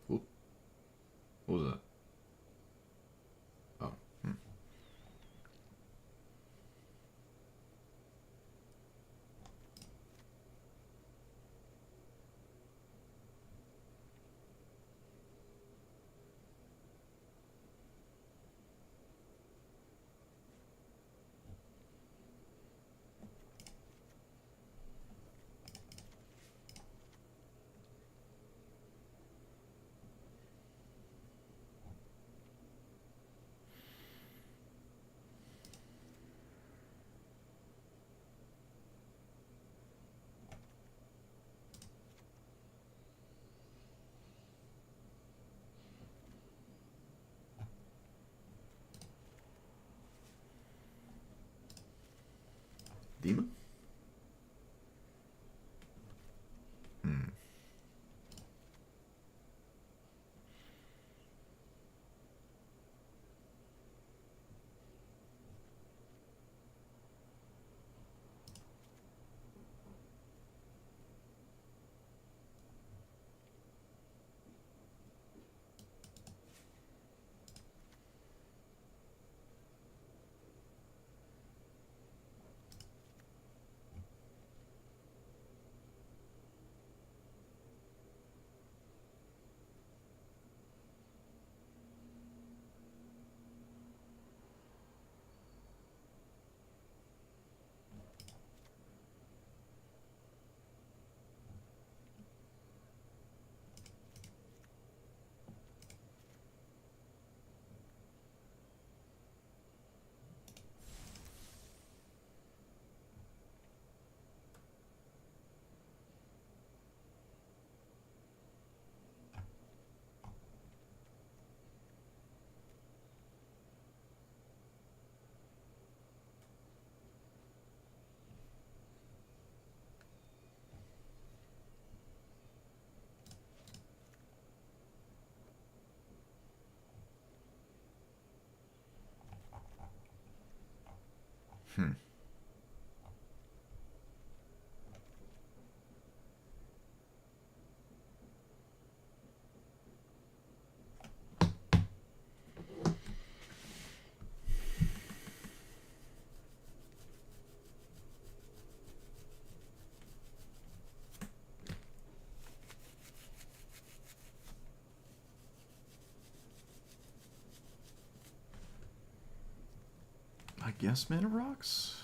Whoop. What was that? Oh. Demon? I guess Mana Rocks?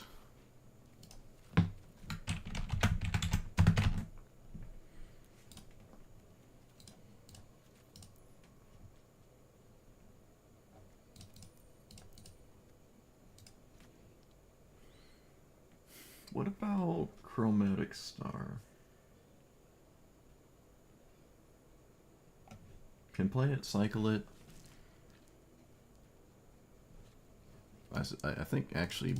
What about Chromatic Star? Can play it, cycle it. I think actually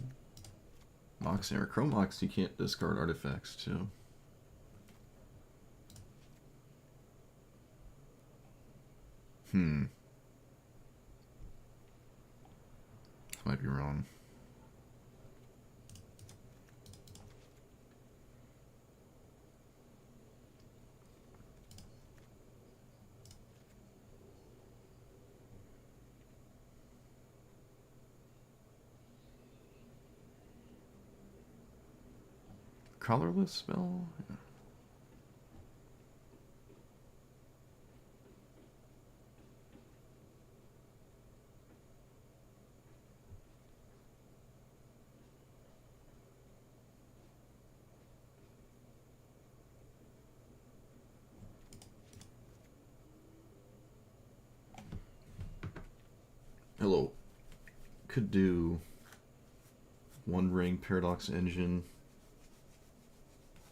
Mox or Chromox, you can't discard artifacts too. Might be wrong. Colorless spell? Yeah. Hello. Could do One Ring Paradox Engine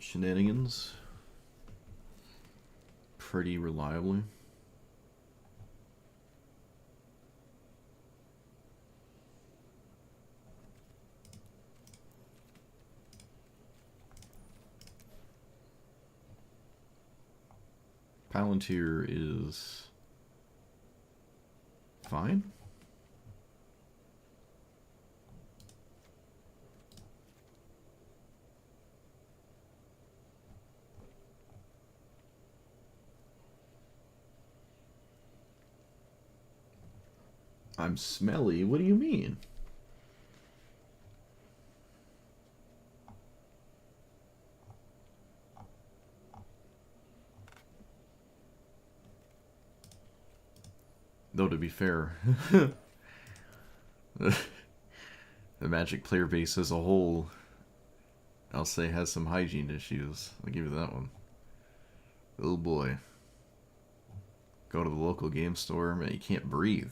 shenanigans pretty reliably. Palantir is fine. I'm smelly? What do you mean? Though, to be fair, the Magic player base as a whole, I'll say, has some hygiene issues. I'll give you that one. Oh boy. Go to the local game store, man, you can't breathe.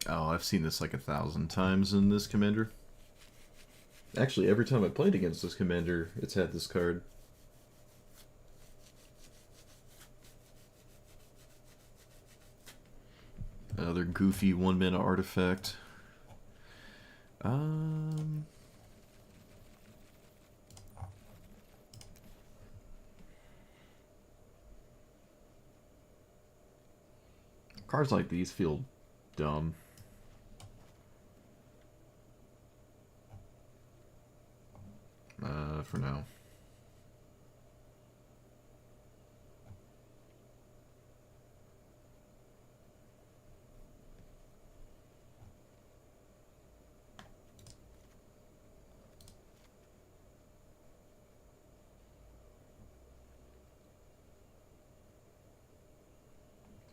Oh, I've seen this like 1,000 times in this commander. Actually, every time I played against this commander, it's had this card. Another goofy 1-mana artifact. Cards like these feel dumb. For now.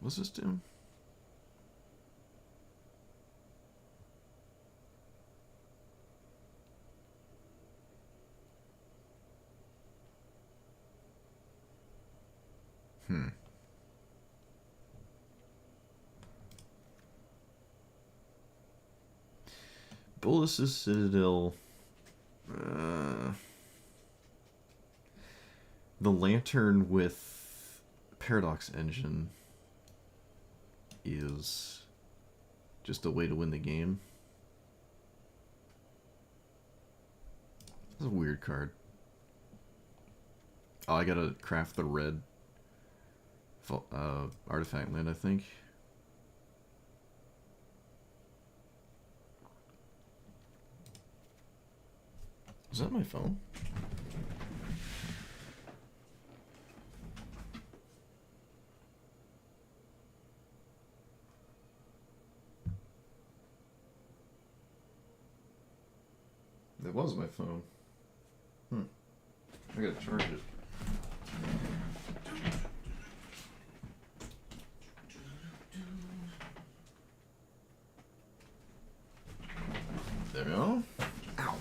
What's this do? Bolus's Citadel. The Lantern with Paradox Engine is just a way to win the game. That's a weird card. Oh, I gotta craft the red artifact land, I think. Is that my phone? That was my phone. I gotta charge it. There we go. Ow.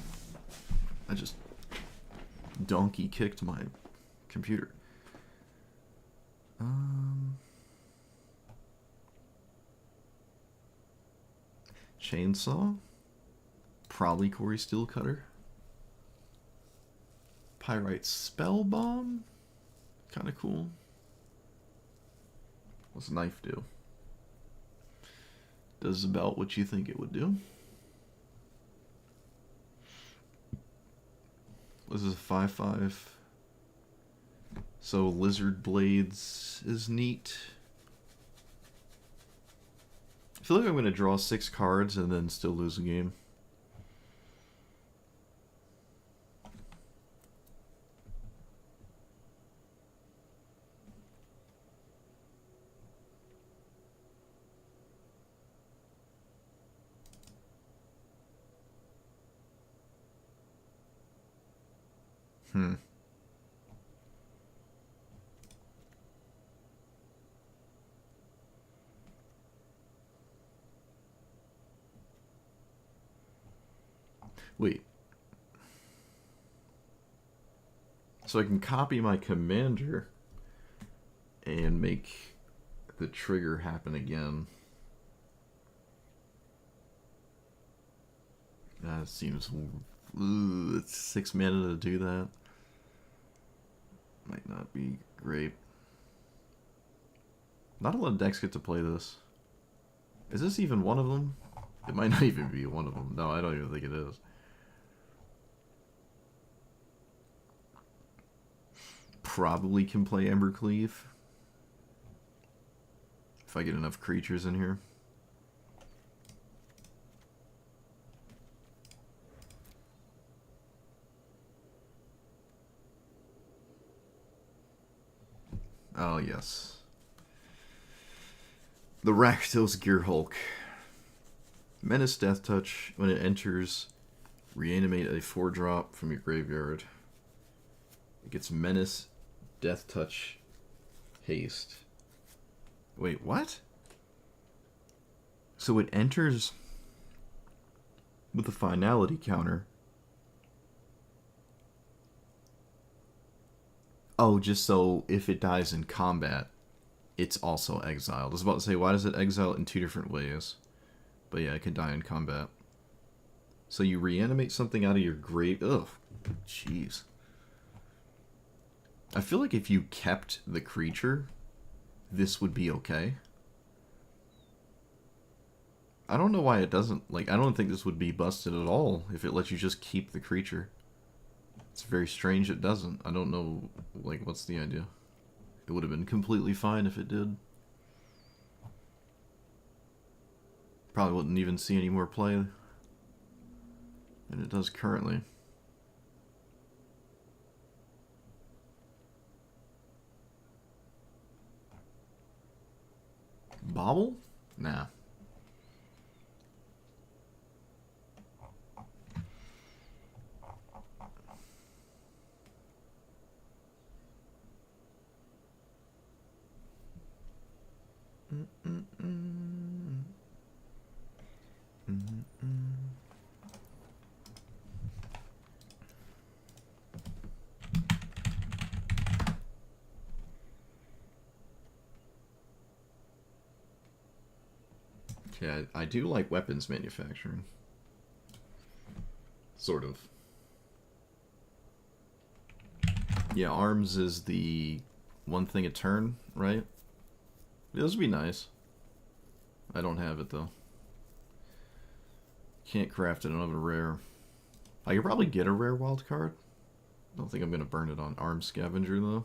I just donkey kicked my computer. Chainsaw. Probably Corey Steelcutter. Pyrite Spell Bomb. Kind of cool. What's Knife do? Does about what you think it would do. This is a 5/5. So Lizard Blades is neat. I feel like I'm going to draw 6 cards and then still lose a game. Wait. So I can copy my commander and make the trigger happen again. That seems... it's 6 mana to do that. Might not be great. Not a lot of decks get to play this. Is this even one of them? It might not even be one of them. No, I don't even think it is. Probably can play Embercleave. If I get enough creatures in here. Oh, yes. The Rakdos Gear Hulk. Menace Death Touch. When it enters, reanimate a 4-drop from your graveyard. It gets Menace, Death Touch, Haste. Wait, what? So it enters with a finality counter. Oh, just so if it dies in combat, it's also exiled. I was about to say, why does it exile in 2 different ways? But yeah, it can die in combat. So you reanimate something out of your grave. Ugh, jeez. I feel like if you kept the creature, this would be okay. I don't know why it doesn't. Like, I don't think this would be busted at all if it lets you just keep the creature. It's very strange it doesn't. I don't know, like, what's the idea? It would have been completely fine if it did. Probably wouldn't even see any more play than it does currently. Bobble? Nah. Yeah, I do like weapons manufacturing. Sort of. Yeah, arms is the one thing a turn, right? This would be nice. I don't have it, though. Can't craft it on a rare. I could probably get a rare wild card. Don't think I'm going to burn it on Arm Scavenger, though.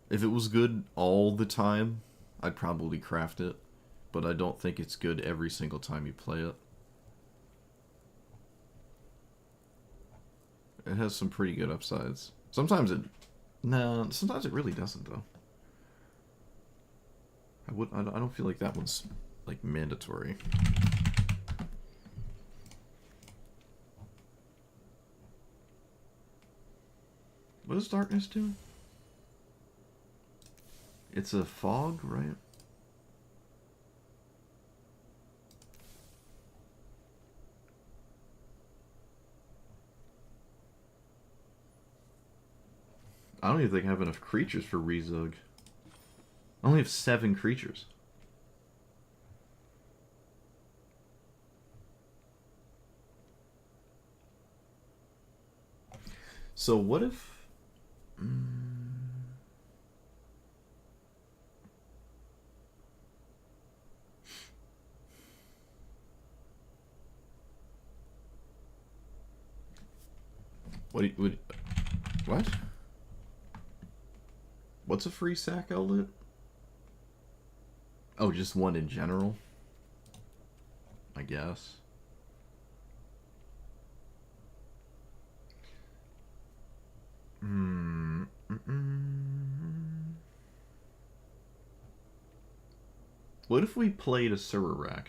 If it was good all the time, I'd probably craft it. But I don't think it's good every single time you play it. It has some pretty good upsides. Sometimes it... No, sometimes it really doesn't, though. I don't feel like that one's, like, mandatory. What does darkness do? It's a fog, right? I don't even think I have enough creatures for Rezug. I only have 7 creatures. So what if... What? What's a free sack outlet? Oh, just one in general? I guess. What if we played a Surarak?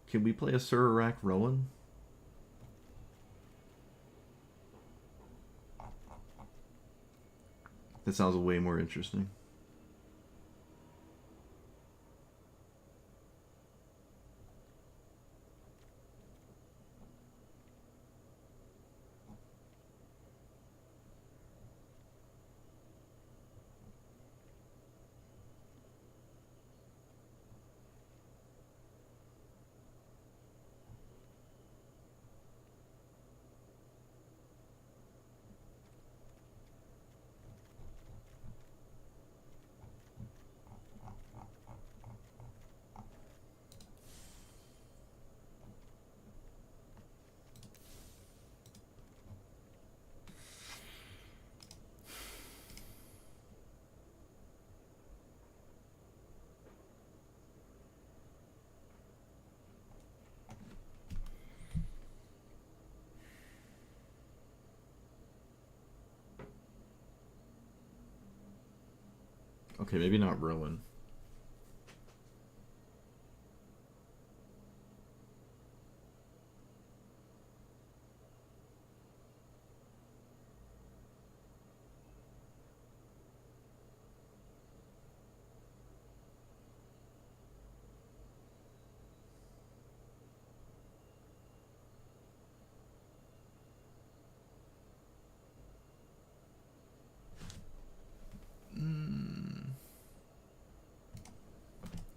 Can we play a Surarak Rowan? That sounds way more interesting. Okay, maybe not Rowan.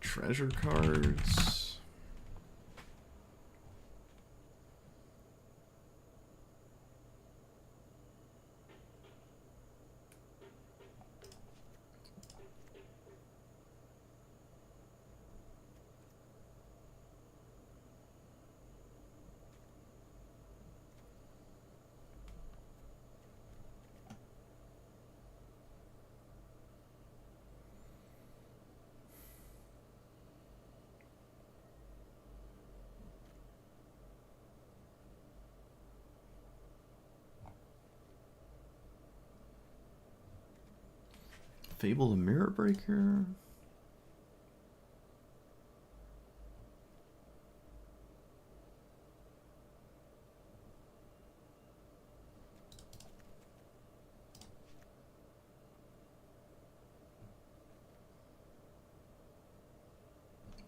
Treasure cards. Fable the Mirror Breaker.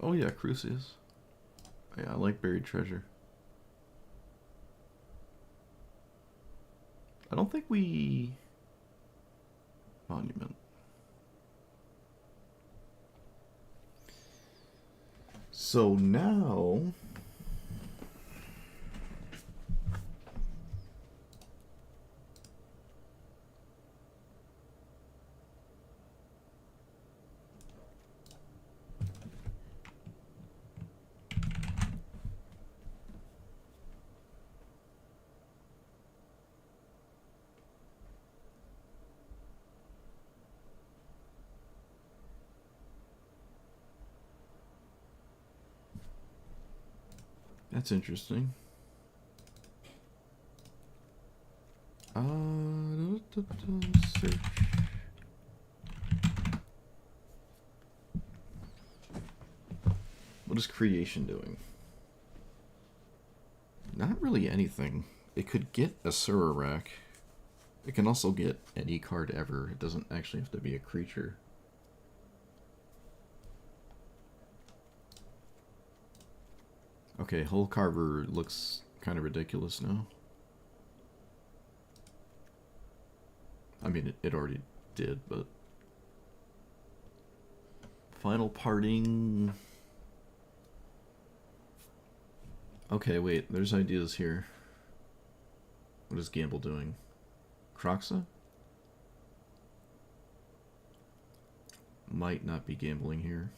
Oh yeah, Crucius. Yeah, I like Buried Treasure. I don't think we... Monument. So now... That's interesting. Search. What is creation doing? Not really anything. It could get a Sururak. It can also get any card ever. It doesn't actually have to be a creature. Okay, Hull Carver looks kind of ridiculous now. I mean, it already did, but... Final Parting... Okay, wait, there's ideas here. What is Gamble doing? Croxa? Might not be gambling here.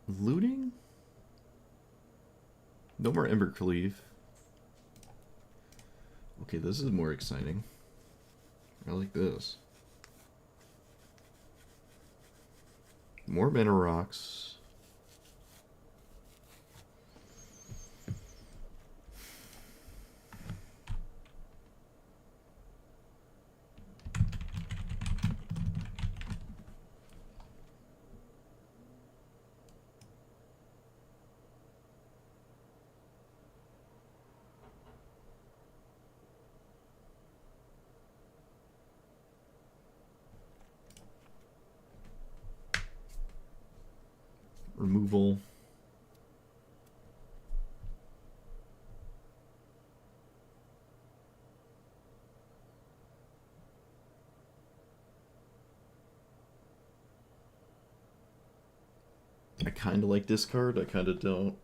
Looting? No more Ember Cleave. Okay, this is more exciting. I like this. More mana rocks. Removal. I kind of like discard, I kind of don't.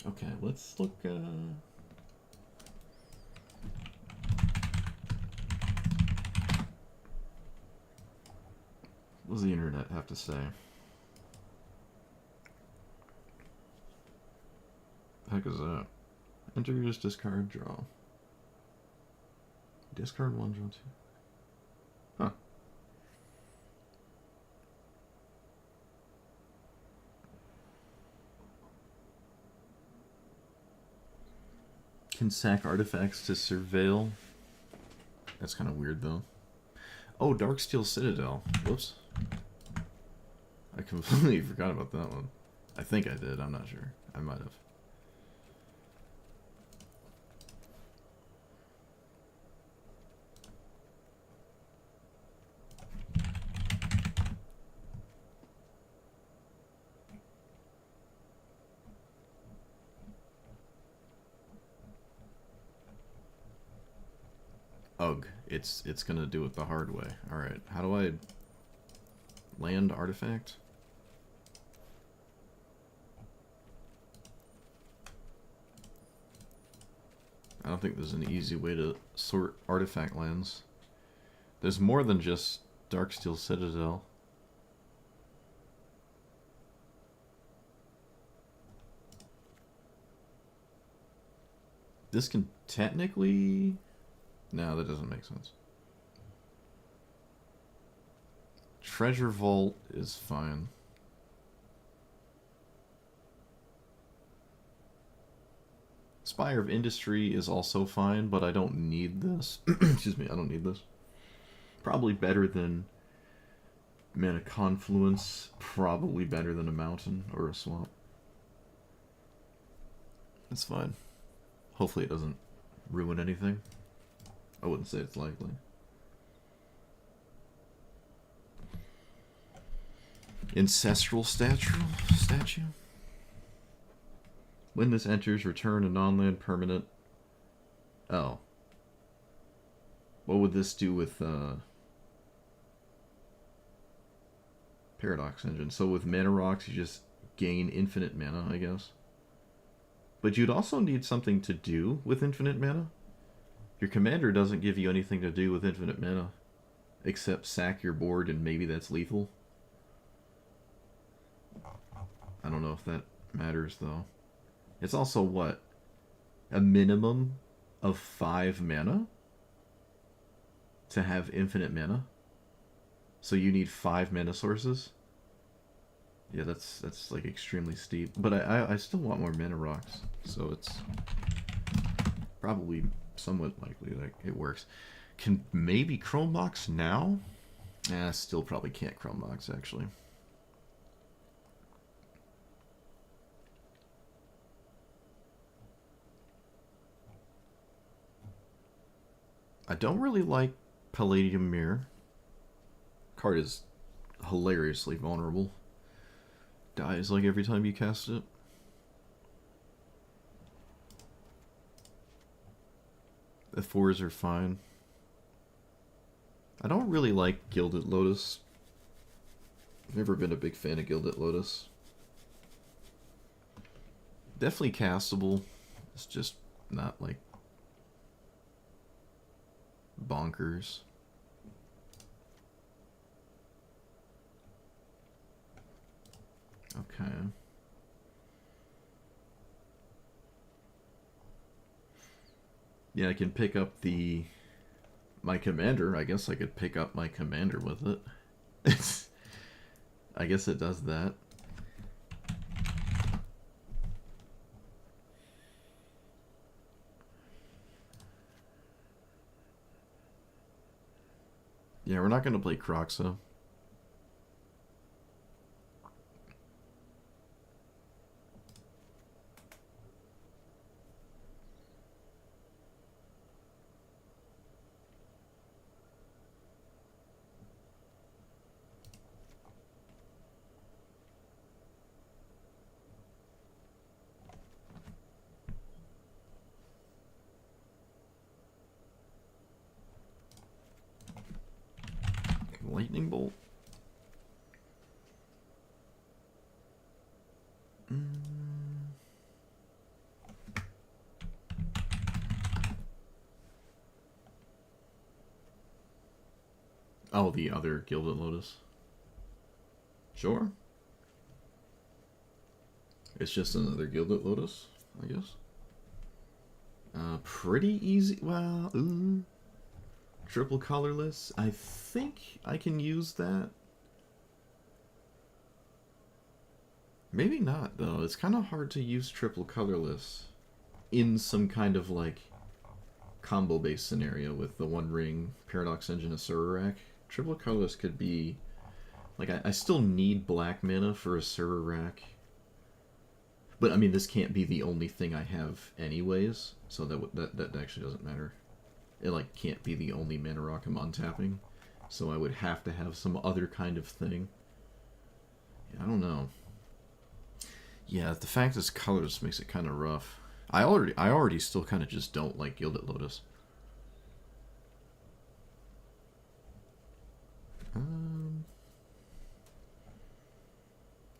Okay, let's look. What does the internet have to say? The heck is that? Enter your discard, draw. Discard one, draw two. Huh. Can sack artifacts to surveil. That's kind of weird though. Oh, Darksteel Citadel. Whoops. I completely forgot about that one. I think I did. I'm not sure. I might have. Ugh. It's gonna do it the hard way. Alright. How do I land artifact? I don't think there's an easy way to sort artifact lands. There's more than just Darksteel Citadel. This can technically... No, that doesn't make sense. Treasure Vault is fine. Spire of Industry is also fine, but I don't need this. Excuse me, I don't need this. Probably better than Mana Confluence. Probably better than a mountain or a swamp. That's fine. Hopefully it doesn't ruin anything. I wouldn't say it's likely. Ancestral statue? When this enters, return a non-land permanent. Oh. What would this do with Paradox Engine? So with Mana Rocks, you just gain infinite mana, I guess. But you'd also need something to do with infinite mana. Your commander doesn't give you anything to do with infinite mana, except sack your board, and maybe that's lethal. I don't know if that matters, though. It's also, what? A minimum of 5 mana to have infinite mana? So you need 5 mana sources? Yeah, that's like extremely steep. But I still want more Mana Rocks, so it's probably somewhat likely that it works. Can maybe Chrome Box now? Still probably can't Chrome Box, actually. I don't really like Palladium Mirror. Card is hilariously vulnerable. Dies like every time you cast it. The 4s are fine. I don't really like Gilded Lotus. I've never been a big fan of Gilded Lotus. Definitely castable. It's just not like bonkers. Okay. Yeah, I can pick up my commander. I guess I could pick up my commander with it. I guess it does that. Yeah, we're not going to play Croxa. Lightning Bolt. Oh, the other Gilded Lotus. Sure. It's just another Gilded Lotus, I guess. Pretty easy. Well, triple colorless. I think I can use that. Maybe not, though. It's kind of hard to use triple colorless in some kind of, like, combo-based scenario with the One Ring, Paradox Engine, a server rack. Triple colorless could be... Like, I still need black mana for a server rack. But, I mean, this can't be the only thing I have anyways, so that actually doesn't matter. It, like, can't be the only mana rock I'm untapping, so I would have to have some other kind of thing. Yeah, I don't know. Yeah, the fact it's colorless makes it kind of rough. I already still kind of just don't like Gilded Lotus.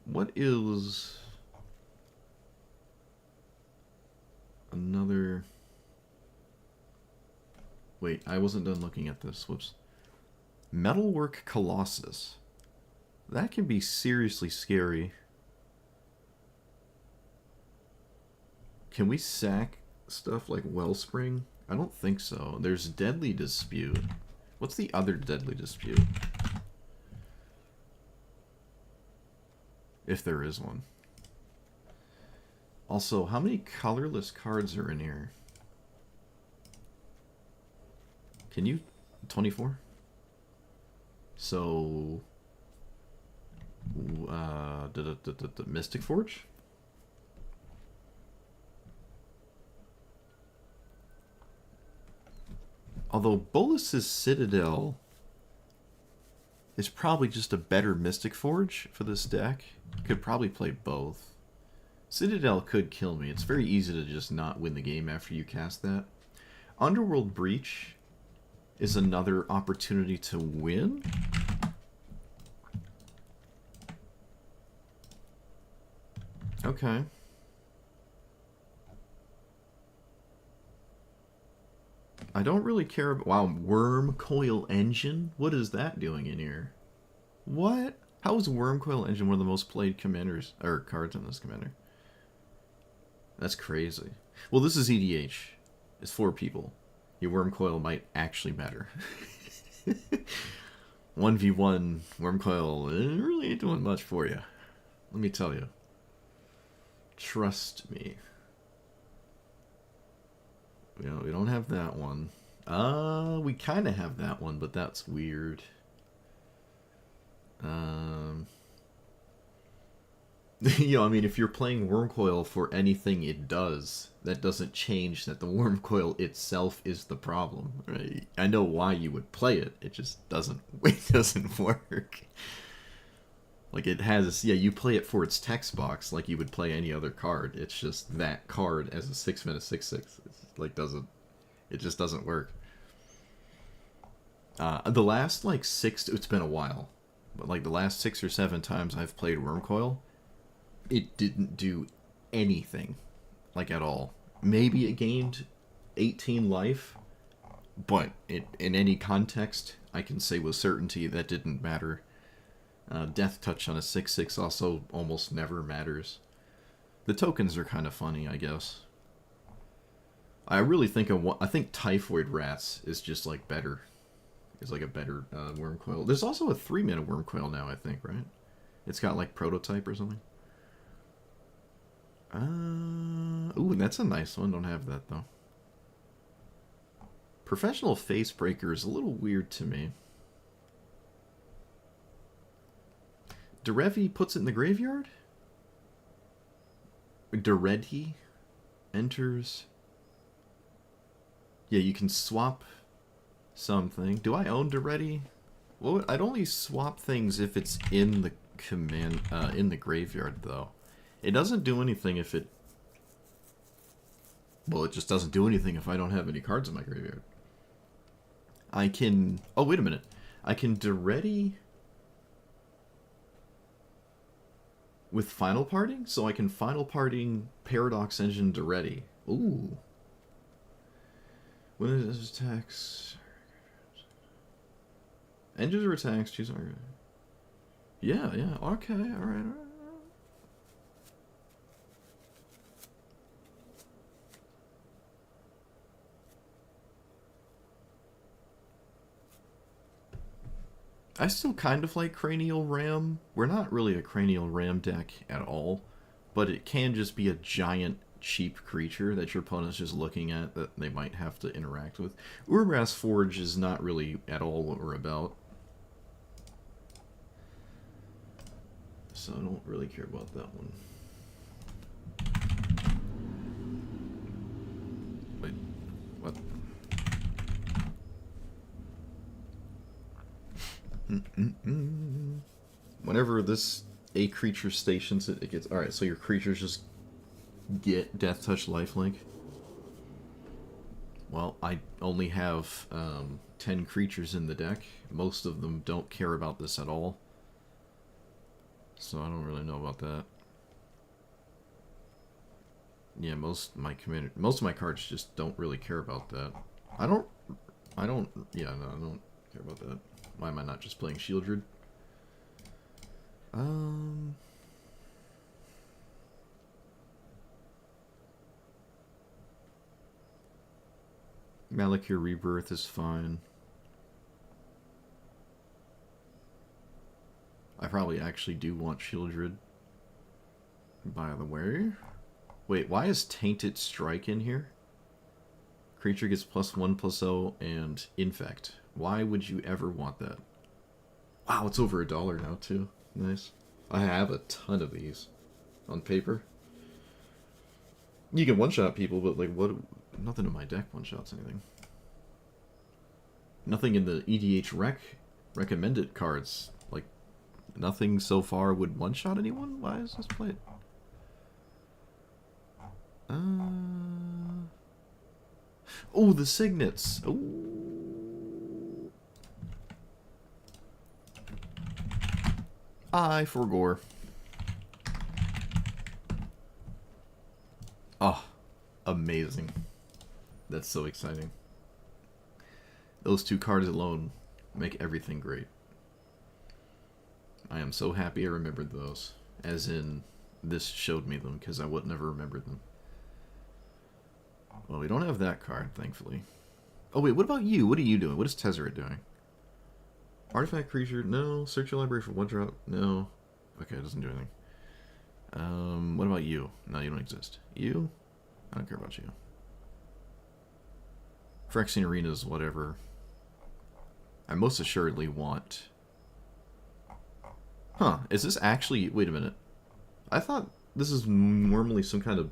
What is another... Wait, I wasn't done looking at this. Whoops. Metalwork Colossus. That can be seriously scary. Can we sack stuff like Wellspring? I don't think so. There's Deadly Dispute. What's the other Deadly Dispute? If there is one. Also, how many colorless cards are in here? Can you... 24? So... Mystic Forge? Although Bolus's Citadel is probably just a better Mystic Forge for this deck. Could probably play both. Citadel could kill me. It's very easy to just not win the game after you cast that. Underworld Breach is another opportunity to win. Okay. I don't really care about... Wow, Worm Coil Engine? What is that doing in here? What? How is Worm Coil Engine one of the most played commanders, or cards in this commander? That's crazy. Well, this is EDH. It's 4 people. Your Worm Coil might actually matter. 1v1 Worm Coil, it really ain't doing much for you. Let me tell you. Trust me. We don't have that one. We kind of have that one, but that's weird. You know, I mean, if you're playing Wormcoil for anything it does, that doesn't change that the Wormcoil itself is the problem, right? I know why you would play it. It just doesn't. It doesn't work. Like, it has... Yeah, you play it for its text box like you would play any other card. It's just that card as a 6-mana 6/6. It's like, doesn't... It just doesn't work. The last, like, 6... It's been a while. But, like, the last 6 or 7 times I've played Wormcoil, it didn't do anything. Like, at all. Maybe it gained 18 life. But in any context, I can say with certainty that didn't matter. Death Touch on a 6/6 also almost never matters. The tokens are kind of funny, I guess. I really think I think Typhoid Rats is just like better. It's like a better Wormcoil. There's also a 3-mana Wormcoil now, I think, right? It's got like Prototype or something. Ooh, that's a nice one. Don't have that though. Professional Facebreaker is a little weird to me. Derevi puts it in the graveyard? Deredhi enters. Yeah, you can swap something. Do I own Deredhi? Well, I'd only swap things if it's in the command in the graveyard though. It doesn't do anything if it... Well, it just doesn't do anything if I don't have any cards in my graveyard. I can... Oh, wait a minute. I can Deredhi with Final Parting? So I can Final Parting Paradox Engine Deredhi. Ooh. When it attacks... Engines or attacks, choose our... Yeah, yeah, okay, alright. I still kind of like Cranial Ram. We're not really a Cranial Ram deck at all, but it can just be a giant, cheap creature that your opponent's just looking at that they might have to interact with. Urabrass Forge is not really at all what we're about. So I don't really care about that one. Wait, what? Whenever this a creature stations it, it gets... Alright, so your creatures just get Death Touch Lifelink. Well, I only have 10 creatures in the deck. Most of them don't care about this at all. So I don't really know about that. Yeah, most of my cards just don't really care about that. I don't yeah, no, I don't care about that. Why am I not just playing Shieldred? Malakir Rebirth is fine. I probably actually do want Shieldred. By the way. Wait, why is Tainted Strike in here? Creature gets +1/+0 and Infect. Why would you ever want that? Wow, it's over $1 now too. Nice. I have a ton of these on paper. You can one-shot people, but like what? Nothing in my deck one-shots anything. Nothing in the EDH recommended cards. Like nothing so far would one-shot anyone. Why is this played? Oh, the Signets. Oh. I forgore. Oh, amazing. That's so exciting. Those two cards alone make everything great. I am so happy I remembered those. As in, this showed me them, because I would never remembered them. Well, we don't have that card, thankfully. Oh, wait, what about you? What are you doing? What is Tezzeret doing? Artifact creature? No. Search your library for one drop? No. Okay, it doesn't do anything. What about you? No, you don't exist. You? I don't care about you. Phyrexian Arenas, whatever. I most assuredly want... Huh, is this actually... Wait a minute. I thought this is normally some kind of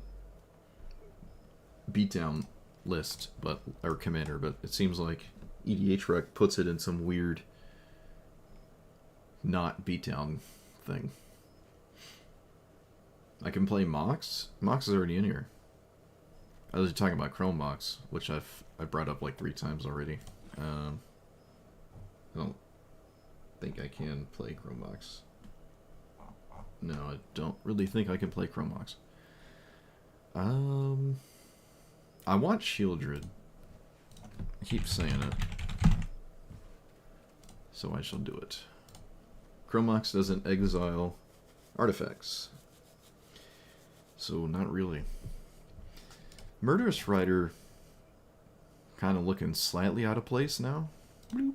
beatdown list, but or commander, but it seems like EDH Rec puts it in some weird not beatdown thing. I can play Mox? Mox is already in here. I was talking about Chrome Mox, which I brought up like 3 times already. I don't think I can play Chrome Mox. No, I don't really think I can play Chrome Mox. I want Shieldred. I keep saying it. So I shall do it. Chromox doesn't exile artifacts. So not really. Murderous Rider kind of looking slightly out of place now. Bloop.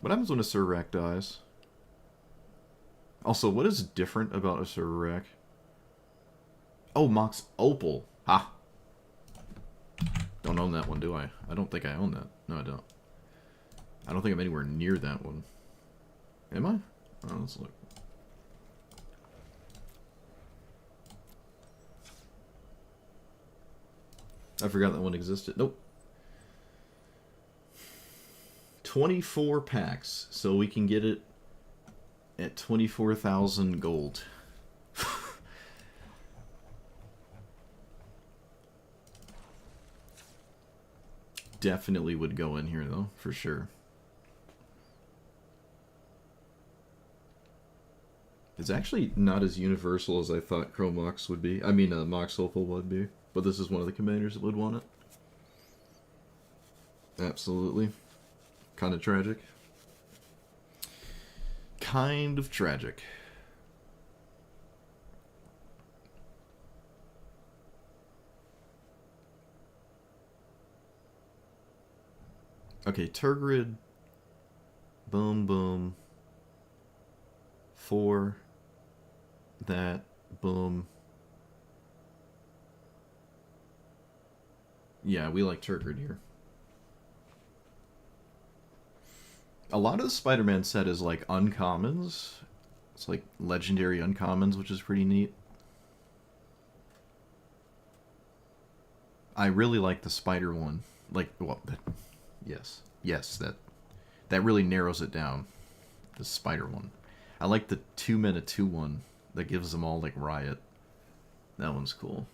What happens when a Surrak dies? Also, what is different about a Surrak? Oh, Mox Opal. Ha! Don't own that one, do I? I don't think I own that. No, I don't. I don't think I'm anywhere near that one. Am I? Oh, let's look. I forgot that one existed. Nope. 24 packs, so we can get it at 24,000 gold. Definitely would go in here, though, for sure. It's actually not as universal as I thought Chromox would be. I mean, Mox Opal would be. But this is one of the commanders that would want it. Absolutely. Kind of tragic. Kind of tragic. Okay, Tergrid. Boom, boom. 4. That. Boom. Yeah, we like Tergrid here. A lot of the Spider-Man set is like uncommons. It's like legendary uncommons, which is pretty neat. I really like the spider one. Like, well, yes, that really narrows it down. The spider one. I like the 2-mana 2/1 that gives them all like riot. That one's cool.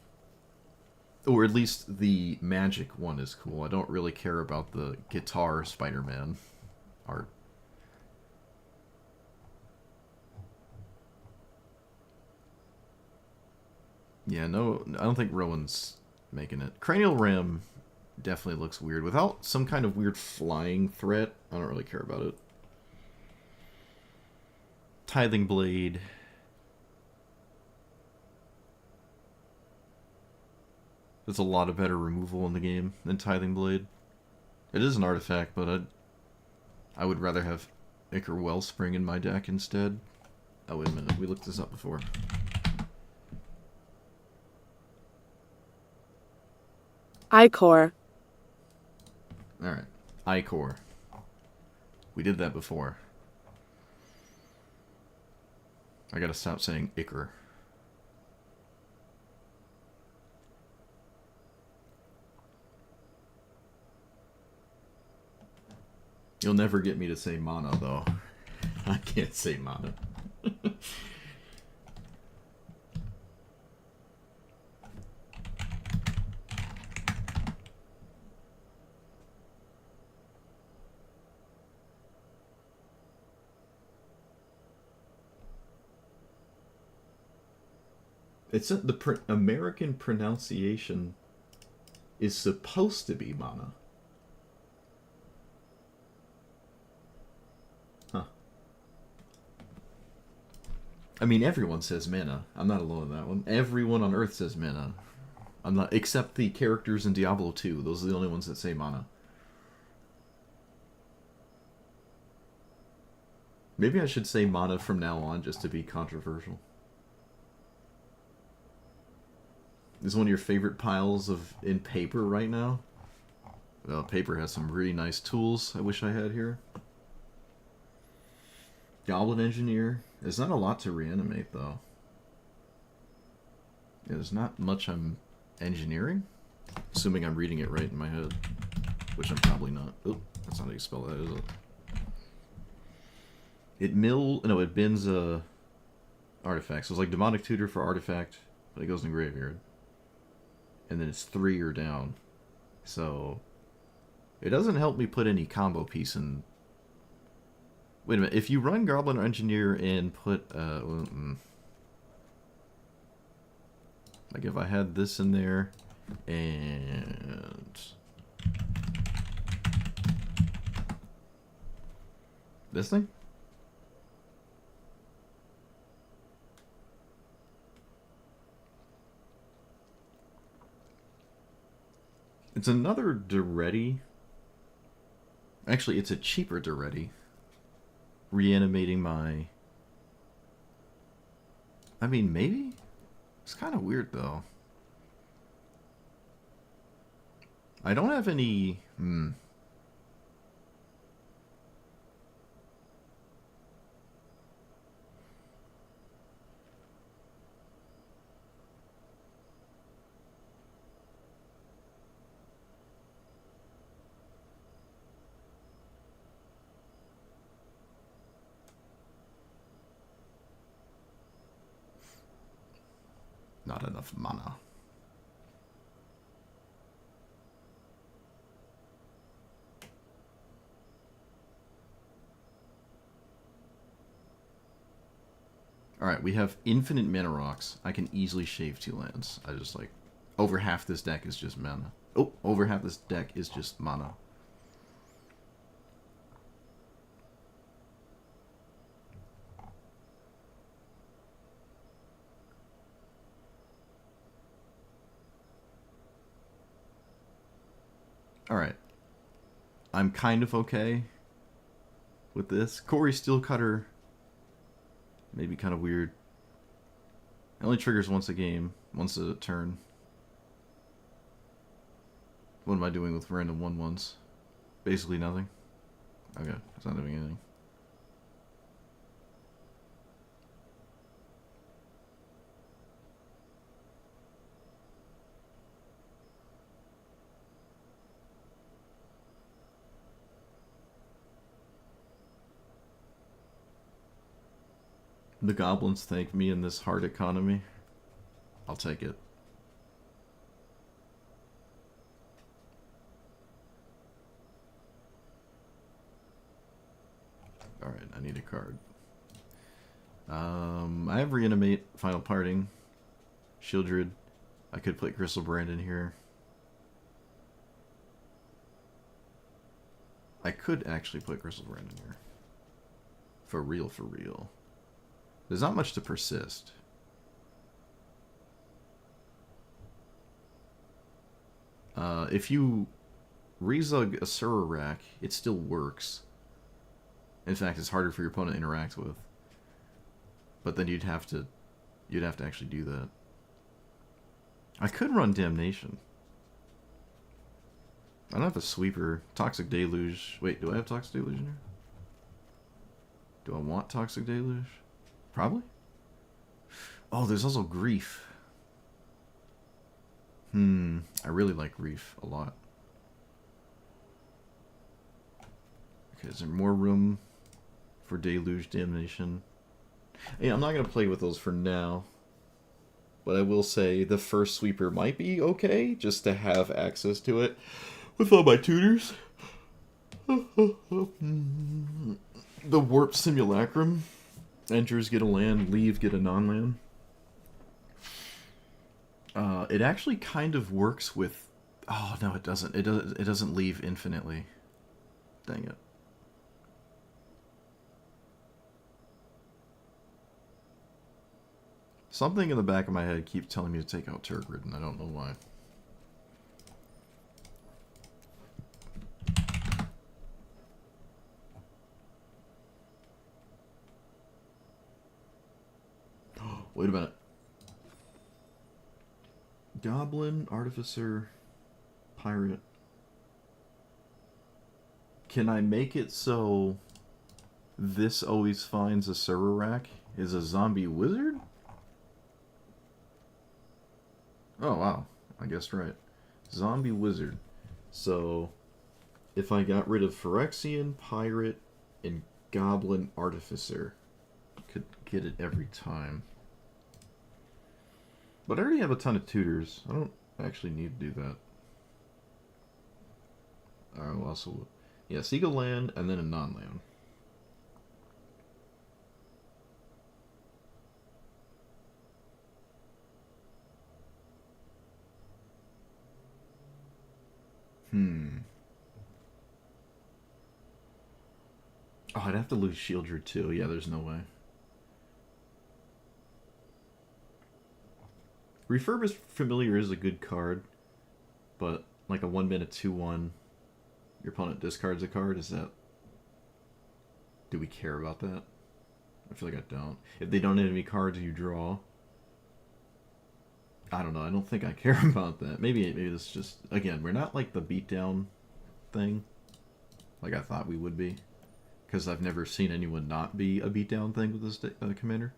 Or at least the magic one is cool. I don't really care about the guitar Spider-Man art. Yeah, no, I don't think Rowan's making it. Cranial Ram definitely looks weird. Without some kind of weird flying threat, I don't really care about it. Tithing Blade. There's a lot of better removal in the game than Tithing Blade. It is an artifact, but I would rather have Ichor Wellspring in my deck instead. Oh, wait a minute. We looked this up before. Ichor. Alright. Ichor. We did that before. I gotta stop saying Ichor. You'll never get me to say mana, though. I can't say mana. It's the American pronunciation is supposed to be mana. Huh. I mean, everyone says mana. I'm not alone in that one. Everyone on Earth says mana. I'm not, except the characters in Diablo 2. Those are the only ones that say mana. Maybe I should say mana from now on just to be controversial. Is one of your favorite piles in paper right now? Well, paper has some really nice tools I wish I had here. Goblin Engineer. There's not a lot to reanimate, though. Yeah, there's not much I'm engineering. Assuming I'm reading it right in my head. Which I'm probably not. Oh, that's not how you spell that, is it? It bins artifacts. So it's like Demonic Tutor for artifact, but it goes in the graveyard. And then it's 3 or down. So it doesn't help me put any combo piece in. Wait a minute, if you run Goblin Engineer and put like if I had this in there and this thing? It's another Duretti. Actually, it's a cheaper Duretti. Reanimating my... I mean, maybe? It's kind of weird, though. I don't have any... Not enough mana. Alright, we have infinite mana rocks. I can easily shave 2 lands. I just like... Over half this deck is just mana. Oh, over half this deck is just mana. I'm kind of okay with this. Corey Steelcutter, maybe kind of weird. It only triggers once a game, once a turn. What am I doing with random 1/1s? Basically nothing. Okay, it's not doing anything. The goblins thank me in this hard economy. I'll take it. Alright, I need a card. I have Reanimate, Final Parting, Shieldred. I could play Crystal Brand in here. I could actually put Crystal Brand in here. For real, for real. There's not much to persist. If you Rezug a Rack, it still works. In fact, it's harder for your opponent to interact with. But then you'd have to actually do that. I could run Damnation. I don't have a Sweeper. Toxic Deluge. Wait, do I have Toxic Deluge in here? Do I want Toxic Deluge? Probably. Oh, there's also Grief. I really like Grief a lot. Okay, is there more room for Deluge, Damnation? Yeah, I'm not going to play with those for now. But I will say the first Sweeper might be okay, just to have access to it with all my tutors. The Warp Simulacrum. Enters, get a land. Leave, get a non-land. It actually kind of works with... Oh, no, it doesn't. It doesn't leave infinitely. Dang it. Something in the back of my head keeps telling me to take out Tergrid, and I don't know why. Wait a minute. Goblin, Artificer, Pirate. Can I make it so this always finds a server rack is a zombie wizard? Oh, wow. I guessed right. Zombie wizard. So, if I got rid of Phyrexian, Pirate, and Goblin Artificer, I could get it every time. But I already have a ton of tutors. I don't actually need to do that. Alright, well, also... Yeah, Seagull land, and then a non-land. Oh, I'd have to lose Shieldred too. Yeah, there's no way. Refurbished Familiar is a good card, but like a 1 minute 2/1, your opponent discards a card. Is that... Do we care about that? I feel like I don't. If they don't have any cards you draw, I don't know. I don't think I care about that. Maybe this is just... Again, we're not like the beatdown thing, like I thought we would be, because I've never seen anyone not be a beatdown thing with this commander.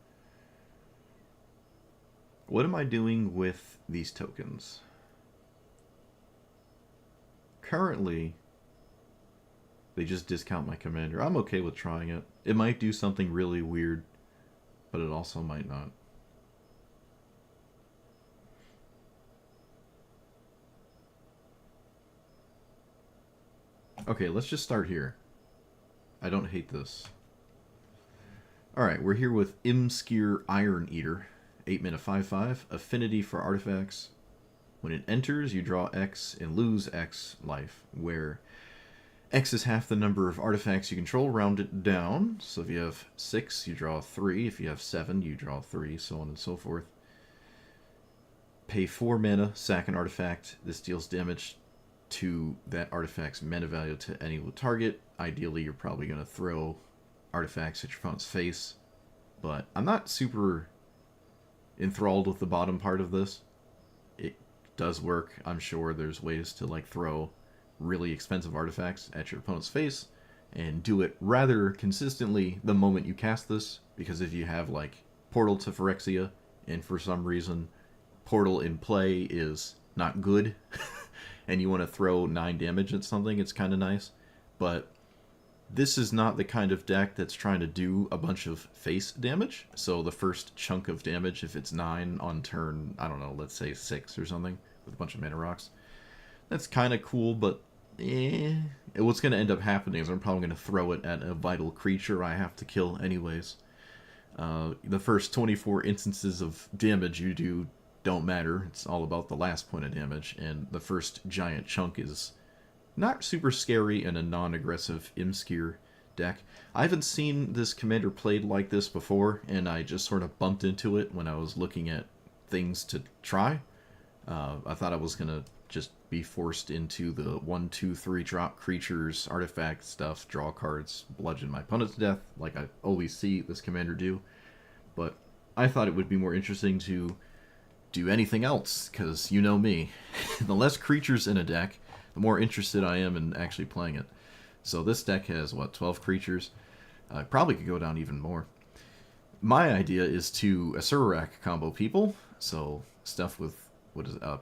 What am I doing with these tokens? Currently, they just discount my commander. I'm okay with trying it. It might do something really weird, but it also might not. Okay, let's just start here. I don't hate this. Alright, we're here with Imskir Iron-Eater. 8 mana 5/5. Affinity for artifacts. When it enters, you draw X and lose X life, where X is half the number of artifacts you control, round it down. So if you have 6, you draw 3. If you have 7, you draw 3, so on and so forth. Pay 4 mana, sack an artifact. This deals damage to that artifact's mana value to any target. Ideally, you're probably going to throw artifacts at your opponent's face, but I'm not super enthralled with the bottom part of this. It does work. I'm sure there's ways to like throw really expensive artifacts at your opponent's face and do it rather consistently the moment you cast this, because if you have like Portal to Phyrexia and for some reason Portal in play is not good and you want to throw 9 damage at something, it's kind of nice. But this is not the kind of deck that's trying to do a bunch of face damage. So the first chunk of damage, if it's 9 on turn, I don't know, let's say 6 or something, with a bunch of mana rocks, that's kind of cool, but what's going to end up happening is I'm probably going to throw it at a vital creature I have to kill anyways. The first 24 instances of damage you do don't matter. It's all about the last point of damage, and the first giant chunk is not super scary in a non-aggressive Imskir deck. I haven't seen this commander played like this before, and I just sort of bumped into it when I was looking at things to try. I thought I was going to just be forced into the 1, 2, 3 drop creatures, artifact stuff, draw cards, bludgeon my opponent to death, like I always see this commander do. But I thought it would be more interesting to do anything else, because you know me. The less creatures in a deck, the more interested I am in actually playing it. So this deck has, what, 12 creatures? Probably could go down even more. My idea is to Asurak combo people, so stuff with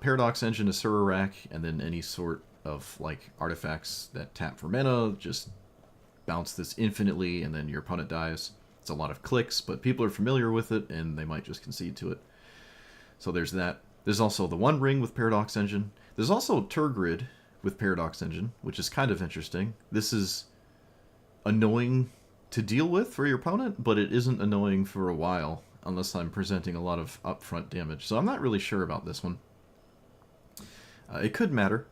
Paradox Engine, Asurak, and then any sort of like artifacts that tap for mana, just bounce this infinitely, and then your opponent dies. It's a lot of clicks, but people are familiar with it, and they might just concede to it. So there's that. There's also the One Ring with Paradox Engine. There's also Turgrid with Paradox Engine, which is kind of interesting. This is annoying to deal with for your opponent, but it isn't annoying for a while, unless I'm presenting a lot of upfront damage. So I'm not really sure about this one. It could matter.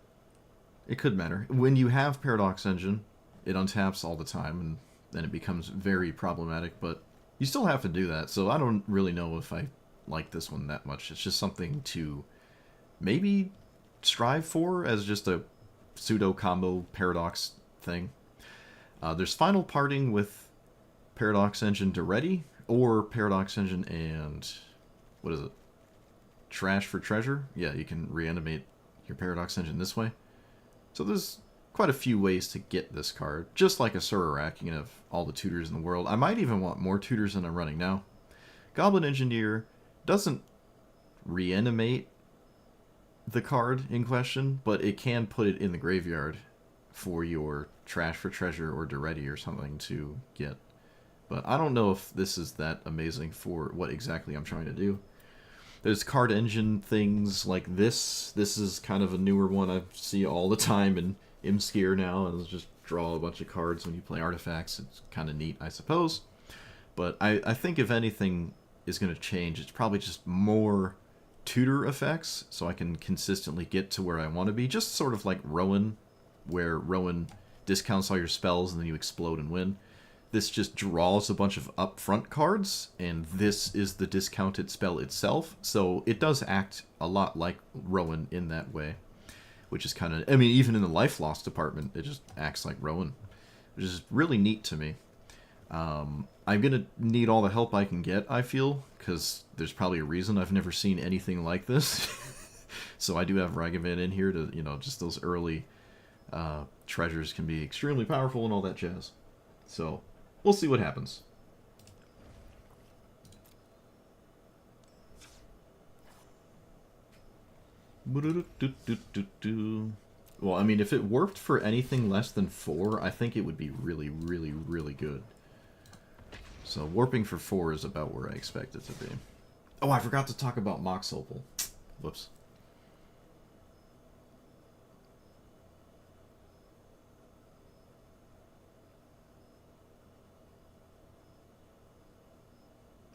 It could matter. When you have Paradox Engine, it untaps all the time, and then it becomes very problematic, but you still have to do that, so I don't really know if I like this one that much. It's just something to maybe strive for as just a pseudo-combo Paradox thing. There's Final Parting with Paradox Engine Duretti, or Paradox Engine and... what is it? Trash for Treasure? Yeah, you can reanimate your Paradox Engine this way. So there's quite a few ways to get this card. Just like a Asurak, you can have all the tutors in the world. I might even want more tutors than I'm running now. Goblin Engineer doesn't reanimate the card in question, but it can put it in the graveyard for your Trash for Treasure or Duretti or something to get. But I don't know if this is that amazing for what exactly I'm trying to do. There's card engine things like this. This is kind of a newer one I see all the time in Imskir now, and just draw a bunch of cards when you play artifacts. It's kind of neat, I suppose. But I think if anything is going to change, it's probably just more tutor effects, so I can consistently get to where I want to be. Just sort of like Rowan, where Rowan discounts all your spells and then you explode and win. This just draws a bunch of upfront cards, and this is the discounted spell itself. So it does act a lot like Rowan in that way, which is kind of... I mean, even in the life loss department, it just acts like Rowan, which is really neat to me. I'm going to need all the help I can get, I feel, because there's probably a reason I've never seen anything like this. So I do have Ragavan in here to, you know, just those early treasures can be extremely powerful and all that jazz. So... we'll see what happens. Well, I mean, if it worked for anything less than 4, I think it would be really, really, really good. So warping for 4 is about where I expect it to be. Oh, I forgot to talk about Mox Opal. Whoops.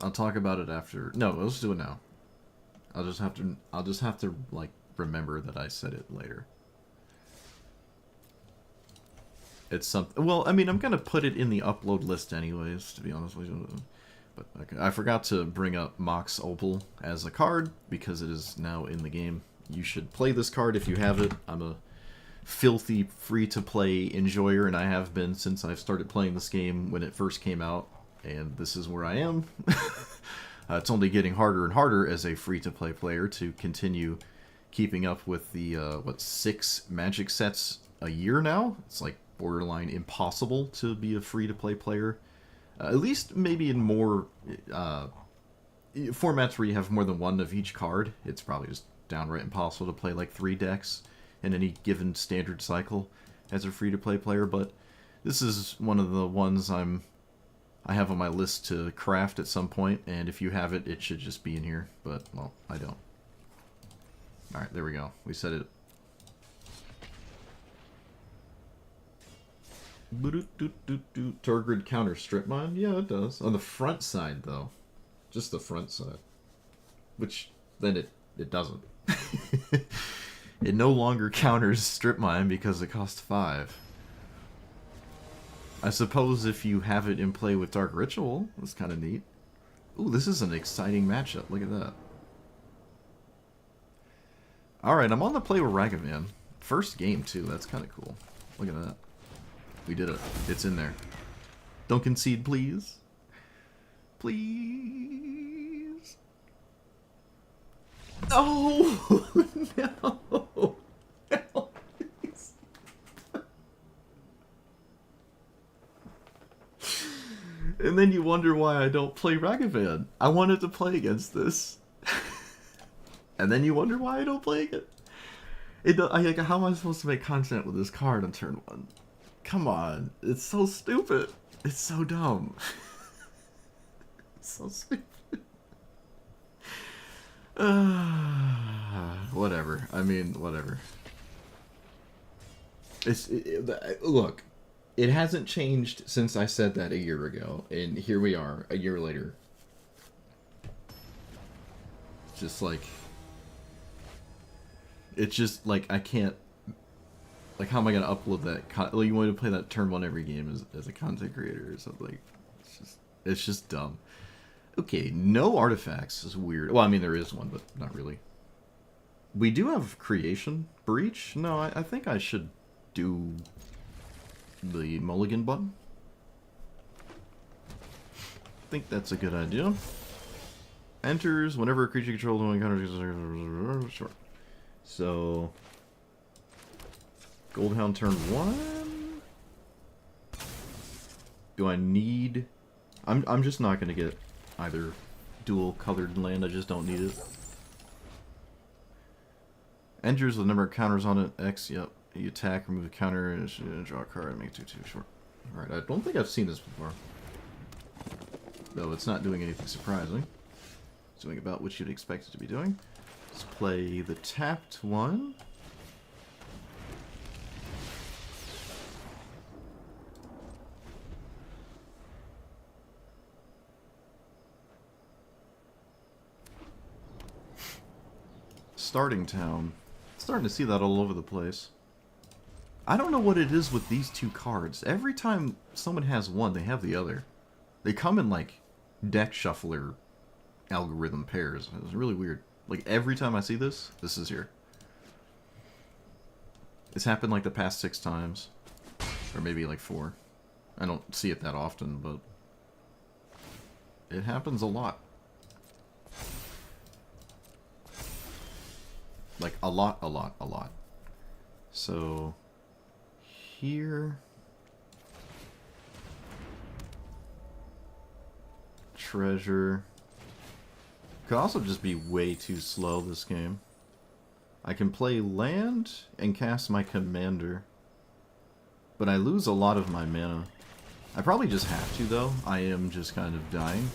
I'll talk about it after. No, let's do it now. I'll just have to like remember that I said it later. It's something. Well, I mean, I'm gonna put it in the upload list anyways, to be honest with you. But okay, I forgot to bring up Mox Opal as a card because it is now in the game. You should play this card if you have it. I'm a filthy free-to-play enjoyer, and I have been since I've started playing this game when it first came out, and this is where I am. It's only getting harder and harder as a free-to-play player to continue keeping up with the, 6 Magic sets a year now? It's like borderline impossible to be a free-to-play player. At least maybe in more formats where you have more than one of each card. It's probably just downright impossible to play like 3 decks in any given standard cycle as a free-to-play player, but this is one of the ones I have on my list to craft at some point, and if you have it, it should just be in here, but, well, I don't. Alright, there we go. We set it. Targrid counter strip mine? Yeah, it does. On the front side, though. Just the front side. Which, then it doesn't. It no longer counters strip mine because it costs 5. I suppose if you have it in play with Dark Ritual, that's kind of neat. Ooh, this is an exciting matchup. Look at that. Alright, I'm on the play with Ragavan. First game, too. That's kind of cool. Look at that. We did it. It's in there. Don't concede, please. Please. Oh! No! No, please. And then you wonder why I don't play Ragavan. I wanted to play against this. And then you wonder why I don't play it. How am I supposed to make content with this card on turn 1? Come on. It's so stupid. It's so dumb. It's so stupid. Whatever. I mean, whatever. Look, it hasn't changed since I said that a year ago, and here we are, a year later. Just like... It's just, like, I can't... Like, how am I going to upload that? Like, you want to play that turn 1 every game as a content creator or something. It's just dumb. Okay, no artifacts is weird. Well, I mean, there is one, but not really. We do have Creation Breach. No, I think I should do the mulligan button. I think that's a good idea. Enters whenever a creature controlled one encounters... Sure. So... Goldhound turn 1? Do I need... I'm just not going to get either dual colored land, I just don't need it. Enters the number of counters on it, X, yep. You attack, remove a counter, and draw a card, and make it 2/2 short. Alright, I don't think I've seen this before. Though it's not doing anything surprising. It's doing about what you'd expect it to be doing. Let's play the tapped one. Starting town. Starting to see that all over the place. I don't know what it is with these 2 cards. Every time someone has one, they have the other. They come in like deck shuffler algorithm pairs. It's really weird. Like every time I see this, this is here. It's happened like the past 6 times. Or maybe like 4. I don't see it that often, but it happens a lot. Like, a lot, a lot, a lot. So, here... Treasure. Could also just be way too slow, this game. I can play land and cast my commander. But I lose a lot of my mana. I probably just have to, though. I am just kind of dying.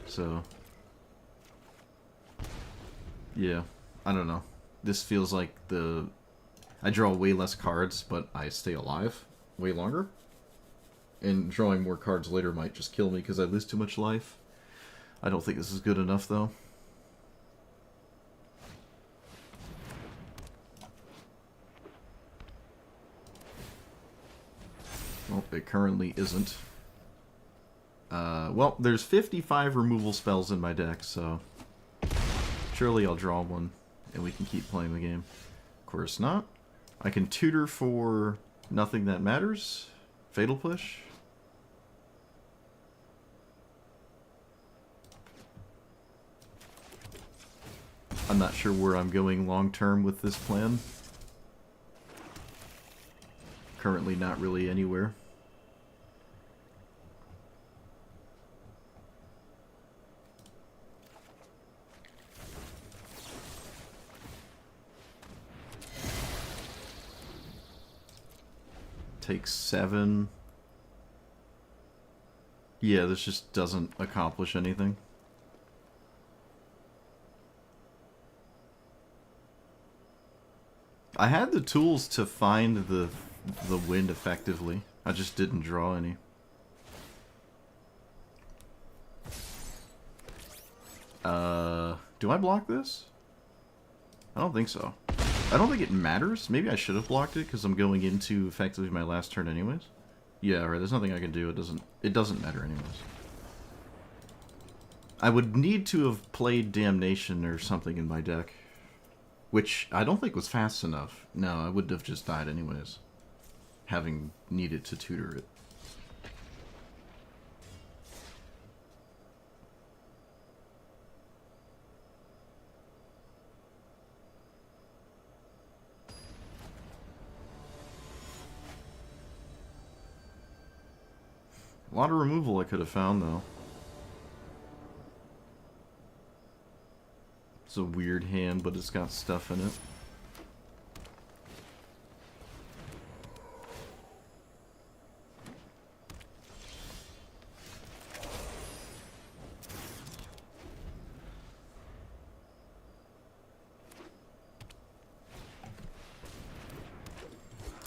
So... yeah. I don't know. This feels like I draw way less cards, but I stay alive way longer. And drawing more cards later might just kill me because I lose too much life. I don't think this is good enough, though. Well, it currently isn't. Well, there's 55 removal spells in my deck, so... surely I'll draw one. And we can keep playing the game. Of course not. I can tutor for nothing that matters. Fatal Push. I'm not sure where I'm going long term with this plan. Currently not really anywhere. Takes 7. Yeah, this just doesn't accomplish anything. I had the tools to find the wind effectively. I just didn't draw any. Do I block this? I don't think so. I don't think it matters. Maybe I should have blocked it because I'm going into effectively my last turn anyways. Yeah, right. There's nothing I can do. It doesn't matter anyways. I would need to have played Damnation or something in my deck, which I don't think was fast enough. No, I would have just died anyways, having needed to tutor it. A lot of removal I could have found, though. It's a weird hand, but it's got stuff in it.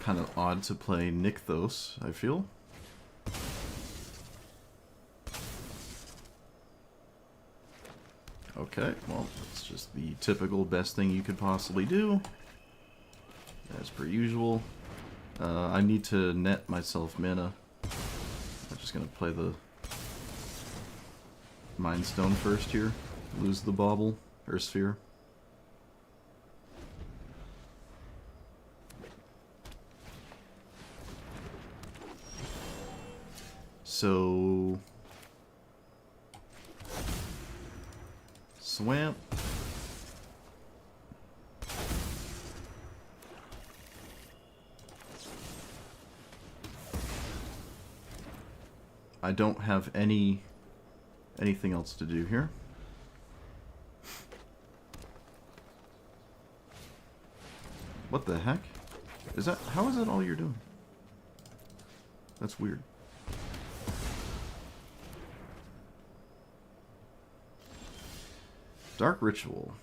Kind of odd to play Nykthos, I feel. Okay, well, that's just the typical best thing you could possibly do. As per usual. I need to net myself mana. I'm just going to play the Mind Stone first here. Lose the bauble, or sphere. So... Swamp. I don't have anything else to do here. What the heck? How is that all you're doing? That's weird. Dark Ritual.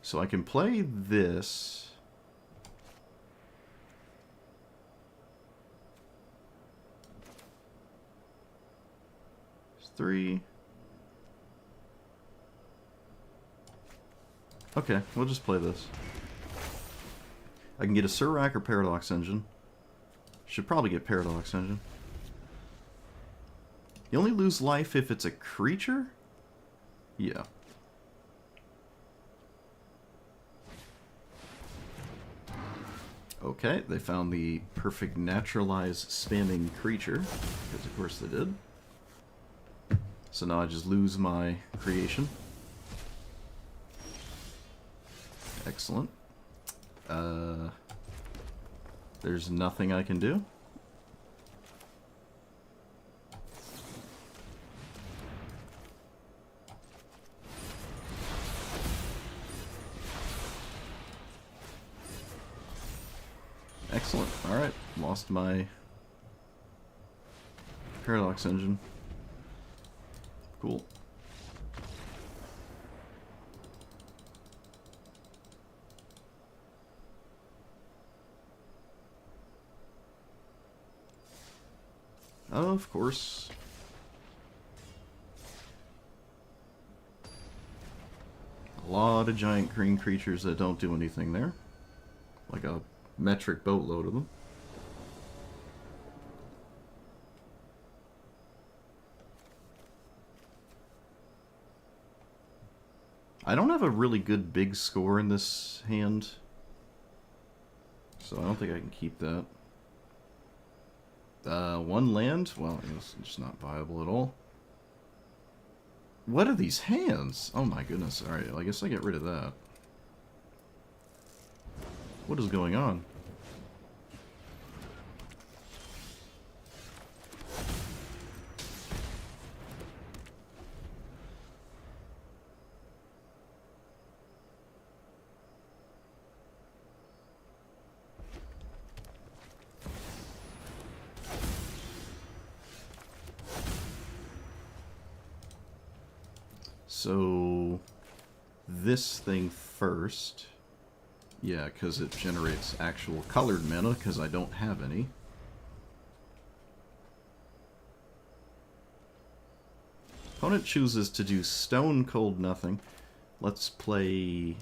So I can play this. It's 3. Okay, we'll just play this. I can get a Surak or Paradox Engine. Should probably get Paradox Engine. You only lose life if it's a creature? Yeah. Okay, they found the perfect naturalized spamming creature, because of course they did. So now I just lose my creation. Excellent. There's nothing I can do. Excellent. Alright, lost my Paradox Engine. Cool. Of course. A lot of giant green creatures that don't do anything there. Like a metric boatload of them. I don't have a really good big score in this hand. so I don't think I can keep that. One land? Well, it's just not viable at all. What are these hands? Oh my goodness. Alright, well, I guess I get rid of that. What is going on? So, this thing first. Yeah, because it generates actual colored mana, because I don't have any. Opponent chooses to do stone cold nothing. Let's play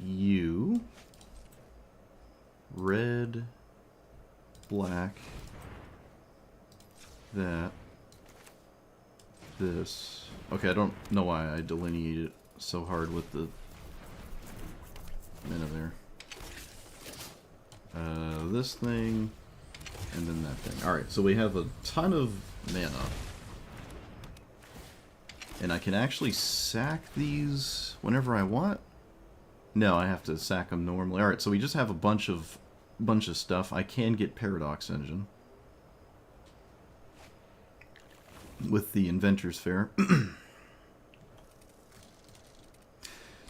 you. Red, black, that, this. Okay, I don't know why I delineated it so hard with the mana there. This thing, and then that thing. Alright, so we have a ton of mana. And I can actually sack these whenever I want? No, I have to sack them normally. Alright, so we just have a bunch of stuff. I can get Paradox Engine with the Inventor's Fair.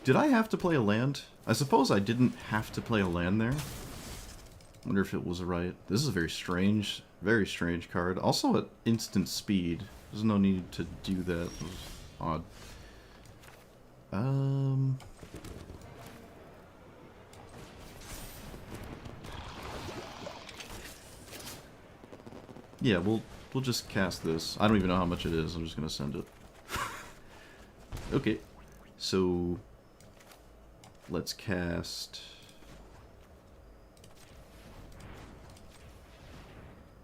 Did I have to play a land? I suppose I didn't have to play a land there. Wonder if it was right. This is a very strange card. Also at instant speed. There's no need to do that. It was odd. Yeah, we'll just cast this. I don't even know how much it is. I'm just gonna send it. Okay. So let's cast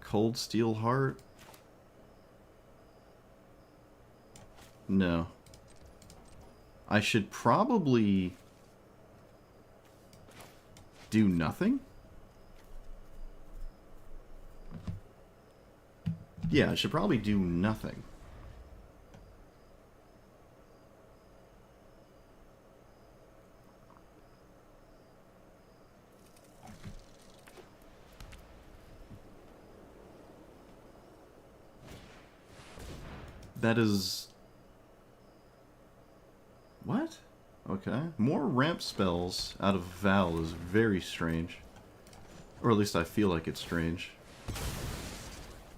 Cold Steel Heart. No. I should probably do nothing? Yeah, I should probably do nothing. That is... What? Okay. More ramp spells out of Val is very strange. Or at least I feel like it's strange.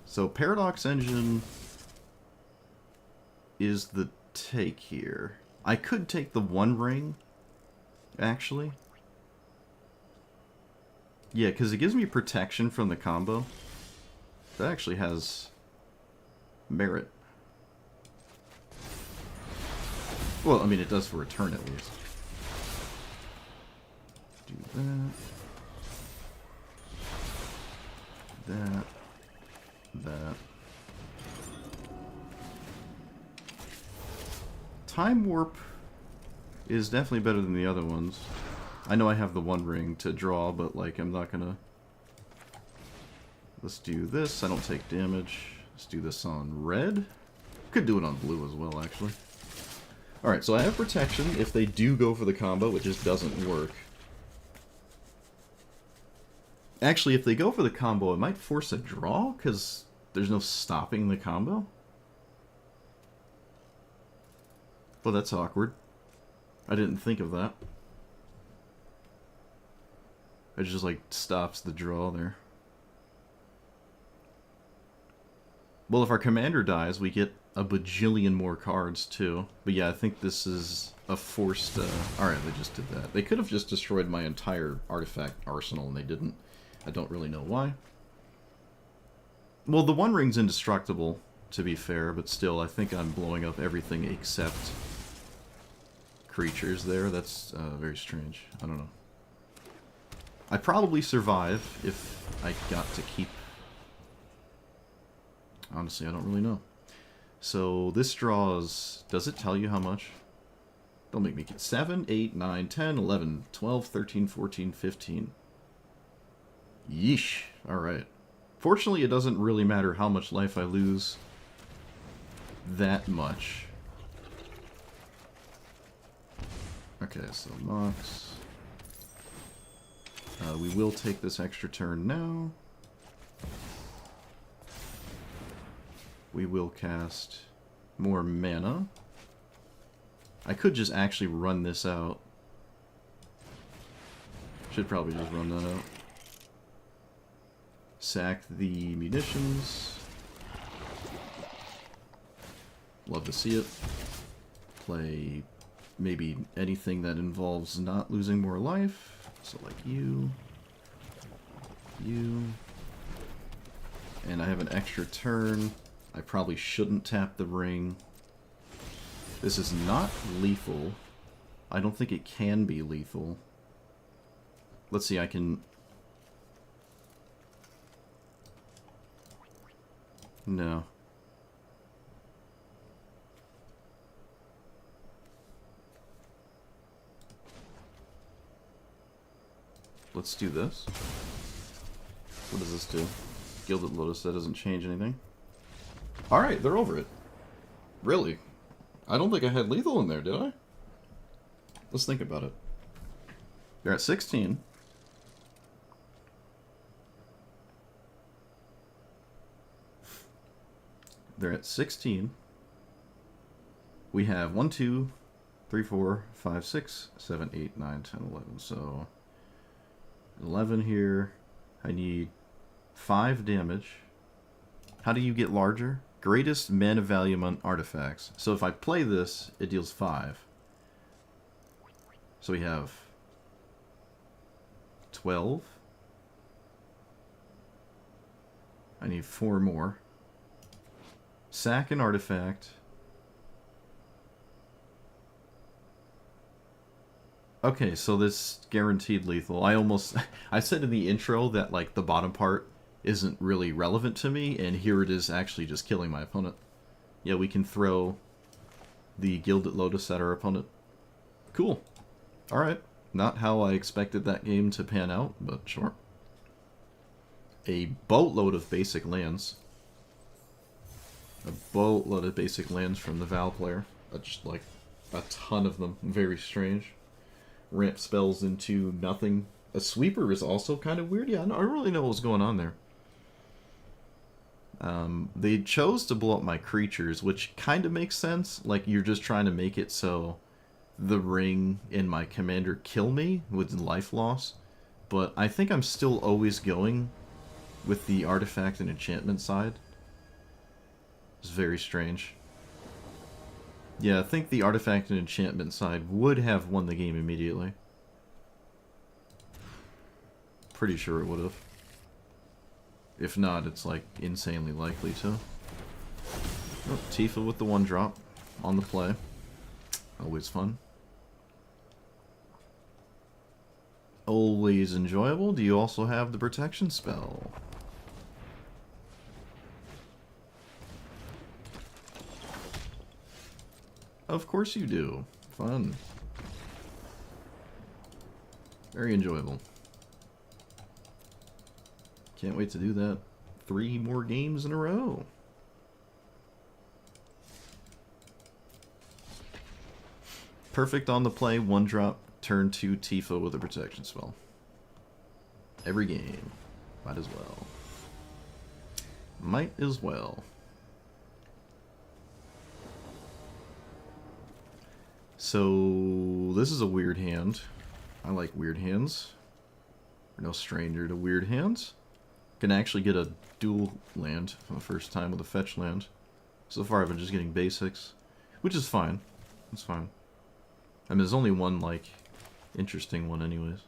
So Paradox Engine is the take here. I could take the One Ring, actually. Yeah, because it gives me protection from the combo. That actually has merit. Well, I mean, it does for a turn at least. Do that. That. Time Warp is definitely better than the other ones. I know I have the One Ring to draw, but, like, I'm not gonna... Let's do this. I don't take damage. Let's do this on red. Could do it on blue as well, actually. Alright, so I have protection if they do go for the combo. It just doesn't work. Actually, if they go for the combo, it might force a draw, because there's no stopping the combo. Well, that's awkward. I didn't think of that. It just, like, stops the draw there. Well, if our commander dies, we get a bajillion more cards, too. But yeah, I think this is a forced... Alright, they just did that. They could have just destroyed my entire artifact arsenal, and they didn't. I don't really know why. Well, the One Ring's indestructible, to be fair, but still, I think I'm blowing up everything except creatures there. That's very strange. I don't know. I'd probably survive if I got to keep... Honestly, I don't really know. So, this draws... Does it tell you how much? Don't make me get 7, 8, 9, 10, 11, 12, 13, 14, 15... Yeesh. Alright. Fortunately, it doesn't really matter how much life I lose that much. Okay, so Mox. We will take this extra turn now. We will cast more mana. I could just actually run this out. Should probably just run that out. Sack the munitions. Love to see it. Play maybe anything that involves not losing more life. So like you. You. And I have an extra turn. I probably shouldn't tap the ring. This is not lethal. I don't think it can be lethal. Let's see, I can... No. Let's do this. What does this do? Gilded Lotus, that doesn't change anything. Alright, they're over it. Really? I don't think I had lethal in there, did I? Let's think about it. They're at 16. They're at 16. We have 1, 2, 3, 4, 5, 6, 7, 8, 9, 10, 11. So 11 here. I need 5 damage. How do you get larger? Greatest mana value on artifacts. So if I play this, it deals 5. So we have 12. I need 4 more. Sack an artifact. Okay, so this guaranteed lethal. I said in the intro that like the bottom part isn't really relevant to me, and here it is actually just killing my opponent. Yeah, we can throw the Gilded Lotus at our opponent. Cool. Alright. Not how I expected that game to pan out, but sure. A boatload of basic lands. A boatload of basic lands from the Val player. Just like a ton of them. Very strange. Ramp spells into nothing. A sweeper is also kind of weird. Yeah, I don't really know what was going on there. They chose to blow up my creatures, which kind of makes sense. Like, you're just trying to make it so the ring and my commander kill me with life loss. But I think I'm still always going with the artifact and enchantment side. It's very strange. Yeah, I think the artifact and enchantment side would have won the game immediately. Pretty sure it would have. If not, it's like insanely likely to. Oh, Tifa with the 1-drop on the play. Always fun. Always enjoyable. Do you also have the protection spell? Of course you do. Fun. Very enjoyable. Can't wait to do that 3 more games in a row. Perfect on the play, 1-drop, turn 2 Tifa with a protection spell. Every game. Might as well. Might as well. So, this is a weird hand. I like weird hands. We're no stranger to weird hands. Can actually get a dual land for the first time with a fetch land. So far I've been just getting basics, which is fine. It's fine. I mean, there's only one, like, interesting one anyways.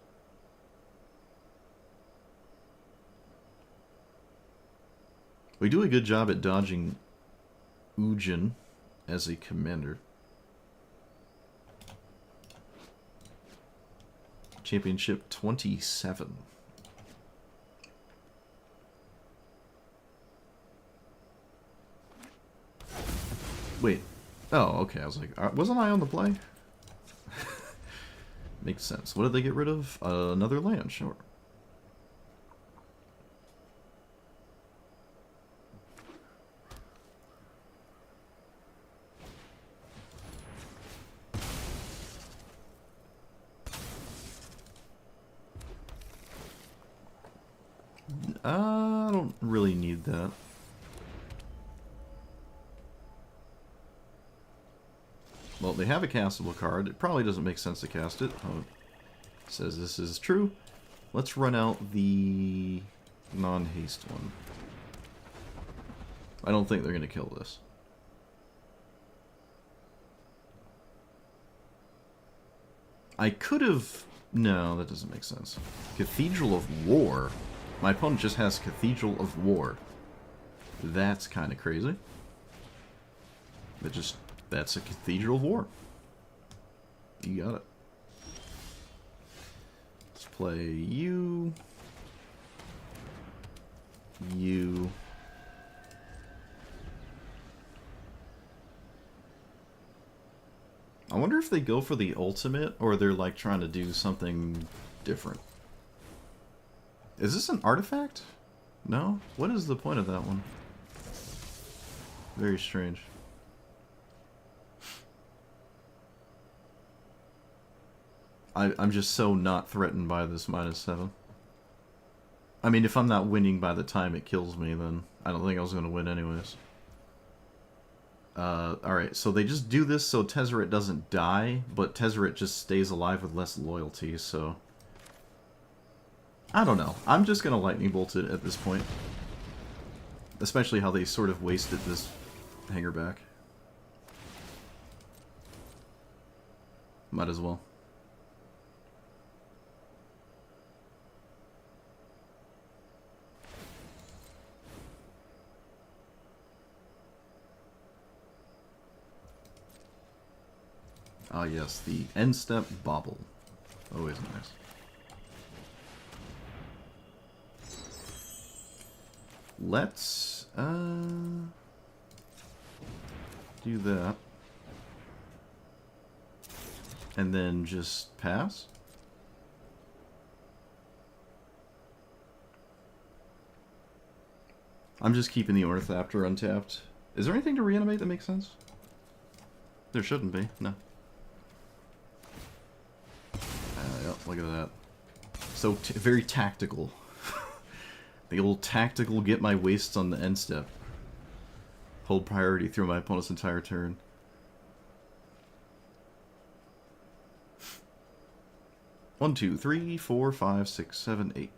We do a good job at dodging Ujin as a commander. Championship 27. Wait. Oh, okay. I was like, wasn't I on the play? Makes sense. What did they get rid of? Another land, sure. don't really need that. Well, they have a castable card. It probably doesn't make sense to cast it. Oh, it says this is true. Let's run out the non-haste one. I don't think they're going to kill this. I could have... No, that doesn't make sense. Cathedral of War? My opponent just has Cathedral of War. That's kind of crazy. That's a Cathedral of War. You got it. Let's play you. You. I wonder if they go for the ultimate, or they're like trying to do something different. Is this an artifact? No? What is the point of that one? Very strange. I'm just so not threatened by this -7. I mean, if I'm not winning by the time it kills me, then I don't think I was going to win anyways. Alright, so they just do this so Tezzeret doesn't die, but Tezzeret just stays alive with less loyalty, so... I don't know. I'm just going to Lightning Bolt it at this point. Especially how they sort of wasted this hanger back. Might as well. Ah yes, the end step bobble. Always nice. Let's do that. And then just pass. I'm just keeping the Ornithopter untapped. Is there anything to reanimate that makes sense? There shouldn't be, no. Yep, look at that. So, very tactical. The old tactical get my wastes on the end step. Hold priority through my opponent's entire turn. One, two, three, four, five, six, seven, eight.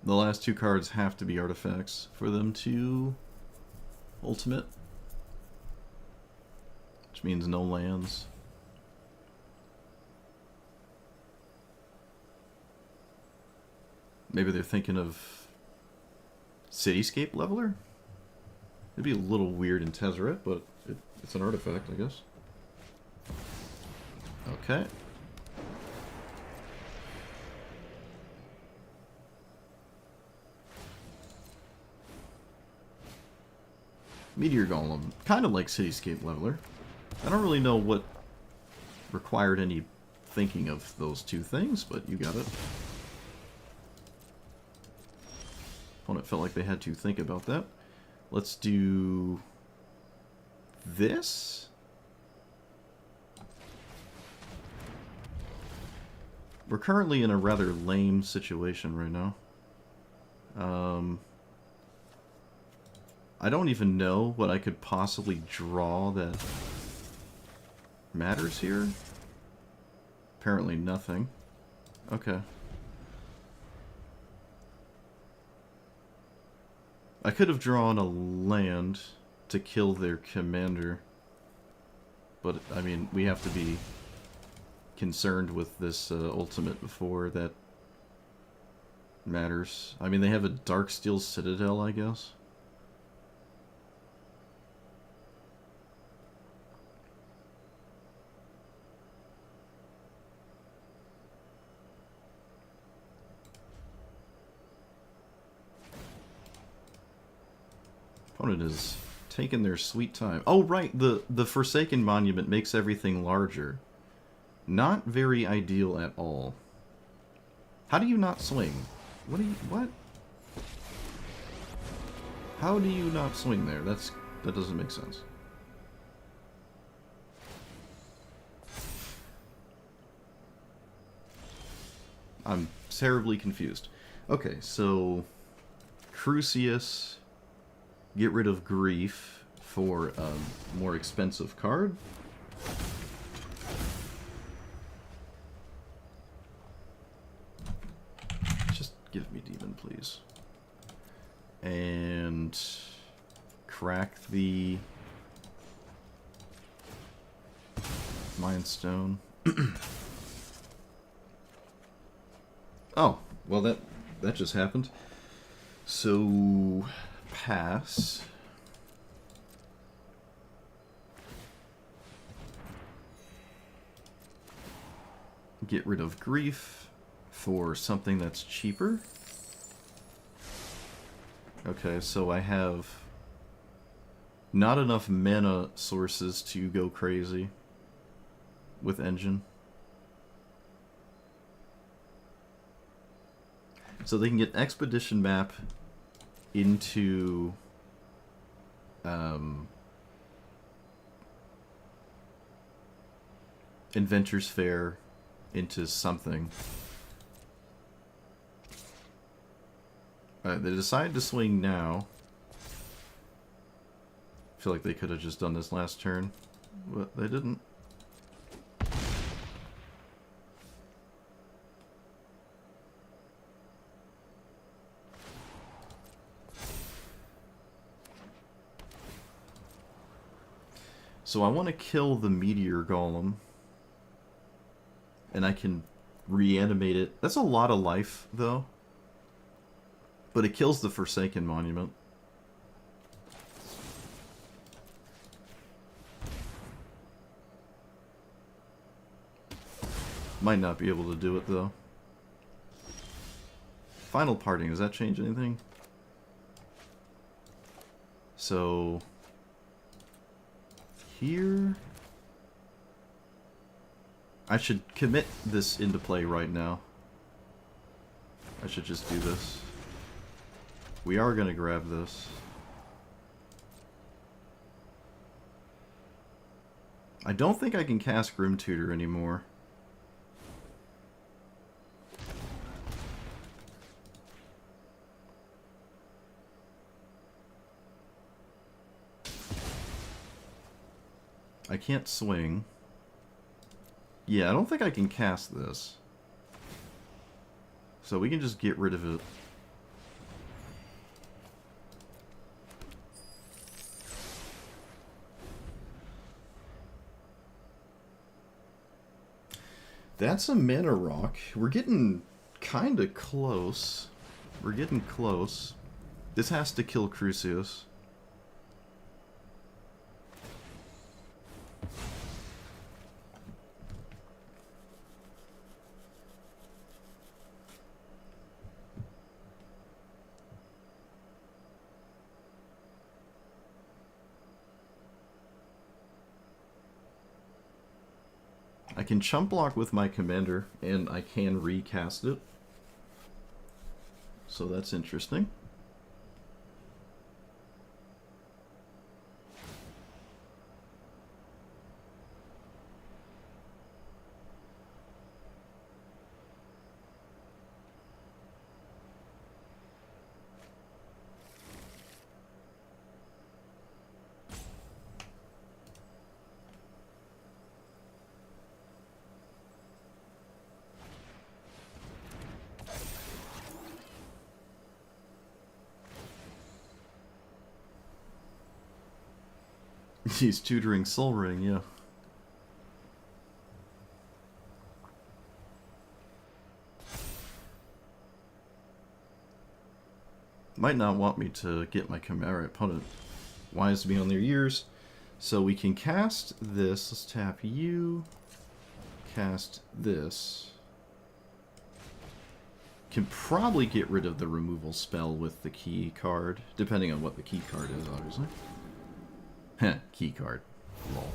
The last two cards have to be artifacts for them to ultimate. Which means no lands. Maybe they're thinking of Cityscape Leveler? It'd be a little weird in Tezzeret, but it's an artifact, I guess. Okay. Meteor Golem, kind of like Cityscape Leveler. I don't really know what required any thinking of those two things, but you got it. Opponent felt like they had to think about that. Let's do this. We're currently in a rather lame situation right now. I don't even know what I could possibly draw that matters here. Apparently nothing. Okay. I could have drawn a land to kill their commander. But, I mean, we have to be concerned with this ultimate before that matters. I mean, they have a Darksteel Citadel, I guess. Opponent is taking their sweet time. Oh, right, the Forsaken Monument makes everything larger. Not very ideal at all. How do you not swing? What? How do you not swing there? That doesn't make sense. I'm terribly confused. Okay, so Crucius, get rid of Grief for a more expensive card. Just give me Demon, please. And crack the Mind Stone. Oh, well that just happened. So pass. Get rid of Grief for something that's cheaper. Okay, so I have not enough mana sources to go crazy with Engine. So they can get Expedition Map into Inventor's Fair into something. Alright, they decided to swing now. I feel like they could have just done this last turn, but they didn't. So I want to kill the Meteor Golem. And I can reanimate it. That's a lot of life, though. But it kills the Forsaken Monument. Might not be able to do it, though. Final Parting, does that change anything? So... here... I should commit this into play right now. I should just do this. We are going to grab this. I don't think I can cast Grim Tutor anymore. I can't swing. Yeah, I don't think I can cast this. So we can just get rid of it. That's a mana rock. We're getting kind of close. We're getting close. This has to kill Crucius. I can chump block with my commander, and I can recast it. So that's interesting. He's tutoring Soul Ring, yeah. Might not want me to get my Chimera opponent wise to be on their ears. So we can cast this. Let's tap you. Cast this. Can probably get rid of the removal spell with the key card, depending on what the key card is, obviously. Heh, key card. Lol.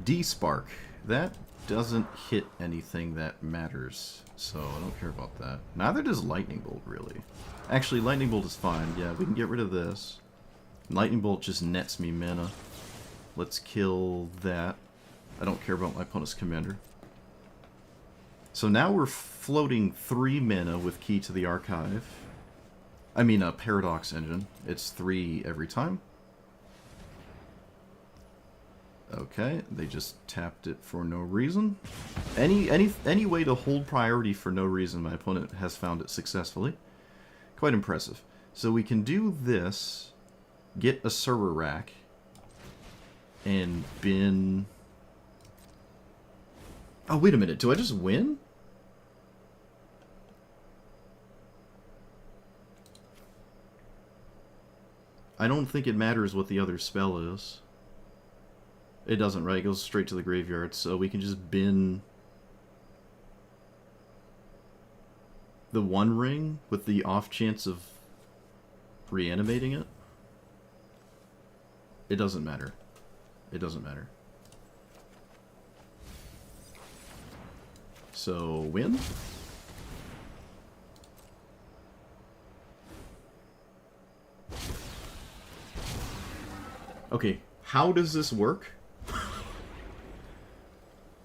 D-Spark. That doesn't hit anything that matters, so I don't care about that. Neither does Lightning Bolt, really. Actually, Lightning Bolt is fine. Yeah, we can get rid of this. Lightning Bolt just nets me mana. Let's kill that. I don't care about my opponent's commander. So now we're floating 3 mana with Key to the Archive. I mean, a Paradox Engine. It's 3 every time. Okay, they just tapped it for no reason. Any way to hold priority for no reason, my opponent has found it successfully. Quite impressive. So we can do this, get a server rack, and bin... Oh, wait a minute, do I just win? I don't think it matters what the other spell is. It doesn't, right? It goes straight to the graveyard, so we can just bin the One Ring with the off chance of reanimating it. It doesn't matter. It doesn't matter. So, win? Okay, how does this work?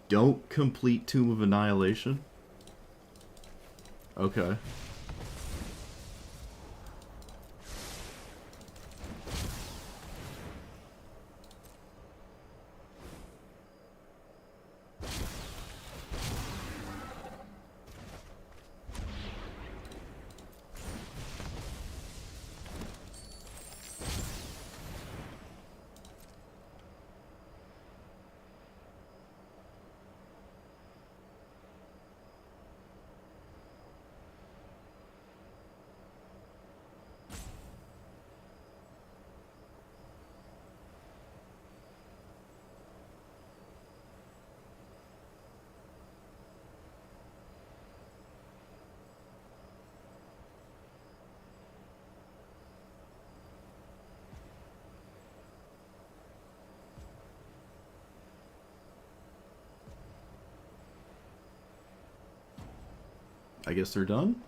Don't complete Tomb of Annihilation? Okay. I guess they're done?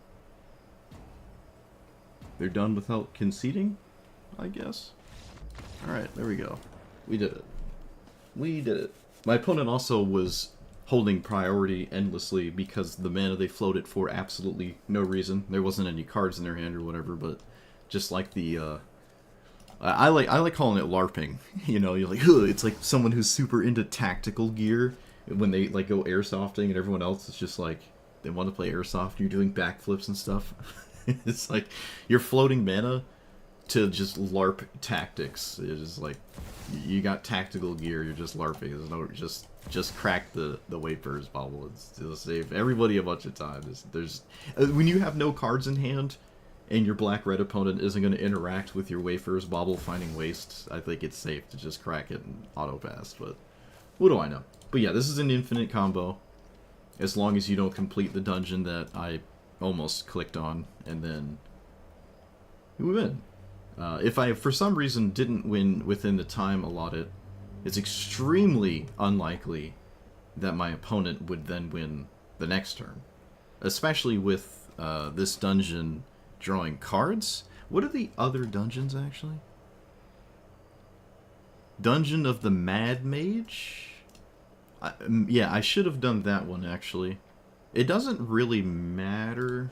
They're done without conceding, I guess. Alright, there we go. We did it. We did it. My opponent also was holding priority endlessly because the mana they floated for absolutely no reason. There wasn't any cards in their hand or whatever, but just like the I like calling it LARPing. You know, you're like, ugh, it's like someone who's super into tactical gear when they like go airsofting and everyone else is just like they want to play airsoft, you're doing backflips and stuff. It's like you're floating mana to just LARP tactics. It's just like you got tactical gear, you're just LARPing. There's no just crack the Wayfarer's bubble. It'll save everybody a bunch of time. There's when you have no cards in hand and your black-red opponent isn't going to interact with your Wayfarer's bauble finding waste, I think it's safe to just crack it and auto-pass, but what do I know? But yeah, this is an infinite combo, as long as you don't complete the dungeon that I almost clicked on, and then you win. If I, for some reason, didn't win within the time allotted, it's extremely unlikely that my opponent would then win the next turn. Especially with this dungeon drawing cards. What are the other dungeons, actually? Dungeon of the Mad Mage? Yeah, I should have done that one, actually. It doesn't really matter,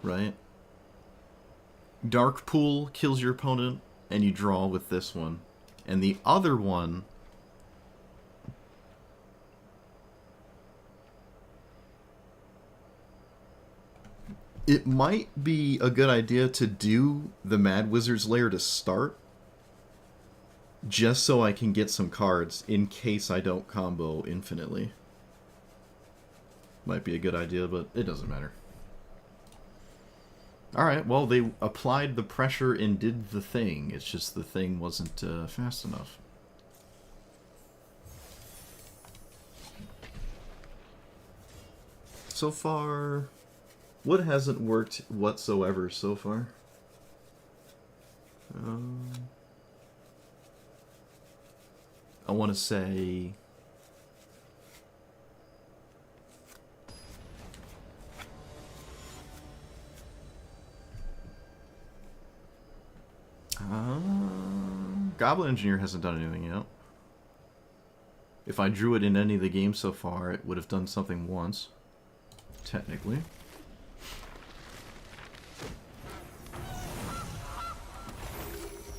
right? Dark Pool kills your opponent, and you draw with this one. And the other one... It might be a good idea to do the Mad Wizard's Lair to start, just so I can get some cards in case I don't combo infinitely. Might be a good idea, but it doesn't matter. Alright, well, they applied the pressure and did the thing. It's just the thing wasn't fast enough. So far, what hasn't worked whatsoever so far? I want to say... Goblin Engineer hasn't done anything yet. If I drew it in any of the games so far, it would have done something once. Technically.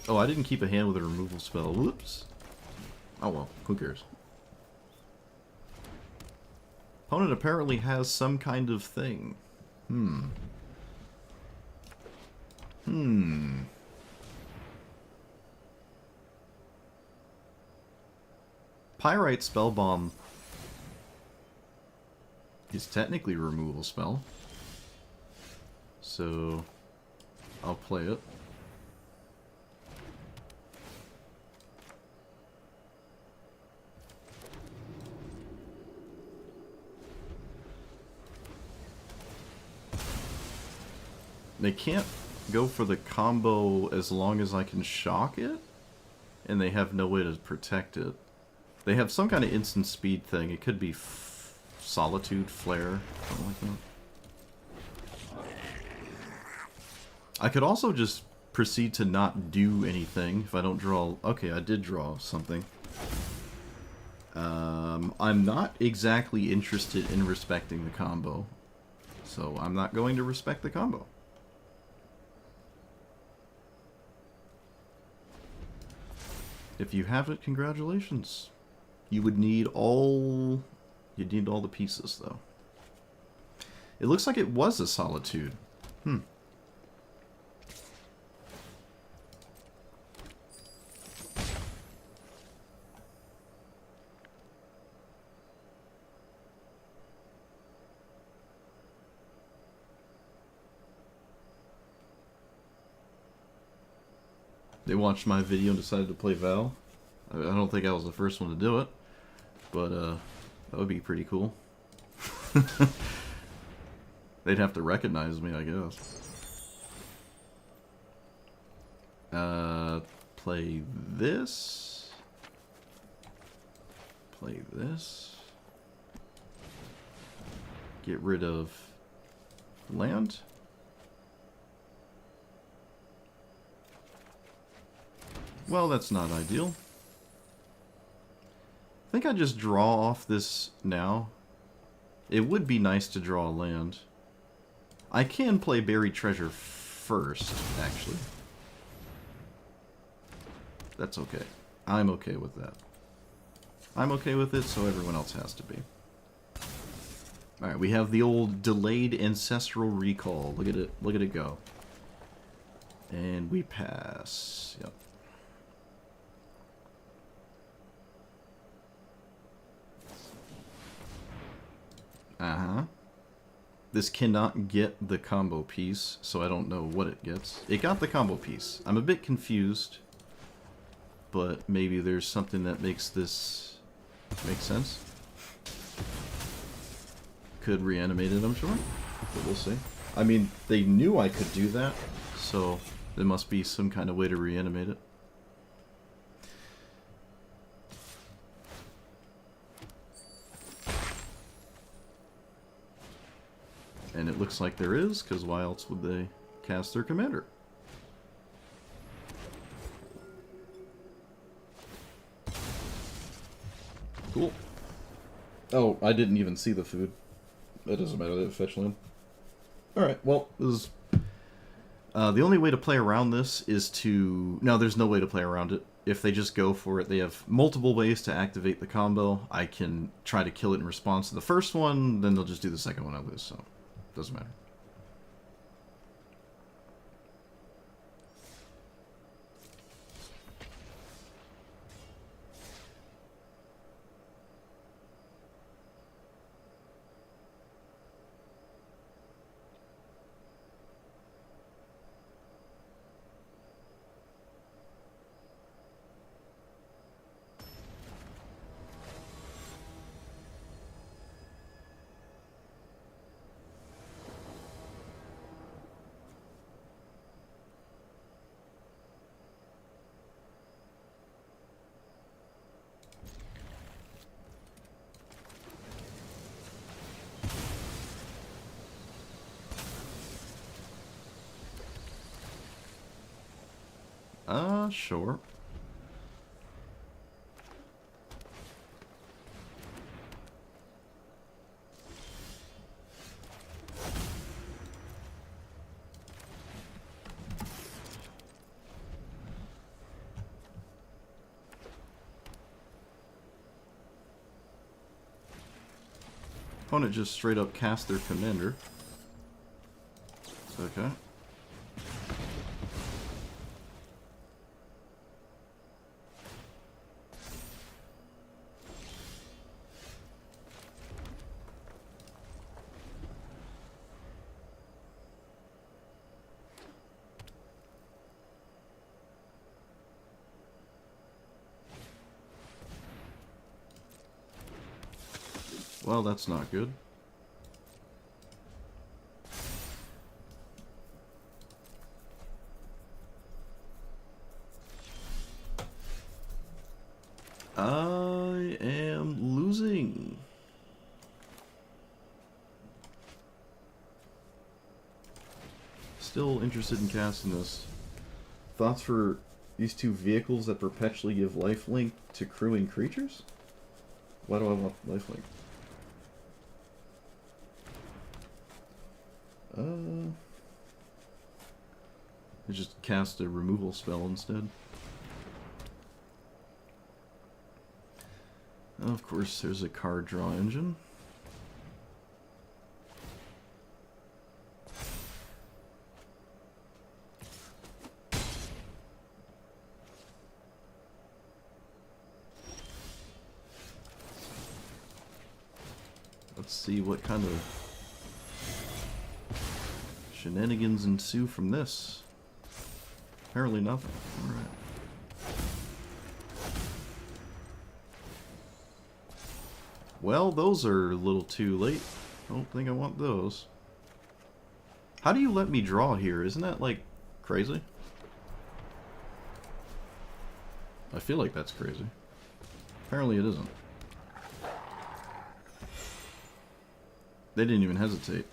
Oh, I didn't keep a hand with a removal spell. Whoops. Oh well, who cares? Opponent apparently has some kind of thing. Pyrite Spellbomb is technically a removal spell. So, I'll play it. They can't go for the combo as long as I can shock it, and they have no way to protect it. They have some kind of instant speed thing. It could be Solitude, Flare, something like that. I could also just proceed to not do anything if I don't draw... Okay, I did draw something. I'm not exactly interested in respecting the combo, so I'm not going to respect the combo. If you have it, congratulations. You would need all... You'd need all the pieces, though. It looks like it was a Solitude. They watched my video and decided to play Val. I don't think I was the first one to do it, but that would be pretty cool. They'd have to recognize me, I guess. Play this. Play this. Get rid of land. Well, that's not ideal. I think I just draw off this now. It would be nice to draw a land. I can play Buried Treasure first, actually. That's okay. I'm okay with that. I'm okay with it, so everyone else has to be. Alright, we have the old delayed ancestral recall. Look at it. Look at it go. And we pass. Yep. This cannot get the combo piece, so I don't know what it gets. It got the combo piece. I'm a bit confused, but maybe there's something that makes this make sense. Could reanimate it, I'm sure, but we'll see. I mean, they knew I could do that, so there must be some kind of way to reanimate it. And it looks like there is, because why else would they cast their commander? Cool. Oh, I didn't even see the food. That doesn't matter, they have fetch land. Alright, well, this is... the only way to play around this is to... No, there's no way to play around it. If they just go for it, they have multiple ways to activate the combo. I can try to kill it in response to the first one, then they'll just do the second one I lose, so... Doesn't matter. Sure. Opponent just straight up cast their commander. Okay. Well, that's not good. I am losing. Still interested in casting this. Thoughts for these two vehicles that perpetually give lifelink to crewing creatures? Why do I want lifelink? I just cast a removal spell instead. Of course, there's a card draw engine. Let's see what kind of shenanigans ensue from this. Apparently nothing. Alright. Well, those are a little too late. I don't think I want those. How do you let me draw here? Isn't that, like, crazy? I feel like that's crazy. Apparently it isn't. They didn't even hesitate.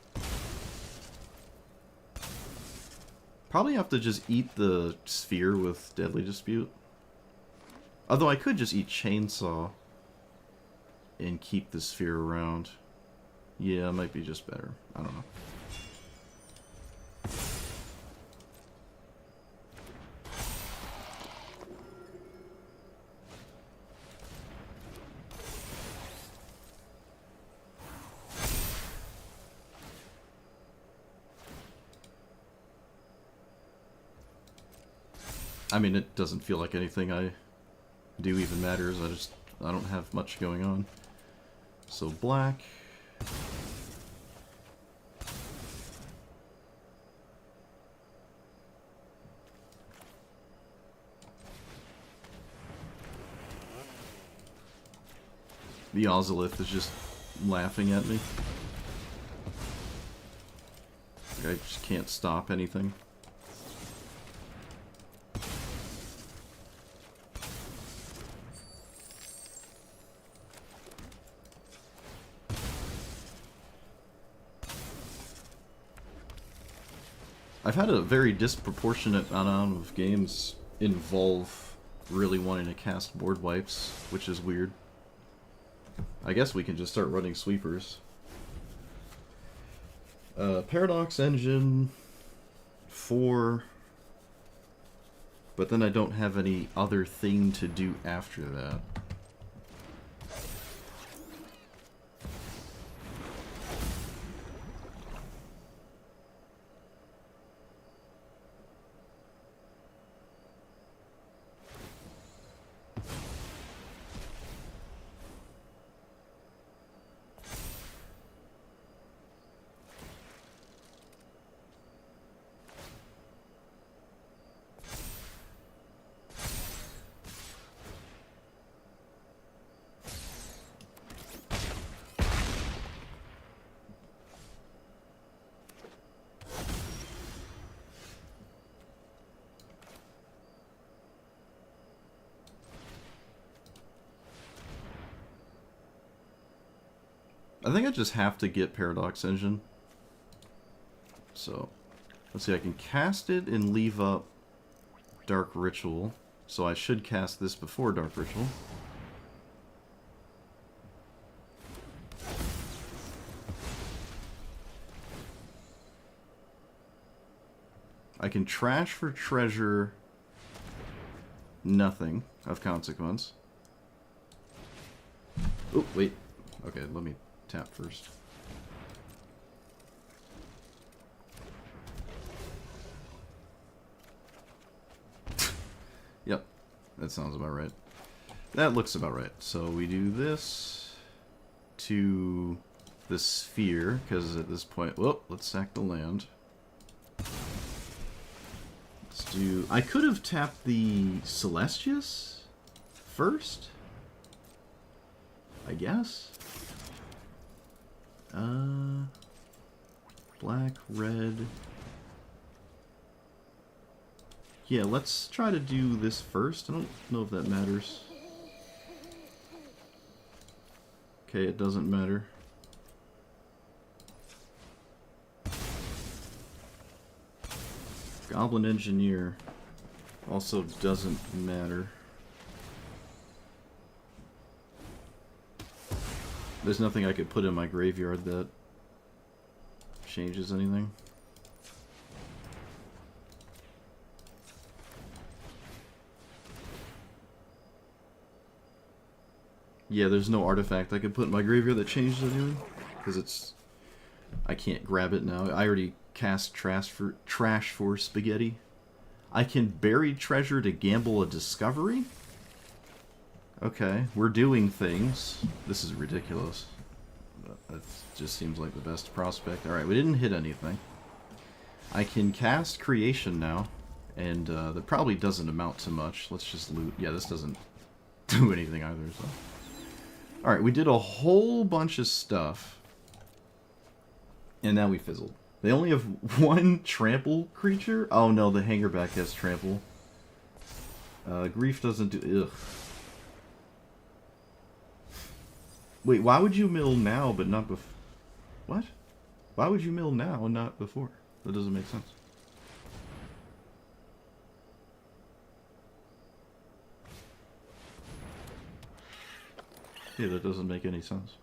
Probably have to just eat the sphere with Deadly Dispute. Although I could just eat Chainsaw and keep the sphere around. Yeah, it might be just better. I don't know. I mean, it doesn't feel like anything I do even matters. I don't have much going on. So black. The Ozolith is just laughing at me. Like I just can't stop anything. I've had a very disproportionate amount of games involve really wanting to cast board wipes, which is weird. I guess we can just start running sweepers. Paradox Engine 4, but then I don't have any other thing to do after that. I think I just have to get Paradox Engine. So, let's see, I can cast it and leave up Dark Ritual, so I should cast this before Dark Ritual. I can trash for treasure nothing of consequence. Oh, wait. Okay, let me tap first. Yep, that sounds about right. That looks about right. So we do this to the sphere, because at this point... Well, let's sack the land. Let's do... I could have tapped the Celestius first, I guess. Black, red... Yeah, let's try to do this first. I don't know if that matters. Okay, it doesn't matter. Goblin Engineer also doesn't matter. There's nothing I could put in my graveyard that changes anything. Yeah, there's no artifact I could put in my graveyard that changes anything, because it's... I can't grab it now. I already cast trash for spaghetti. I can bury treasure to gamble a discovery? Okay, we're doing things. This is ridiculous. That just seems like the best prospect. Alright, we didn't hit anything. I can cast creation now, and that probably doesn't amount to much. Let's just loot. Yeah, this doesn't do anything either, so... Alright, we did a whole bunch of stuff. And now we fizzled. They only have one trample creature? Oh no, the Hangerback has trample. Grief doesn't do... Ugh. Wait, why would you mill now but not before? What? Why would you mill now and not before? That doesn't make sense. Yeah, that doesn't make any sense.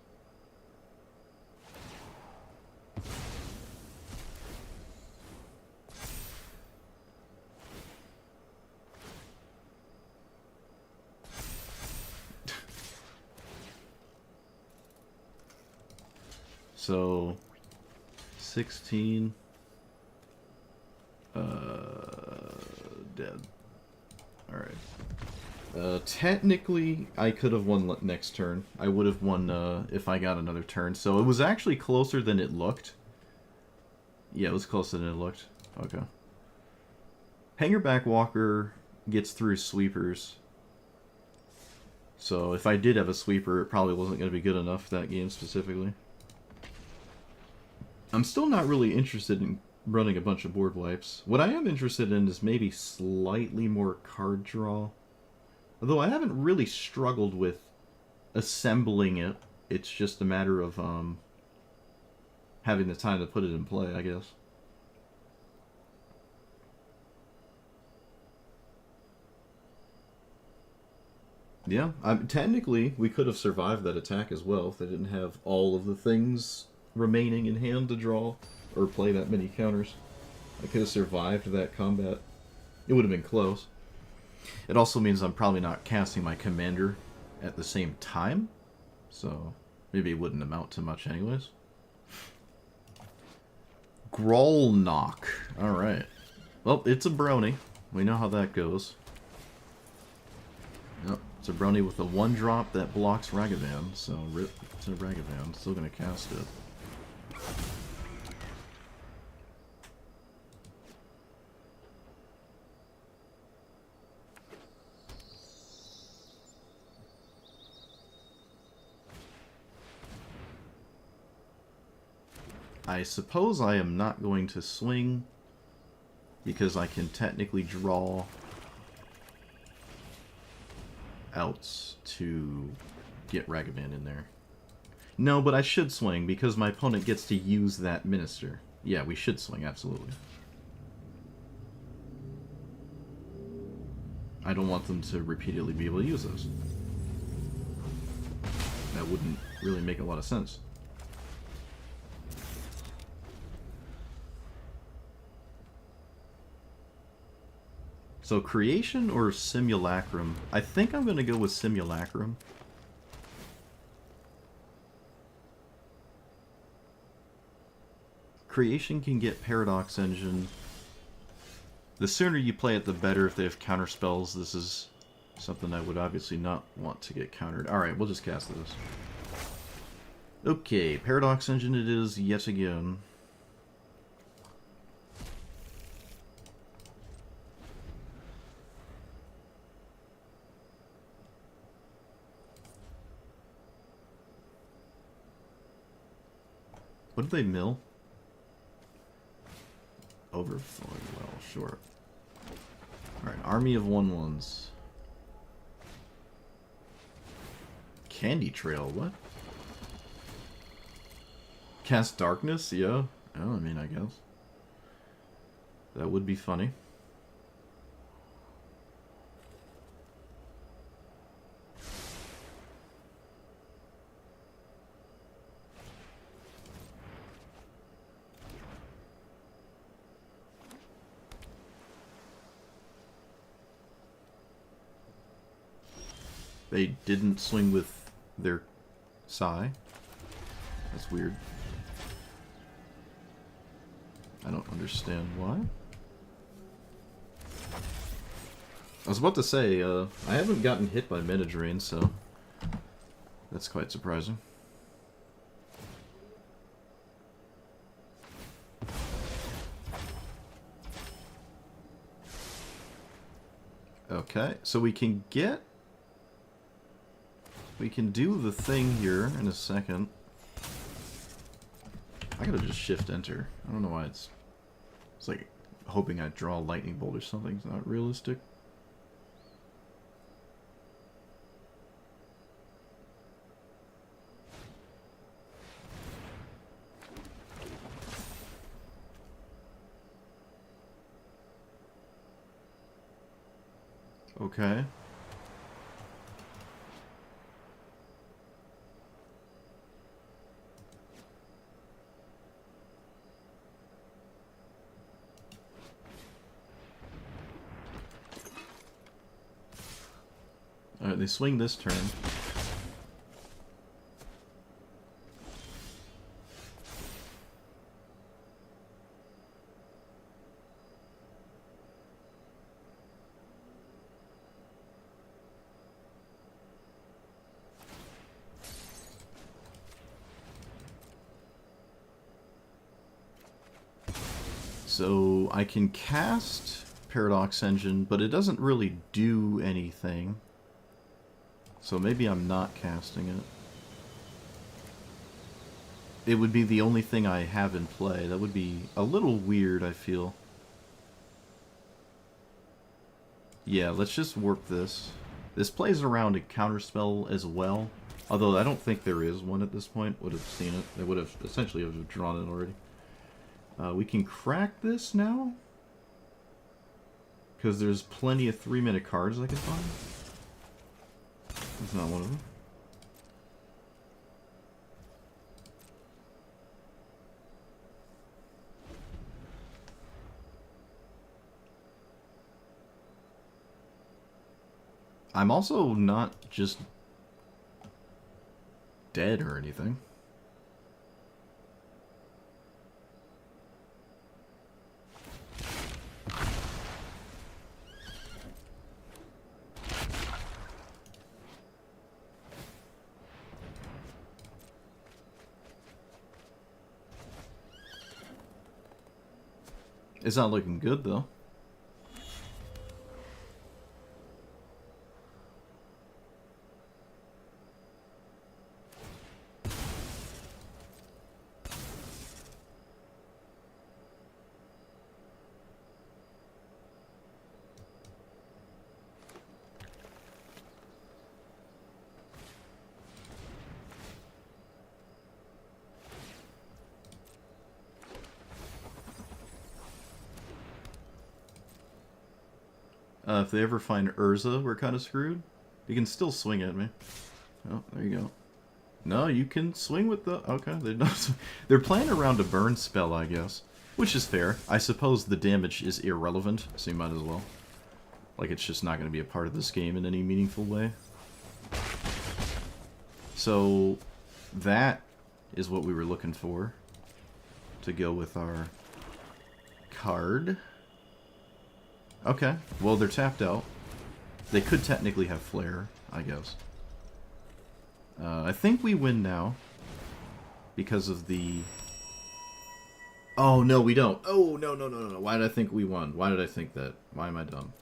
So, 16... dead. Alright. Technically, I could have won next turn. I would have won if I got another turn. So it was actually closer than it looked. Yeah, it was closer than it looked. Okay. Hangerback Walker gets through sweepers. So if I did have a sweeper, it probably wasn't going to be good enough that game specifically. I'm still not really interested in running a bunch of board wipes. What I am interested in is maybe slightly more card draw. Although I haven't really struggled with assembling it. It's just a matter of having the time to put it in play, I guess. Yeah, technically we could have survived that attack as well if they didn't have all of the things remaining in hand to draw or play that many counters. I could have survived that combat. It would have been close. It also means I'm probably not casting my commander at the same time, so maybe it wouldn't amount to much anyways. Grolnock. Alright. Well, it's a brony. We know how that goes. Yep, it's a brony with a 1-drop that blocks Ragavan, so rip to Ragavan. Still gonna cast it. I suppose I am not going to swing because I can technically draw outs to get Ragavan in there. No, but I should swing because my opponent gets to use that minister. Yeah, we should swing, absolutely. I don't want them to repeatedly be able to use those. That wouldn't really make a lot of sense. So creation or simulacrum? I think I'm going to go with simulacrum. Creation can get Paradox Engine. The sooner you play it, the better if they have counter spells. This is something I would obviously not want to get countered. Alright, we'll just cast this. Okay, Paradox Engine it is yet again. What did they mill? Overflowing well, sure. Alright, army of 1/1s. Candy Trail, what? Cast Darkness? Yeah. Oh, I mean, I guess. That would be funny. They didn't swing with their Psy. That's weird. I don't understand why. I was about to say, I haven't gotten hit by Meta Drain, so that's quite surprising. Okay, so we can do the thing here in a second. I gotta just shift enter. I don't know why it's like hoping I draw a lightning bolt or something. It's not realistic. Okay. Alright, they swing this turn. So I can cast Paradox Engine, but it doesn't really do anything. So maybe I'm not casting it. It would be the only thing I have in play. That would be a little weird, I feel. Yeah, let's just warp this. This plays around a counterspell as well. Although I don't think there is one at this point. Would have seen it. They would have essentially have drawn it already. We can crack this now. Because there's plenty of 3-minute cards I can find. That's not one of them. I'm also not just dead or anything. It's not looking good, though. If they ever find Urza, we're kind of screwed. You can still swing at me. Oh, there you go. No, you can swing with the... Okay, they're playing around a burn spell, I guess. Which is fair. I suppose the damage is irrelevant, so you might as well. Like, it's just not going to be a part of this game in any meaningful way. So, that is what we were looking for. To go with our card. Okay, well, they're tapped out. They could technically have Flare, I guess. I think we win now. Because of the... Oh, no, we don't. Oh, no, no, no, no, no. Why did I think we won? Why did I think that? Why am I dumb?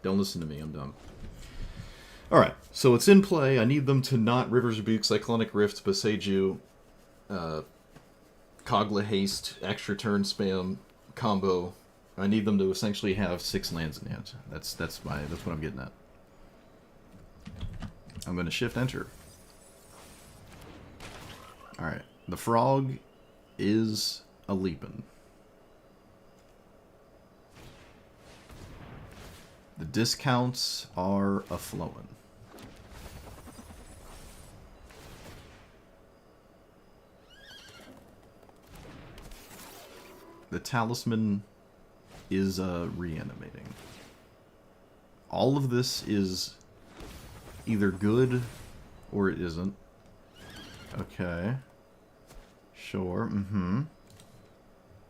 Don't listen to me, I'm dumb. Alright, so it's in play. I need them to not River's Rebuke, Cyclonic Rift, Boseiju, Kogla Haste, extra turn spam, combo. I need them to essentially have 6 lands in hand. That's what I'm getting at. I'm going to shift enter. Alright, the frog is a leapin'. The discounts are a flowin'. The talisman is reanimating. All of this is either good or it isn't. Okay. Sure,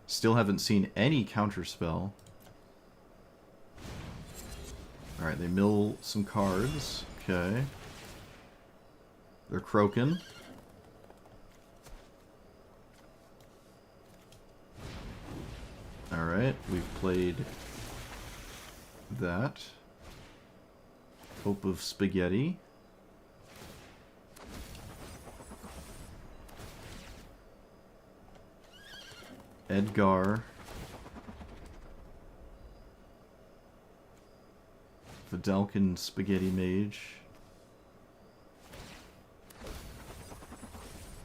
Still haven't seen any counterspell. Alright, they mill some cards. Okay. They're croaking. Alright, we've played that. Hope of Spaghetti. Edgar. Vidalcan Spaghetti Mage.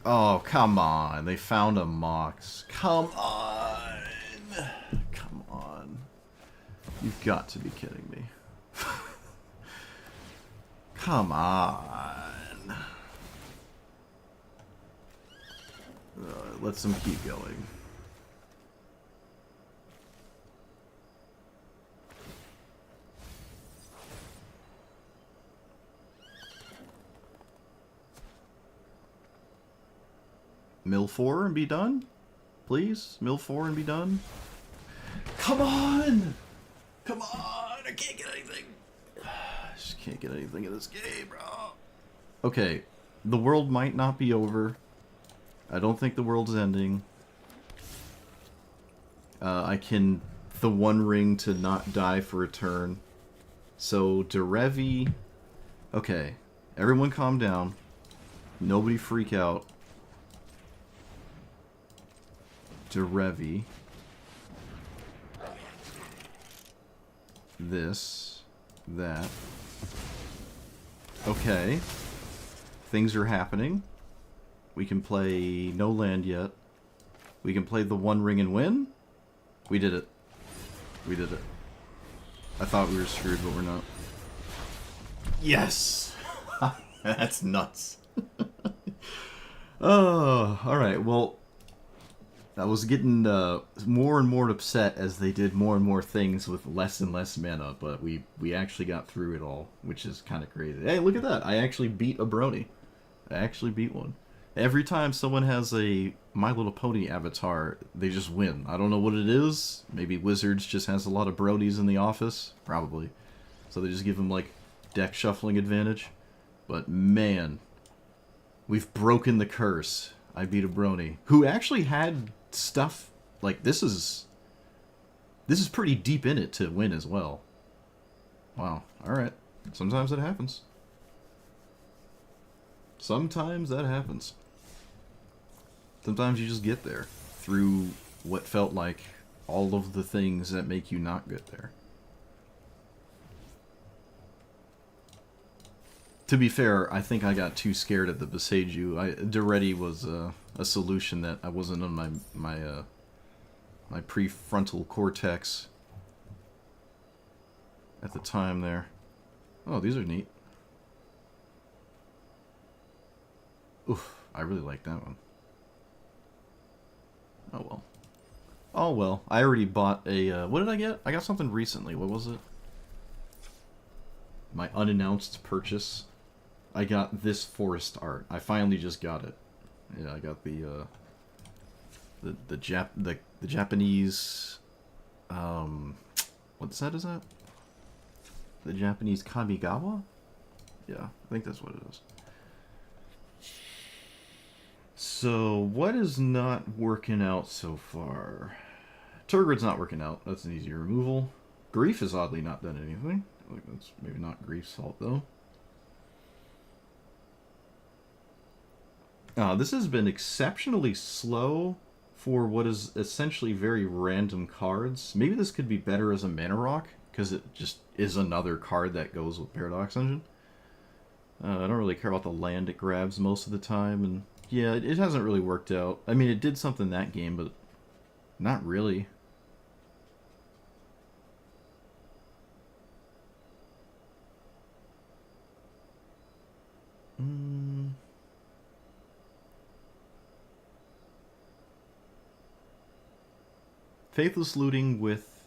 Oh, come on. They found a Mox. Come on. Come on. You've got to be kidding me. Come on. Let's them keep going. Mill 4 and be done? Please? Mill 4 and be done? Come on! Come on! I can't get anything! I just can't get anything in this game, bro. Okay, the world might not be over. I don't think the world's ending. I can... The One Ring to not die for a turn. So, Derevi... Okay, everyone calm down. Nobody freak out. Derevi. This. That. Okay. Things are happening. We can play no land yet. We can play the One Ring and win. We did it. We did it. I thought we were screwed, but we're not. Yes! That's nuts. Oh, alright, well... I was getting more and more upset as they did more and more things with less and less mana, but we actually got through it all, which is kind of crazy. Hey, look at that! I actually beat a brony. I actually beat one. Every time someone has a My Little Pony avatar, they just win. I don't know what it is. Maybe Wizards just has a lot of bronies in the office. Probably. So they just give them, like, deck shuffling advantage. But, man. We've broken the curse. I beat a brony. Who actually had... stuff like this is pretty deep in it to win as well. Wow. Alright. Sometimes that happens. Sometimes that happens. Sometimes you just get there through what felt like all of the things that make you not get there. To be fair, I think I got too scared at the Boseiju. Duretti was a solution that I wasn't on my prefrontal cortex. at the time there. Oh, these are neat. Oof, I really like that one. Oh well. Oh well. I already bought a, what did I get? I got something recently. What was it? My unannounced purchase. I got this forest art. I finally just got it. Yeah, I got the Japanese, what set is that? The Japanese Kamigawa? Yeah, I think that's what it is. So, what is not working out so far? Turgid's not working out. That's an easy removal. Grief has oddly not done anything. Like, that's maybe not Grief's fault, though. This has been exceptionally slow for what is essentially very random cards. Maybe this could be better as a mana rock, because it just is another card that goes with Paradox Engine. I don't really care about the land it grabs most of the time, and yeah, it hasn't really worked out. I mean, it did something that game, but not really. Faithless Looting with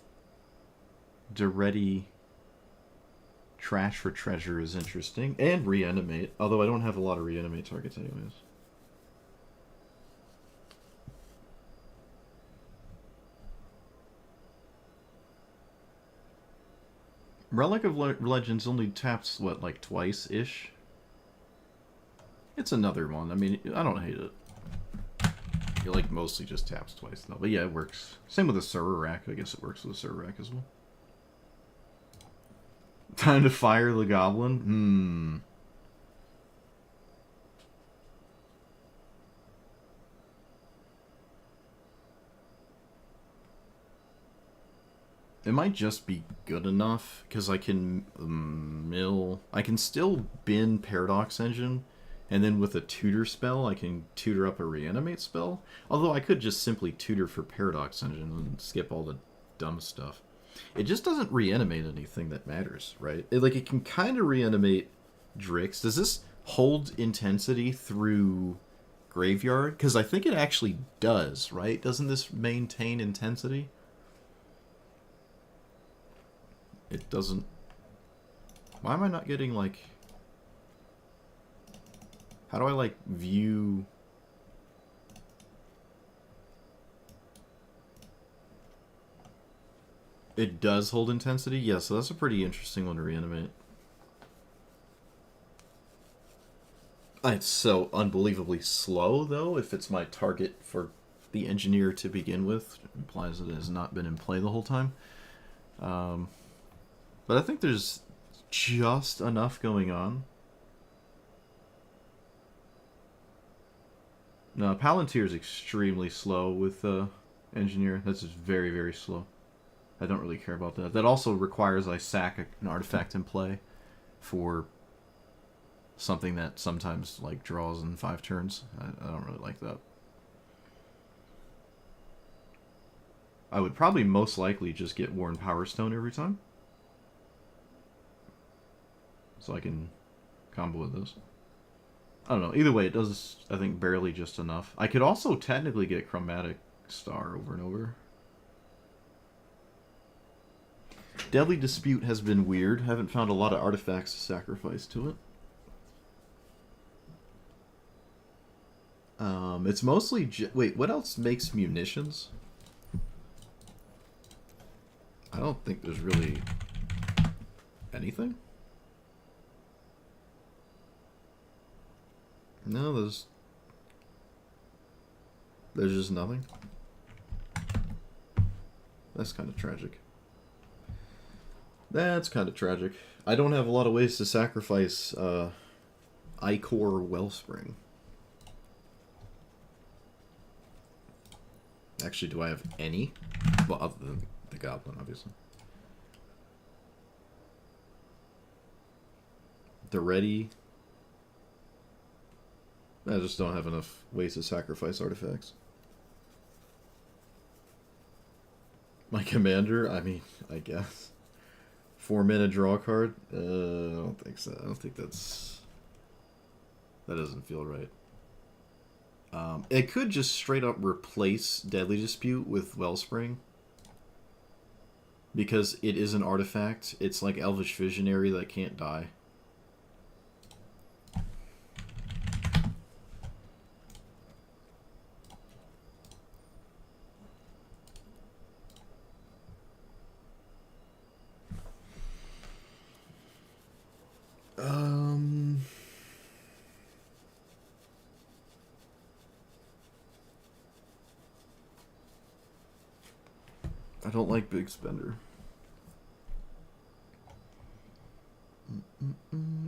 Duretti Trash for Treasure is interesting. And Reanimate, although I don't have a lot of Reanimate targets anyways. Relic of Legends only taps, what, like twice-ish? It's another one. I mean, I don't hate it. It, like, mostly just taps twice, though. But yeah, it works. Same with the server rack. I guess it works with the server rack as well. Time to fire the goblin? It might just be good enough, because I can mill... I can still bin Paradox Engine, and then with a tutor spell, I can tutor up a reanimate spell. Although I could just simply tutor for Paradox Engine and skip all the dumb stuff. It just doesn't reanimate anything that matters, right? It can kind of reanimate Drix. Does this hold intensity through Graveyard? Because I think it actually does, right? Doesn't this maintain intensity? It doesn't... Why am I not getting, like... How do I, like, view... It does hold intensity? Yeah, so that's a pretty interesting one to reanimate. It's so unbelievably slow, though, if it's my target for the engineer to begin with. It implies that it has not been in play the whole time. But I think there's just enough going on. No, Palantir is extremely slow with Engineer. That's just very, very slow. I don't really care about that. That also requires I sack an artifact in play for something that sometimes like draws in 5 turns. I don't really like that. I would probably most likely just get Worn Power Stone every time. So I can combo with this. I don't know. Either way, it does, I think, barely just enough. I could also technically get Chromatic Star over and over. Deadly Dispute has been weird. Haven't found a lot of artifacts to sacrifice to it. It's mostly... Wait, what else makes munitions? I don't think there's really anything. No, there's just nothing. That's kind of tragic. That's kind of tragic. I don't have a lot of ways to sacrifice Ichor Wellspring. Actually, do I have any? Well, other than the Goblin, obviously. The Ready. I just don't have enough ways to sacrifice artifacts. My commander? I mean, I guess. 4 mana draw card? I don't think so. I don't think that's... That doesn't feel right. It could just straight up replace Deadly Dispute with Wellspring. Because it is an artifact. It's like Elvish Visionary that can't die. I don't like Big Spender.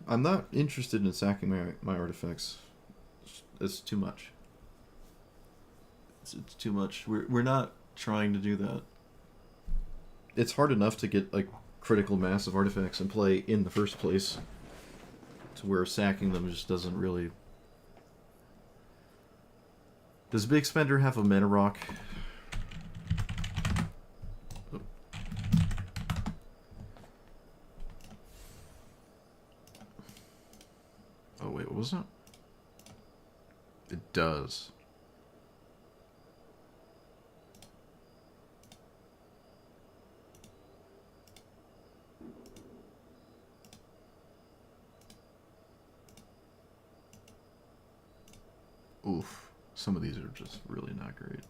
I'm not interested in sacking my artifacts. It's too much. It's too much. We're not trying to do that. It's hard enough to get like critical mass of artifacts in play in the first place, to where sacking them just doesn't really. Does Big Spender have a mana rock? Oh wait, what was that? It does. Oof. Some of these are just really not great.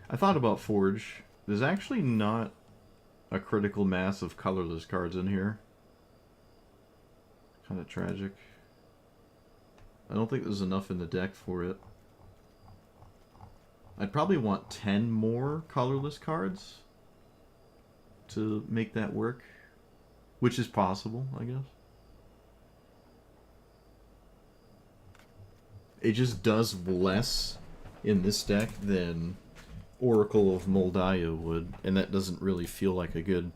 I thought about Forge. There's actually not a critical mass of colorless cards in here. Kind of tragic. I don't think there's enough in the deck for it. I'd probably want 10 more colorless cards to make that work. Which is possible, I guess. It just does less in this deck than Oracle of Moldiah would, and that doesn't really feel like a good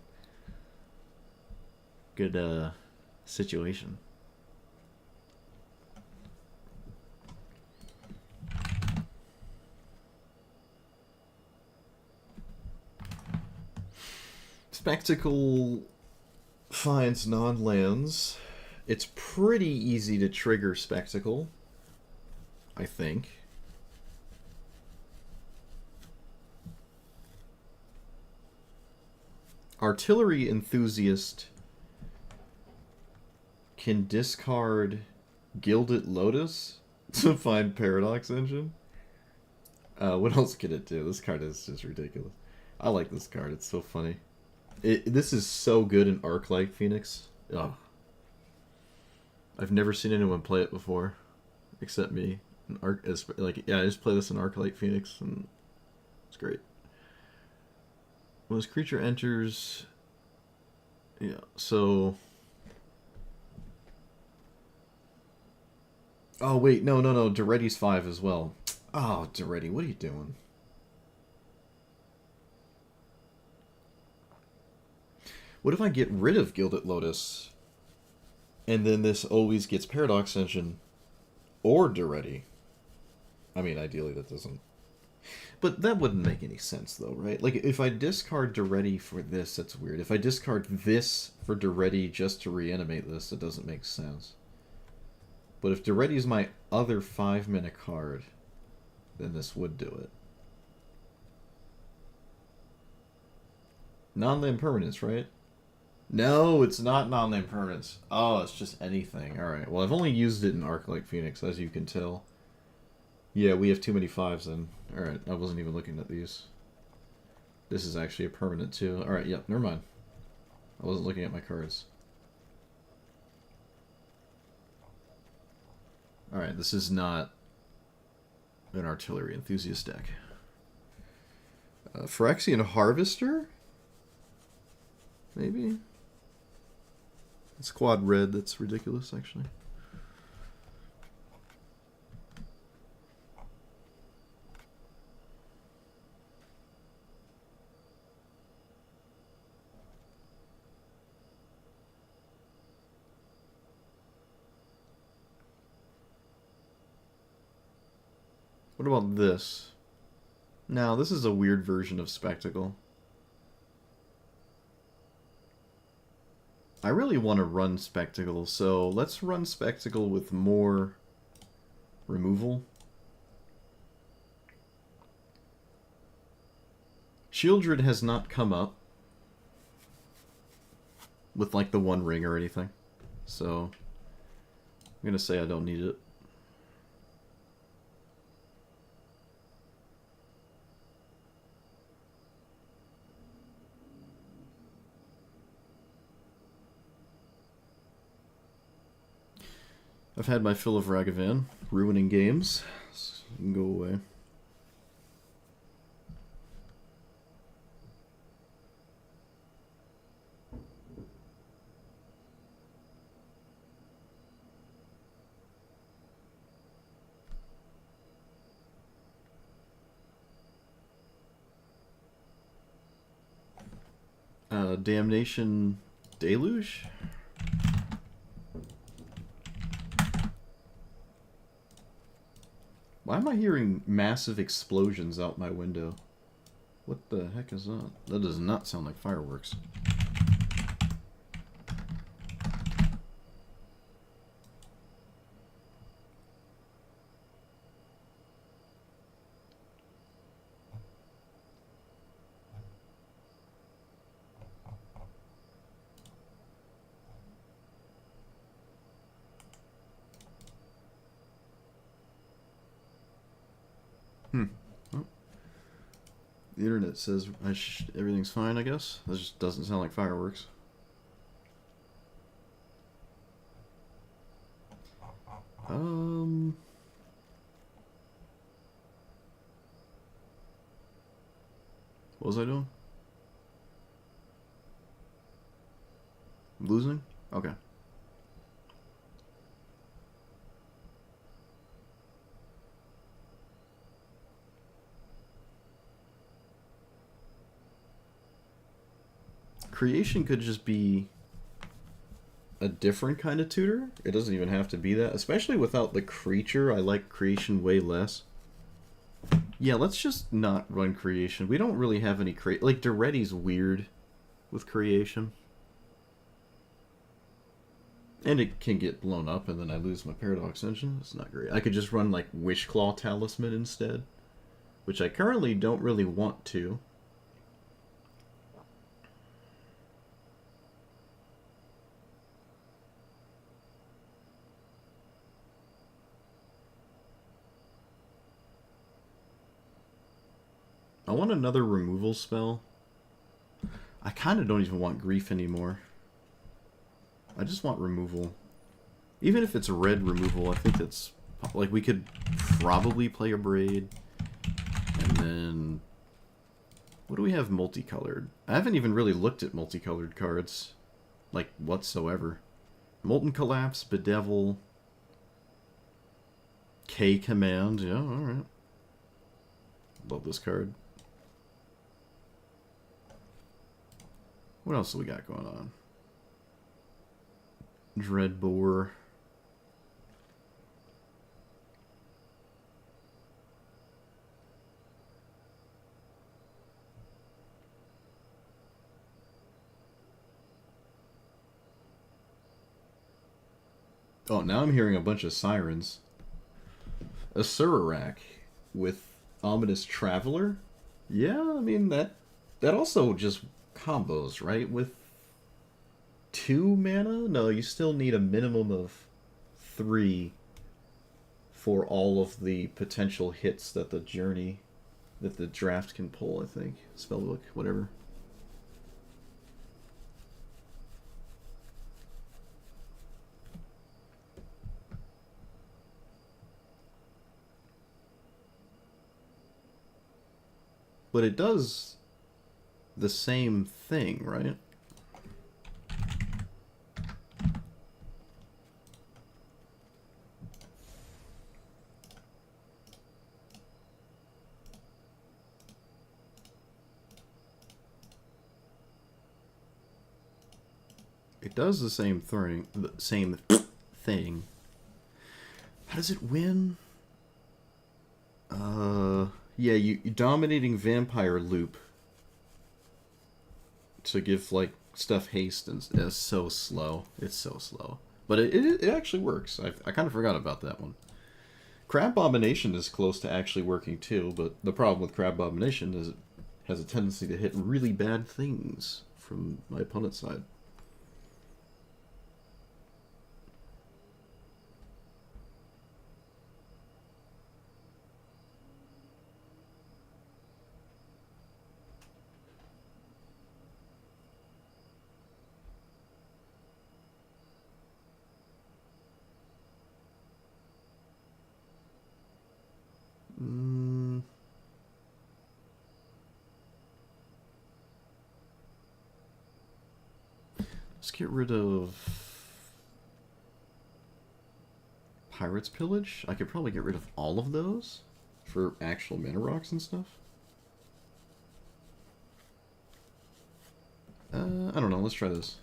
situation. Spectacle finds non-lands. It's pretty easy to trigger Spectacle, I think. Artillery Enthusiast can discard Gilded Lotus to find Paradox Engine. What else can it do? This card is just ridiculous. I like this card. It's so funny. This is so good in Arclight Phoenix. Oh. I've never seen anyone play it before, except me. I just play this in Arclight Phoenix, and it's great. When this creature enters, yeah. So, oh wait, no. Duretti's 5 as well. Oh, Duretti, what are you doing? What if I get rid of Gilded Lotus, and then this always gets Paradox Engine or Duretti? I mean, ideally that doesn't. But that wouldn't make any sense, though, right? Like, if I discard Duretti for this, that's weird. If I discard this for Duretti just to reanimate this, it doesn't make sense. But if Duretti is my other 5-mana card, then this would do it. Non-land permanence, right? No, it's not non-land permanence. Oh, it's just anything. Alright, well, I've only used it in Arclight Phoenix, as you can tell. Yeah, we have too many 5s then. Alright, I wasn't even looking at these. This is actually a permanent too. Alright, yep, never mind. I wasn't looking at my cards. Alright, this is not an Artillery Enthusiast deck. Phyrexian Harvester? Maybe? It's quad red, that's ridiculous, actually. What about this? Now, this is a weird version of Spectacle. I really want to run Spectacle, so let's run Spectacle with more removal. Shieldred has not come up with like the one ring or anything, so I'm gonna say I don't need it. I've had my fill of Ragavan, ruining games. So you can go away. Damnation Deluge? Why am I hearing massive explosions out my window? What the heck is that? That does not sound like fireworks. Oh. The internet says everything's fine, I guess. That just doesn't sound like fireworks. What was I doing? Losing? Okay. Creation could just be a different kind of tutor. It doesn't even have to be that. Especially without the creature, I like creation way less. Yeah, let's just not run creation. We don't really have any like, Duretti's weird with creation. And it can get blown up and then I lose my Paradox Engine. It's not great. I could just run, like, Wishclaw Talisman instead. Which I currently don't really want to. I want another removal spell. I kind of don't even want Grief anymore. I just want removal. Even if it's red removal, I think that's... Like, we could probably play a Braid. And then... What do we have multicolored? I haven't even really looked at multicolored cards. Like, whatsoever. Molten Collapse, Bedevil... K-Command. Yeah, alright. Love this card. What else do we got going on? Dreadbore. Oh, now I'm hearing a bunch of sirens. A Surarak with Ominous Traveler? Yeah, I mean, that also just combos, right? With 2 mana? No, you still need a minimum of 3 for all of the potential hits that the draft can pull, I think. Spellbook, whatever. But it does the same thing, right? It does the same thing. The same thing. How does it win? Yeah, you dominating vampire loop to give like stuff haste and it's so slow. It's so slow, but it actually works. I kind of forgot about that one. Crab Abomination is close to actually working too, but the problem with Crab Abomination is it has a tendency to hit really bad things from my opponent's side. Let's get rid of Pirate's Pillage. I could probably get rid of all of those for actual mana rocks and stuff. I don't know. Let's try this.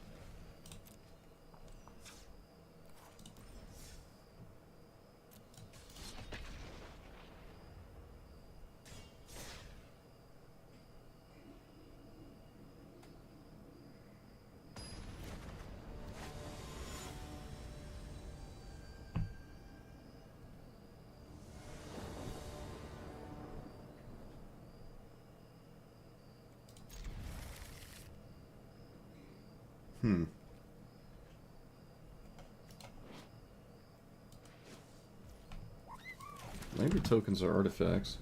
Maybe tokens are artifacts.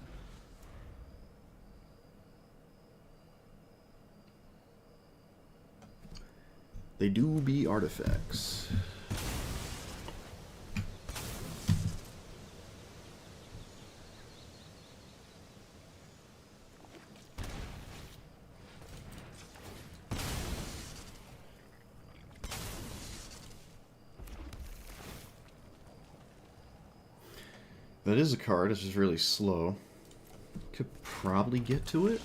They do be artifacts. That is a card, it's just really slow. Could probably get to it.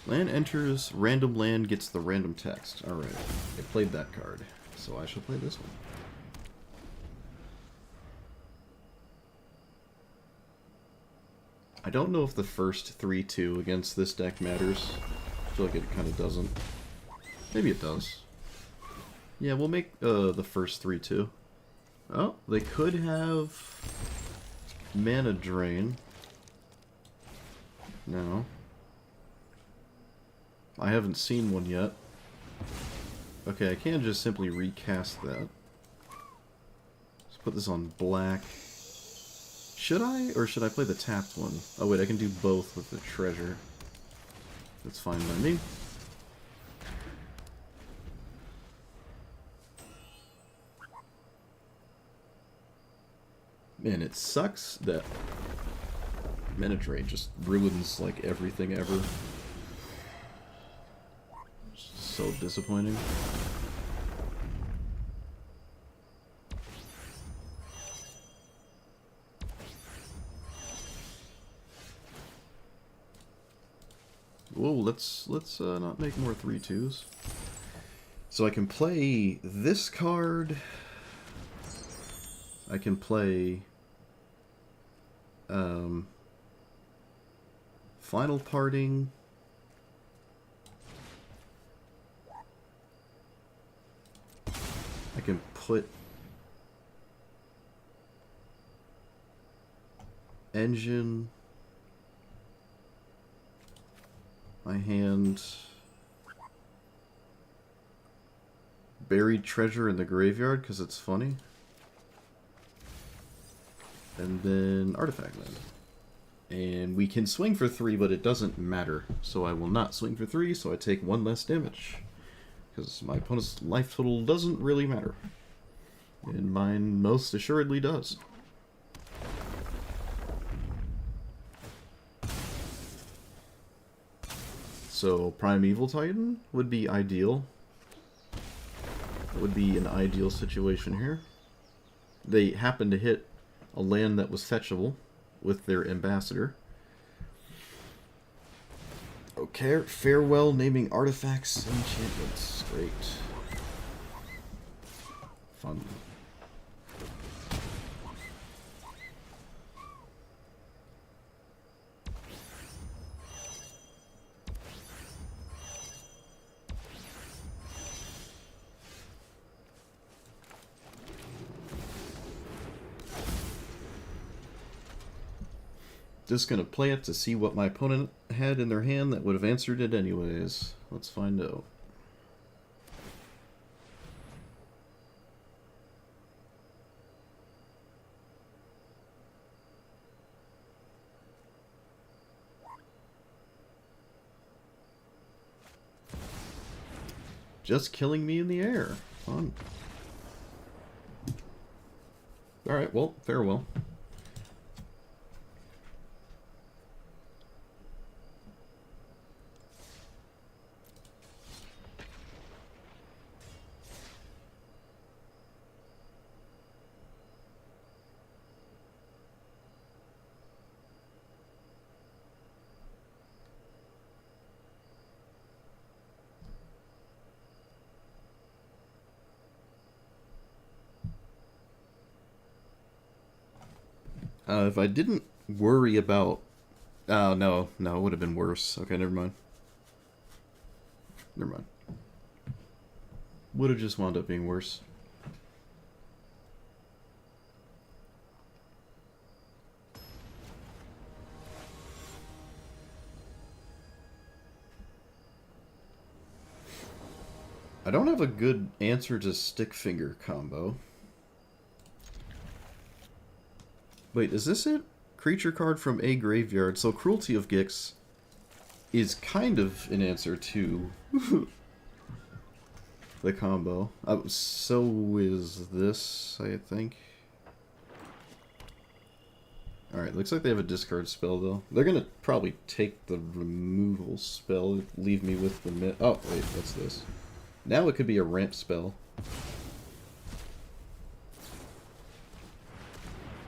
Land enters, random land gets the random text. Alright, I played that card, so I shall play this one. I don't know if the first 3-2 against this deck matters. I feel like it kind of doesn't. Maybe it does. Yeah, we'll make the first 3-2. Oh, they could have mana drain. No. I haven't seen one yet. Okay, I can't just simply recast that. Let's put this on black. Should I? Or should I play the tapped one? Oh wait, I can do both with the treasure. That's fine by me. Man, it sucks that mana drain just ruins like everything ever. It's so disappointing. Whoa, let's not make more 3-2s. So I can play this card. I can play Final Parting. I can put Engine. My hand. Buried Treasure in the Graveyard because it's funny. And then Artifact Land. And we can swing for 3, but it doesn't matter. So I will not swing for 3, so I take 1 less damage. Because my opponent's life total doesn't really matter. And mine most assuredly does. So Primeval Titan would be ideal. That would be an ideal situation here. They happen to hit a land that was fetchable with their ambassador. Okay, farewell naming artifacts and enchantments. Great. Fun. Just gonna play it to see what my opponent had in their hand that would have answered it anyways. Let's find out. Just killing me in the air. Fun. Alright, well, farewell. If I didn't worry about... Oh, no, it would have been worse. Okay, never mind. Never mind. Would have just wound up being worse. I don't have a good answer to stick finger combo. Wait, is this it? Creature card from a graveyard. So Cruelty of Gix is kind of an answer to the combo. So is this, I think. Alright, looks like they have a discard spell, though. They're gonna probably take the removal spell, leave me with the oh, wait, what's this? Now it could be a ramp spell.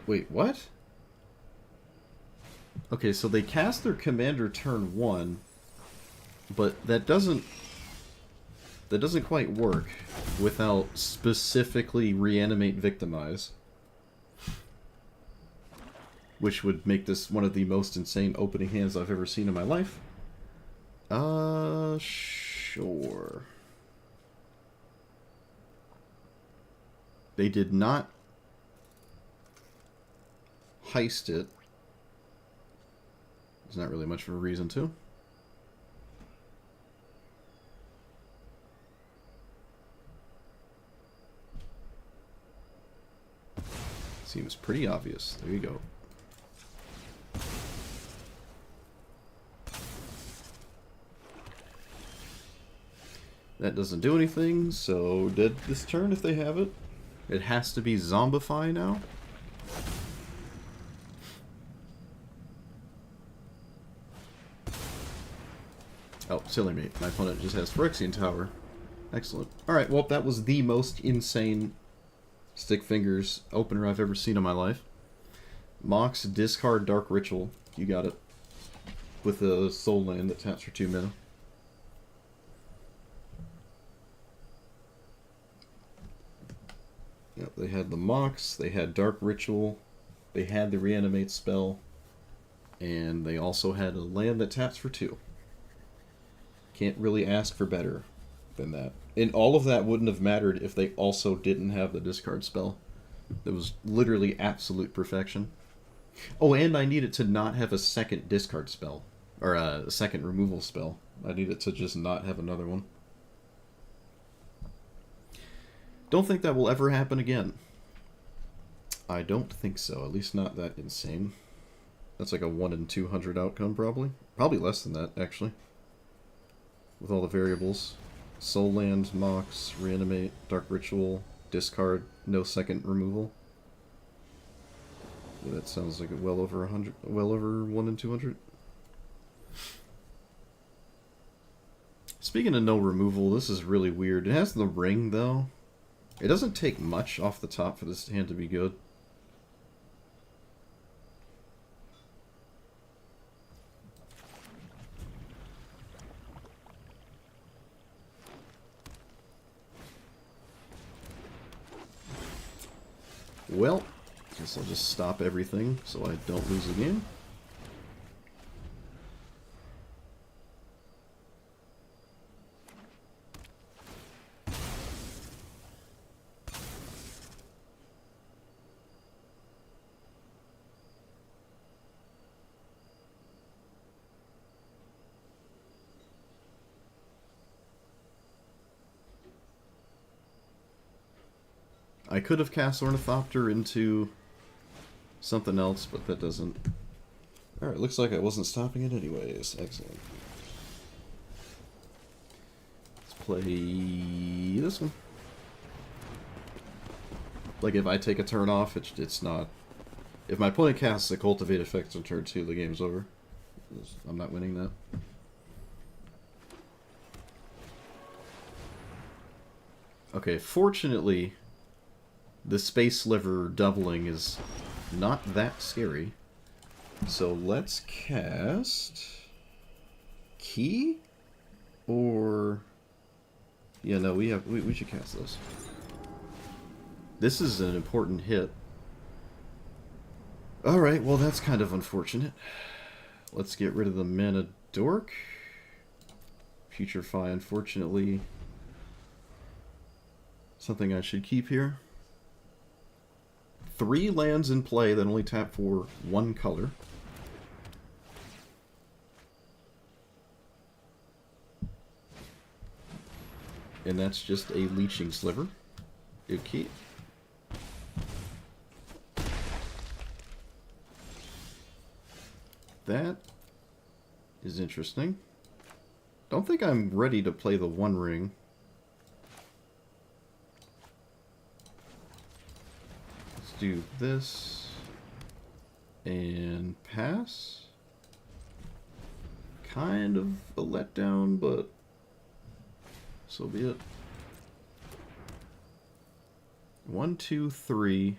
Wait, what? Okay, so they cast their commander turn 1, but that doesn't quite work without specifically reanimate victimize, which would make this one of the most insane opening hands I've ever seen in my life. Sure. They did not heist it. There's not really much of a reason to. Seems pretty obvious. There you go. That doesn't do anything, so dead this turn if they have it. It has to be Zombify now. Oh, silly me. My opponent just has Phyrexian Tower. Excellent. Alright, well, that was the most insane Stick Fingers opener I've ever seen in my life. Mox, discard Dark Ritual. You got it. With a Soul Land that taps for 2 mana. Yep, they had the Mox, they had Dark Ritual, they had the Reanimate spell, and they also had a land that taps for 2. Can't really ask for better than that. And all of that wouldn't have mattered if they also didn't have the discard spell. It was literally absolute perfection. Oh, and I needed to not have a second discard spell. Or a second removal spell. I needed to just not have another one. Don't think that will ever happen again. I don't think so. At least not that insane. That's like a 1 in 200 outcome, probably. Probably less than that, actually. With all the variables. Soul Land, Mox, Reanimate, Dark Ritual, Discard, no second removal. Yeah, that sounds like well over 100, well over 1 in 200. Speaking of no removal, this is really weird. It has the ring, though. It doesn't take much off the top for this hand to be good. Well, guess I'll just stop everything so I don't lose the game. I could have cast Ornithopter into something else, but that doesn't... Alright, looks like I wasn't stopping it anyways. Excellent. Let's play this one. Like, if I take a turn off, it's not... If my opponent casts a Cultivate effect on turn 2, the game's over. I'm not winning that. Okay, fortunately, the Space Sliver doubling is not that scary. So let's cast... Key? Or... Yeah, no, we should cast this. This is an important hit. Alright, well that's kind of unfortunate. Let's get rid of the Mana Dork. Putrefy, unfortunately. Something I should keep here. 3 lands in play that only tap for 1 color. And that's just a Leeching Sliver. Okay. That is interesting. Don't think I'm ready to play the One Ring. Let's do this and pass. Kind of a letdown, but so be it. 1, 2, 3.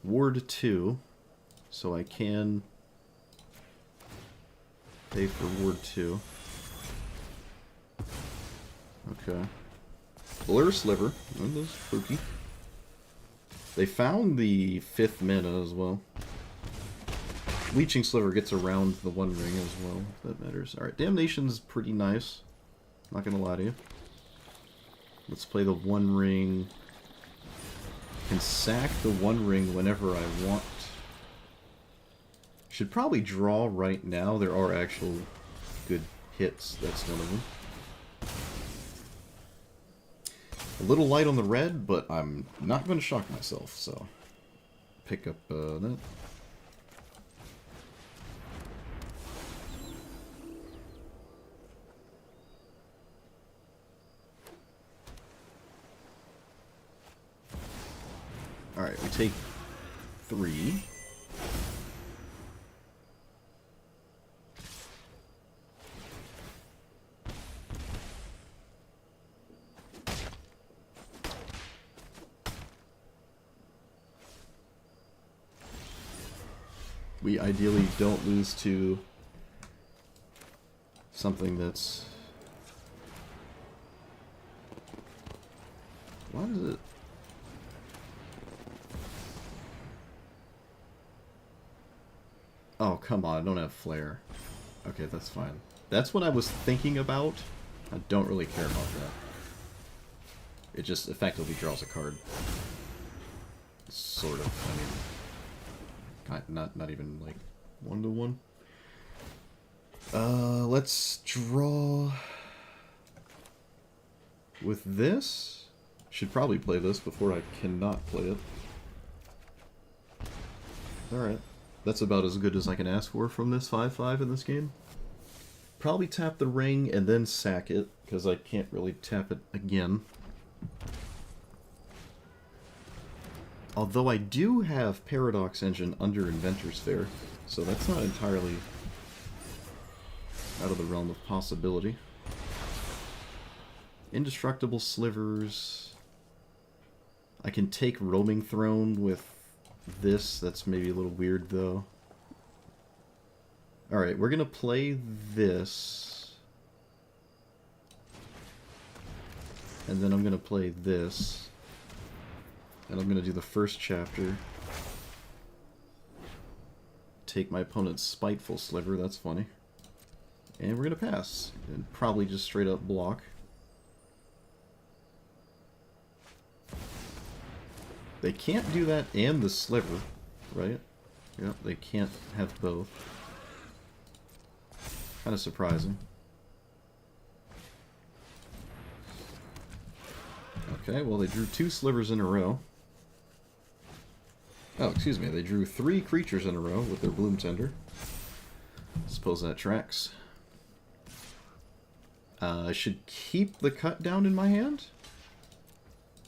Ward 2, so I can pay for Ward 2. Okay. Blur Sliver, that was spooky. They found the 5th mana as well. Leeching Sliver gets around the One Ring as well, if that matters. Alright, Damnation's pretty nice. Not gonna lie to you. Let's play the One Ring. Can sack the One Ring whenever I want. Should probably draw right now. There are actual good hits. That's one of them. A little light on the red, but I'm not going to shock myself, so pick up that. Alright, we take 3. We ideally don't lose to something that's... Why is it... Oh, come on, I don't have Flare. Okay, that's fine. That's what I was thinking about. I don't really care about that. It just effectively draws a card. Sort of, I mean... Not even, like, 1-to-1. Let's draw... With this? Should probably play this before I cannot play it. Alright. That's about as good as I can ask for from this 5/5 in this game. Probably tap the ring and then sack it, because I can't really tap it again. Although I do have Paradox Engine under Inventor's Fair, so that's not entirely out of the realm of possibility. Indestructible Slivers. I can take Roaming Throne with this. That's maybe a little weird, though. Alright, we're gonna play this. And then I'm going to play this. And I'm going to do the first chapter. Take my opponent's Spiteful Sliver, that's funny. And we're going to pass. And probably just straight up block. They can't do that and the Sliver, right? Yep, they can't have both. Kind of surprising. Okay, well they drew 2 slivers in a row. Oh, excuse me, they drew 3 creatures in a row with their Bloom Tender. Suppose that tracks. I should keep the cut down in my hand.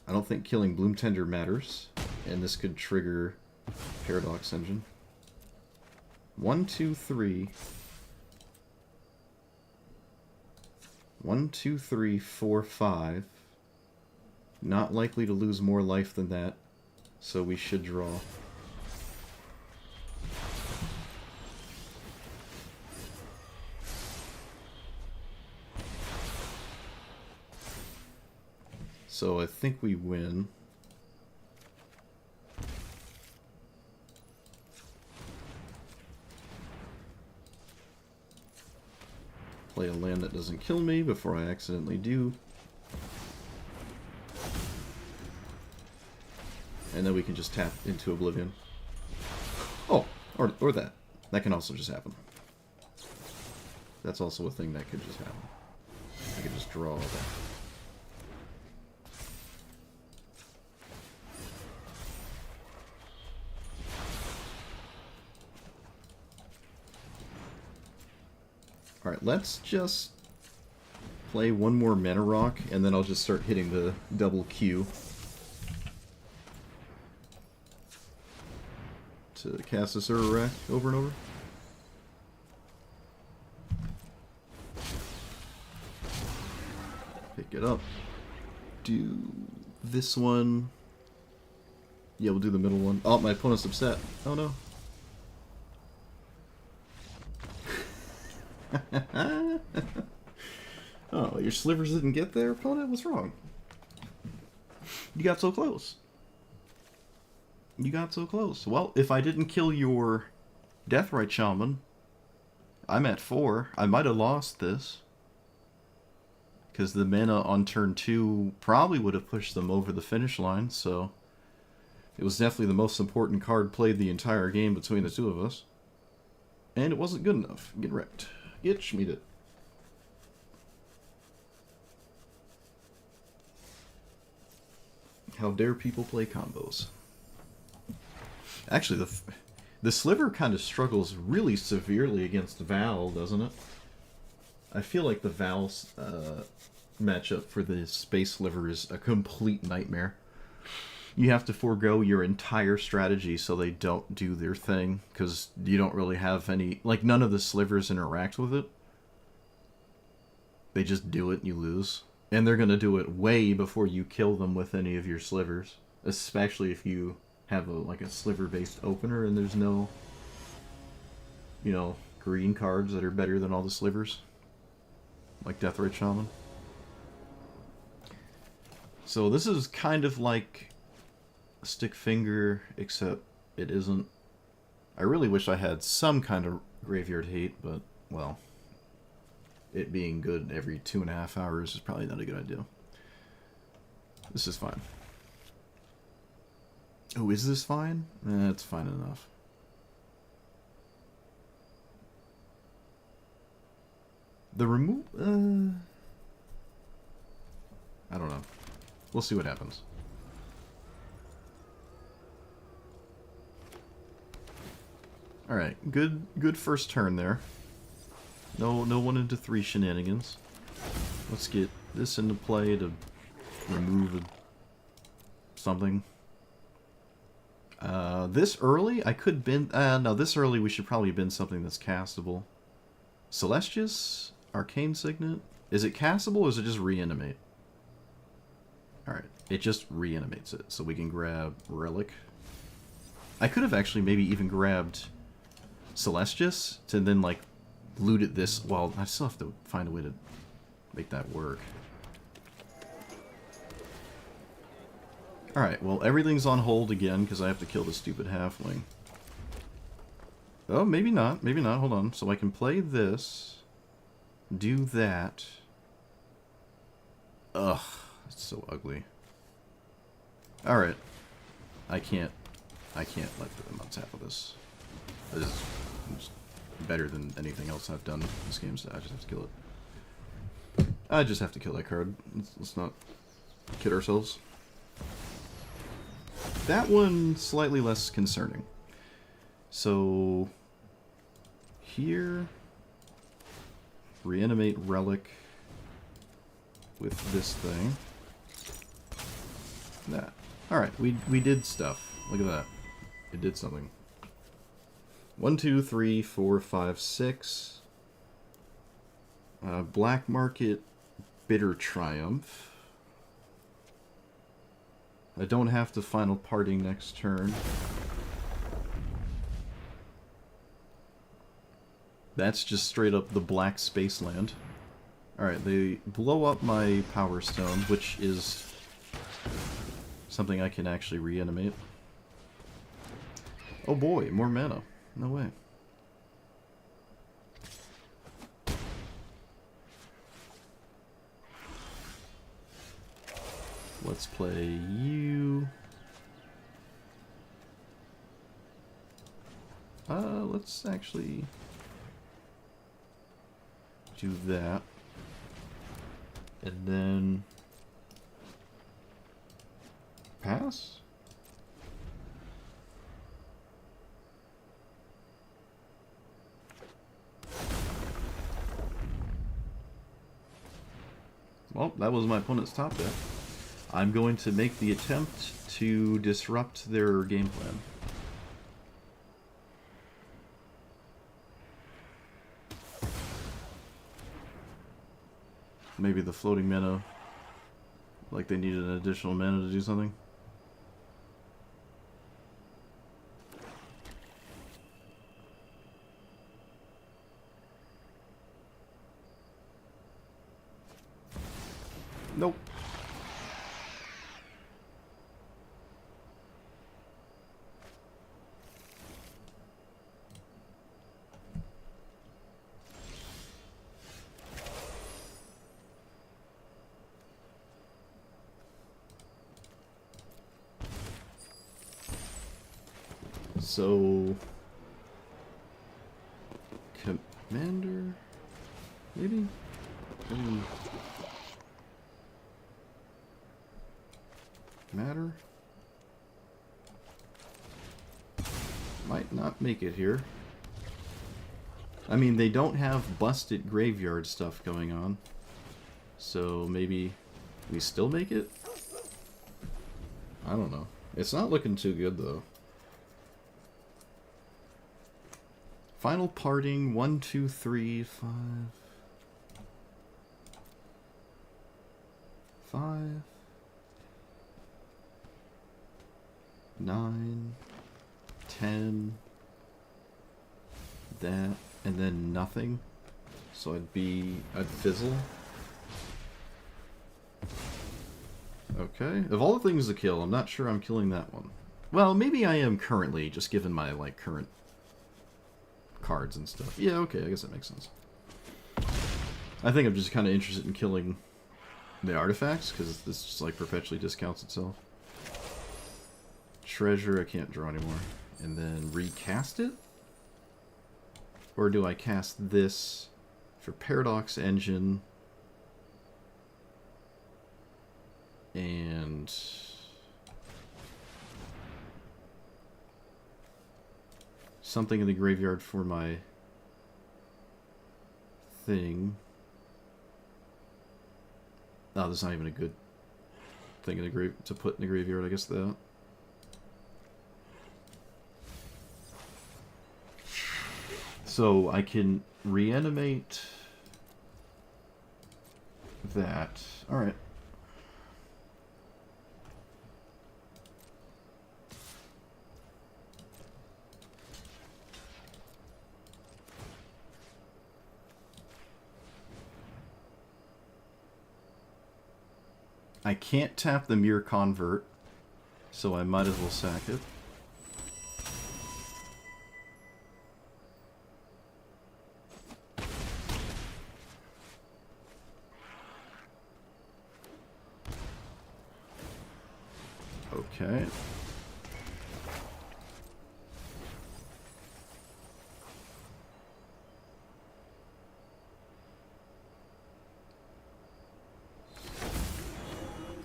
I don't think killing Bloom Tender matters, and this could trigger Paradox Engine. 1, 2, 3. 1, 2, 3, 4, 5. Not likely to lose more life than that, so we should draw. So I think we win. Play a land that doesn't kill me before I accidentally do. And then we can just tap into Oblivion. Oh, or that. That can also just happen. That's also a thing that could just happen. I could just draw that. Alright, let's just play one more Mana Rock, and then I'll just start hitting the double Q to cast this Urarak over and over. Pick it up. Do this one. Yeah, we'll do the middle one. Oh, my opponent's upset. Oh no. Oh, your slivers didn't get there, opponent? What's wrong? You got so close. You got so close. Well, if I didn't kill your Deathrite Shaman, I'm at 4. I might have lost this. Because the mana on turn 2 probably would have pushed them over the finish line, so it was definitely the most important card played the entire game between the two of us. And it wasn't good enough. Get wrecked. Get schmieded. How dare people play combos? Actually, the Sliver kind of struggles really severely against Val, doesn't it? I feel like the Val matchup for the Space Sliver is a complete nightmare. You have to forego your entire strategy so they don't do their thing, because you don't really have any... Like, none of the Slivers interact with it. They just do it and you lose. And they're going to do it way before you kill them with any of your Slivers. Especially if you have a Sliver-based opener and there's no, you know, green cards that are better than all the Slivers. Like Deathrite Shaman. So this is kind of like Stick Finger, except it isn't. I really wish I had some kind of Graveyard Hate, but, well, it being good every 2.5 hours is probably not a good idea. This is fine. Oh, is this fine? It's fine enough. The remove... I don't know. We'll see what happens. Alright, good first turn there. No 1 into 3 shenanigans. Let's get this into play to remove something. This early, I could bin... no, this early we should probably bin something that's castable. Celestius? Arcane Signet? Is it castable or is it just reanimate? Alright, it just reanimates it. So we can grab Relic. I could have actually maybe even grabbed Celestius to then, like, loot it this... Well, I still have to find a way to make that work. Alright, well, everything's on hold again because I have to kill the stupid halfling. Oh, maybe not. Maybe not. Hold on. So I can play this. Do that. Ugh. It's so ugly. Alright. I can't let them untap of this. This is better than anything else I've done in this game, so I just have to kill it. I just have to kill that card. Let's not kid ourselves. That one, slightly less concerning. So, here, reanimate relic with this thing. That. Alright, we did stuff. Look at that. It did something. 1, 2, 3, 4, 5, 6. Black Market Bitter Triumph. I don't have to final parting next turn. That's just straight up the black space land. Alright, they blow up my Power Stone, which is something I can actually reanimate. Oh boy, more mana. No way. Let's play you. Let's actually do that. And then pass? Well, that was my opponent's top deck. I'm going to make the attempt to disrupt their game plan. Maybe the floating mana, like they needed an additional mana to do something. Nope. So, Commander, maybe? Matter? Might not make it here. I mean, they don't have busted graveyard stuff going on. So maybe we still make it? I don't know. It's not looking too good, though. Final parting, 1, 2, 3, 5. 5. 9. 10. That. And then nothing. So I'd fizzle. Okay. Of all the things to kill, I'm not sure I'm killing that one. Well, maybe I am currently, just given my, like, current cards and stuff. Yeah, okay, I guess that makes sense. I think I'm just kind of interested in killing the artifacts, because this just, like, perpetually discounts itself. Treasure, I can't draw anymore. And then recast it? Or do I cast this for Paradox Engine and something in the graveyard for my thing? Oh, that's not even a good thing in the grave to put in the graveyard, I guess that. So I can reanimate that. Alright. I can't tap the Mirror Convert. So I might as well sack it. Okay.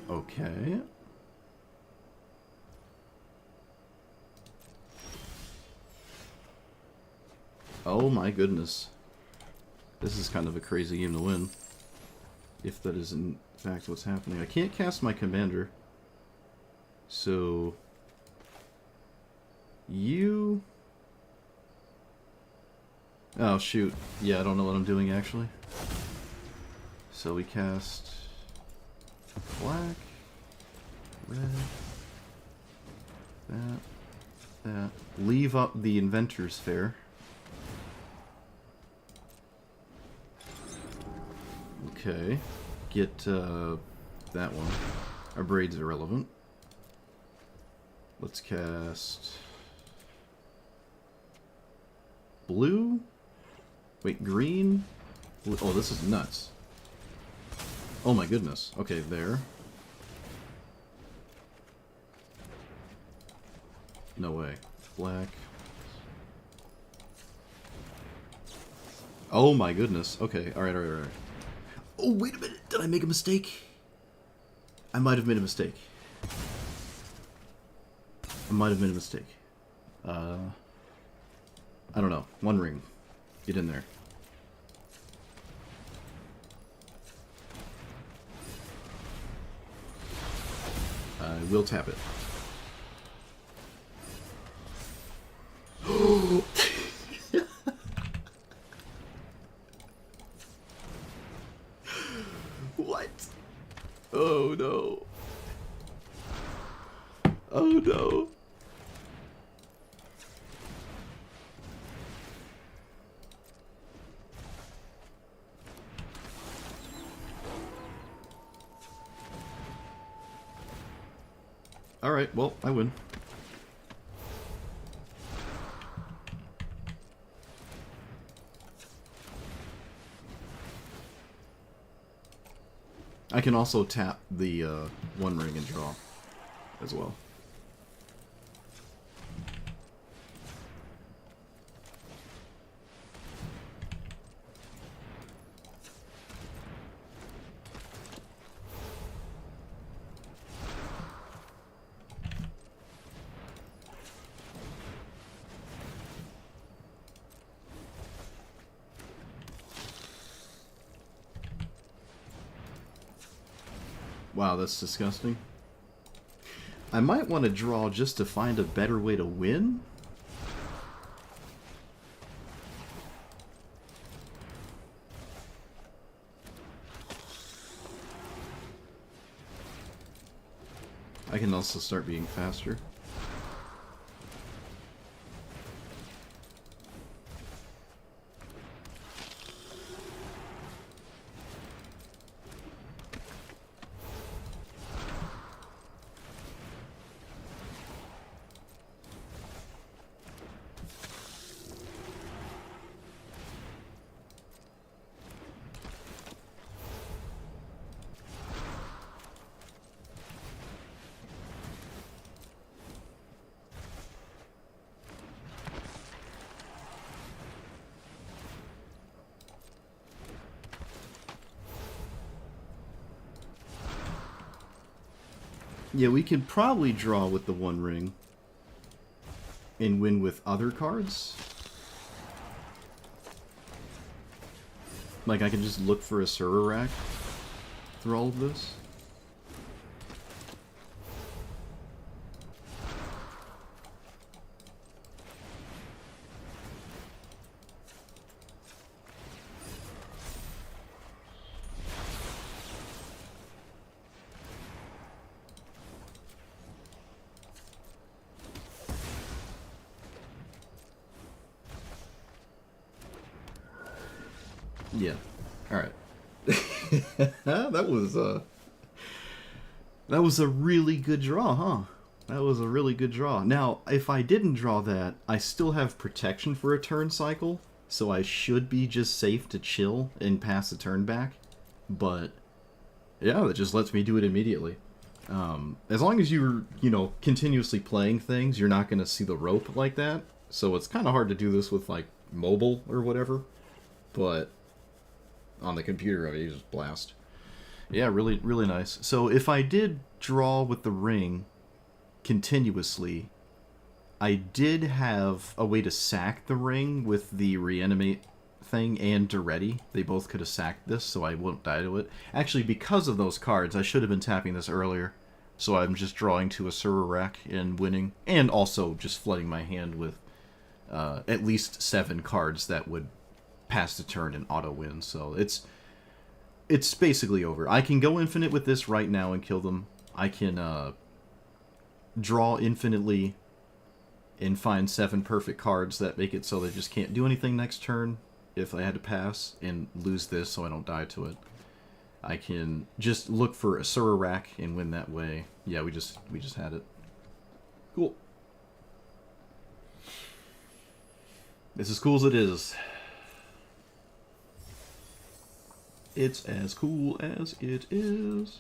Okay. Oh my goodness. This is kind of a crazy game to win. If that is in fact what's happening. I can't cast my commander. So... You... Oh shoot. Yeah, I don't know what I'm doing actually. So we cast... Black... Red... That... Leave up the Inventor's Fair. Okay. Get, that one. Our Braid's irrelevant. Let's cast... Blue? Wait, green? Blue. Oh, this is nuts. Oh my goodness. Okay, there. No way. Black. Oh my goodness. Okay, alright, alright, alright. Oh, wait a minute. Did I make a mistake? I might have made a mistake. I might have made a mistake. I don't know. One ring. Get in there. I will tap it. What? Oh no. Oh no. Alright, well, I win. I can also tap the one ring and draw as well. Wow, that's disgusting. I might want to draw just to find a better way to win. I can also start being faster. Yeah, we could probably draw with the one ring and win with other cards. Like, I can just look for a server rack through all of this. Yeah. Alright. That was a really good draw, huh? That was a really good draw. Now, if I didn't draw that, I still have protection for a turn cycle, so I should be just safe to chill and pass the turn back. But, yeah, that just lets me do it immediately. As long as you're, continuously playing things, you're not going to see the rope like that. So it's kind of hard to do this with, like, mobile or whatever. But on the computer, you just blast. Yeah, really, really nice. So if I did draw with the ring continuously, I did have a way to sack the ring with the reanimate thing and Duretti. They both could have sacked this, so I won't die to it. Actually, because of those cards, I should have been tapping this earlier. So I'm just drawing to a Sura rack and winning, and also just flooding my hand with at least 7 cards that would pass the turn and auto win. So it's basically over. I can go infinite with this right now and kill them. I can draw infinitely and find 7 perfect cards that make it so they just can't do anything next turn if I had to pass, and lose this so I don't die to it. I can just look for a Sura rack and win that way. Yeah, we just had it. Cool. It's as cool as it is. It's as cool as it is.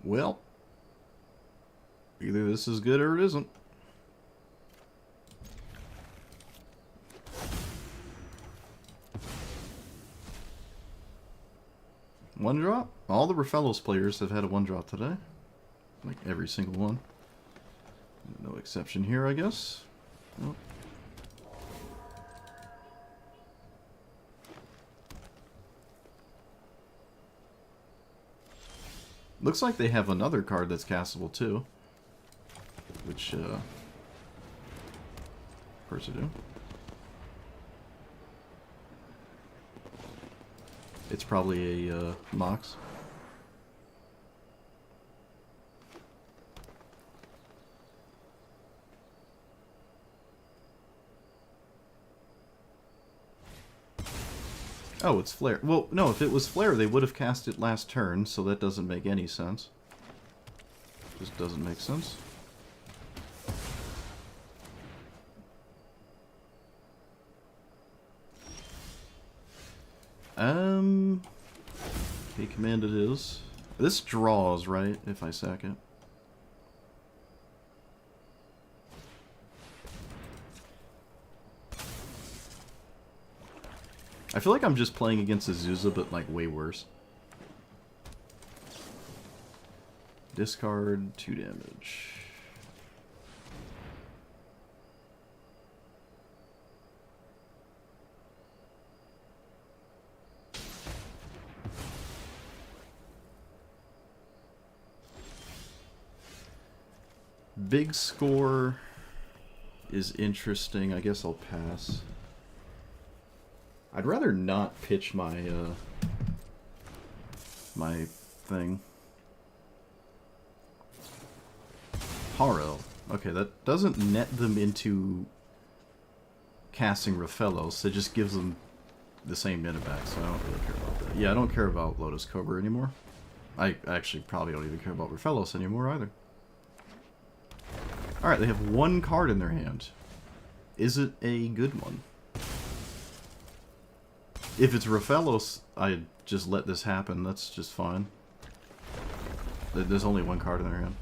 Well, either this is good or it isn't. One drop? All the Rafellos players have had a one drop today. Like every single one. No exception here, I guess. Well. Looks like they have another card that's castable too. Which, of course I do. It's probably a Mox. Oh, it's Flare. Well, no, if it was Flare, they would have cast it last turn, so that doesn't make any sense. Just doesn't make sense. Okay, command it is. This draws, right, if I sack it? I feel like I'm just playing against Azusa, but like way worse. Discard 2 damage. Big score is interesting. I guess I'll pass. I'd rather not pitch my my thing. Haro. Okay, that doesn't net them into casting Rafellos. It just gives them the same mana back, so I don't really care about that. Yeah, I don't care about Lotus Cobra anymore. I actually probably don't even care about Rafellos anymore either. Alright, they have 1 card in their hand. Is it a good one? If it's Rafellos, I just let this happen. That's just fine. There's only 1 card in their hand.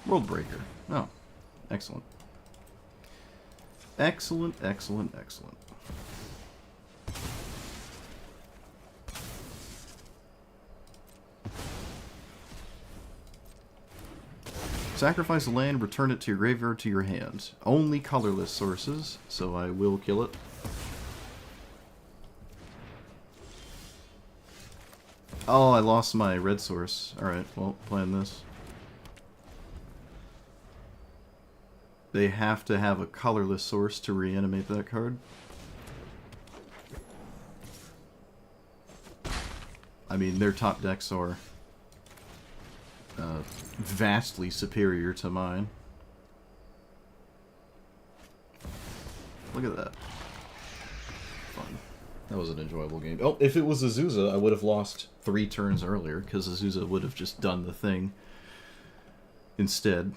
World Breaker. Oh, excellent. Excellent, excellent, excellent. Sacrifice a land, return it to your graveyard to your hand. Only colorless sources, so I will kill it. Oh, I lost my red source. Alright, well, playing this. They have to have a colorless source to reanimate that card. I mean, their top decks are vastly superior to mine. Look at that. Fun. That was an enjoyable game. Oh, if it was Azusa, I would have lost 3 turns earlier, because Azusa would have just done the thing instead.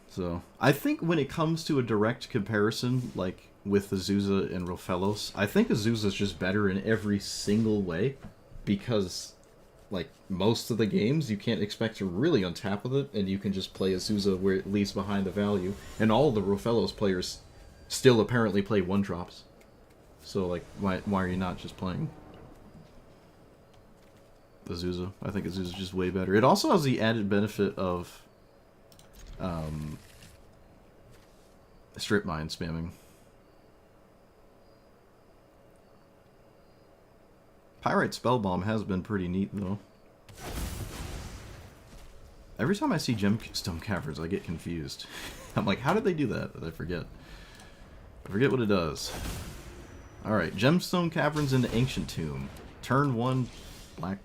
So, I think when it comes to a direct comparison, like with Azusa and Rofellos, I think Azusa's just better in every single way, because, like, most of the games, you can't expect to really untap with it, and you can just play Azusa where it leaves behind the value, and all the Rofellos players still apparently play 1-drops. So, like, why are you not just playing Azusa? I think Azusa's just way better. It also has the added benefit of strip mine spamming. Pyrite Spellbomb has been pretty neat, though. Every time I see Gemstone Caverns, I get confused. I'm like, how did they do that? I forget. I forget what it does. Alright, Gemstone Caverns into Ancient Tomb. Turn 1, Black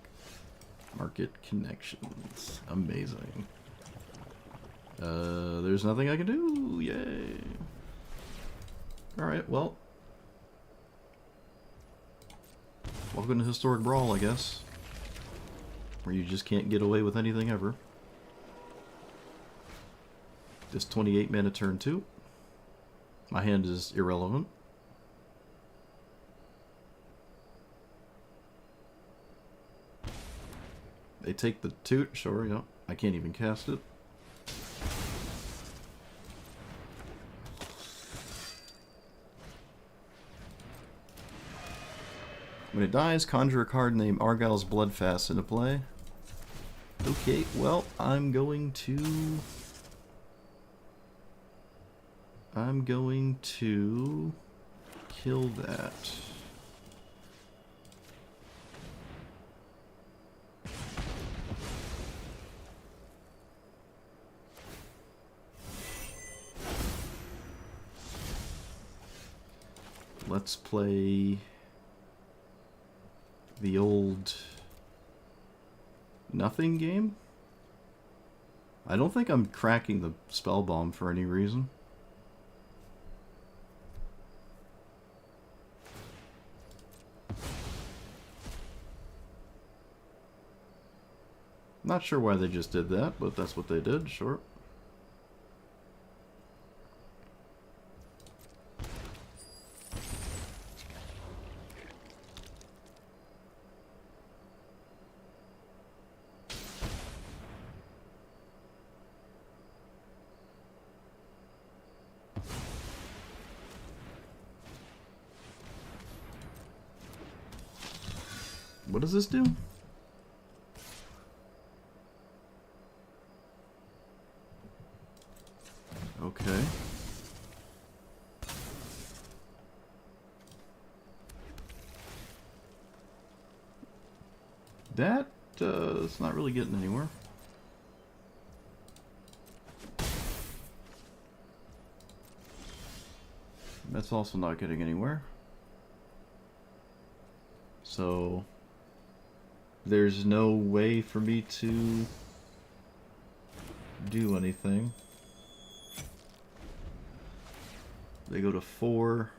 Market Connections. Amazing. There's nothing I can do. Yay. Alright, well. Welcome to Historic Brawl, I guess. Where you just can't get away with anything ever. This 28 mana turn 2. My hand is irrelevant. They take the toot, sure, yeah. I can't even cast it. When it dies, conjure a card named Argyle's Bloodfast into play. Okay, well, I'm going to kill that. Let's play the old nothing game. I don't think I'm cracking the spell bomb for any reason. Not sure why they just did that, but that's what they did, sure. What does this do? Okay. That, it's not really getting anywhere. That's also not getting anywhere. So there's no way for me to do anything. They go to 4.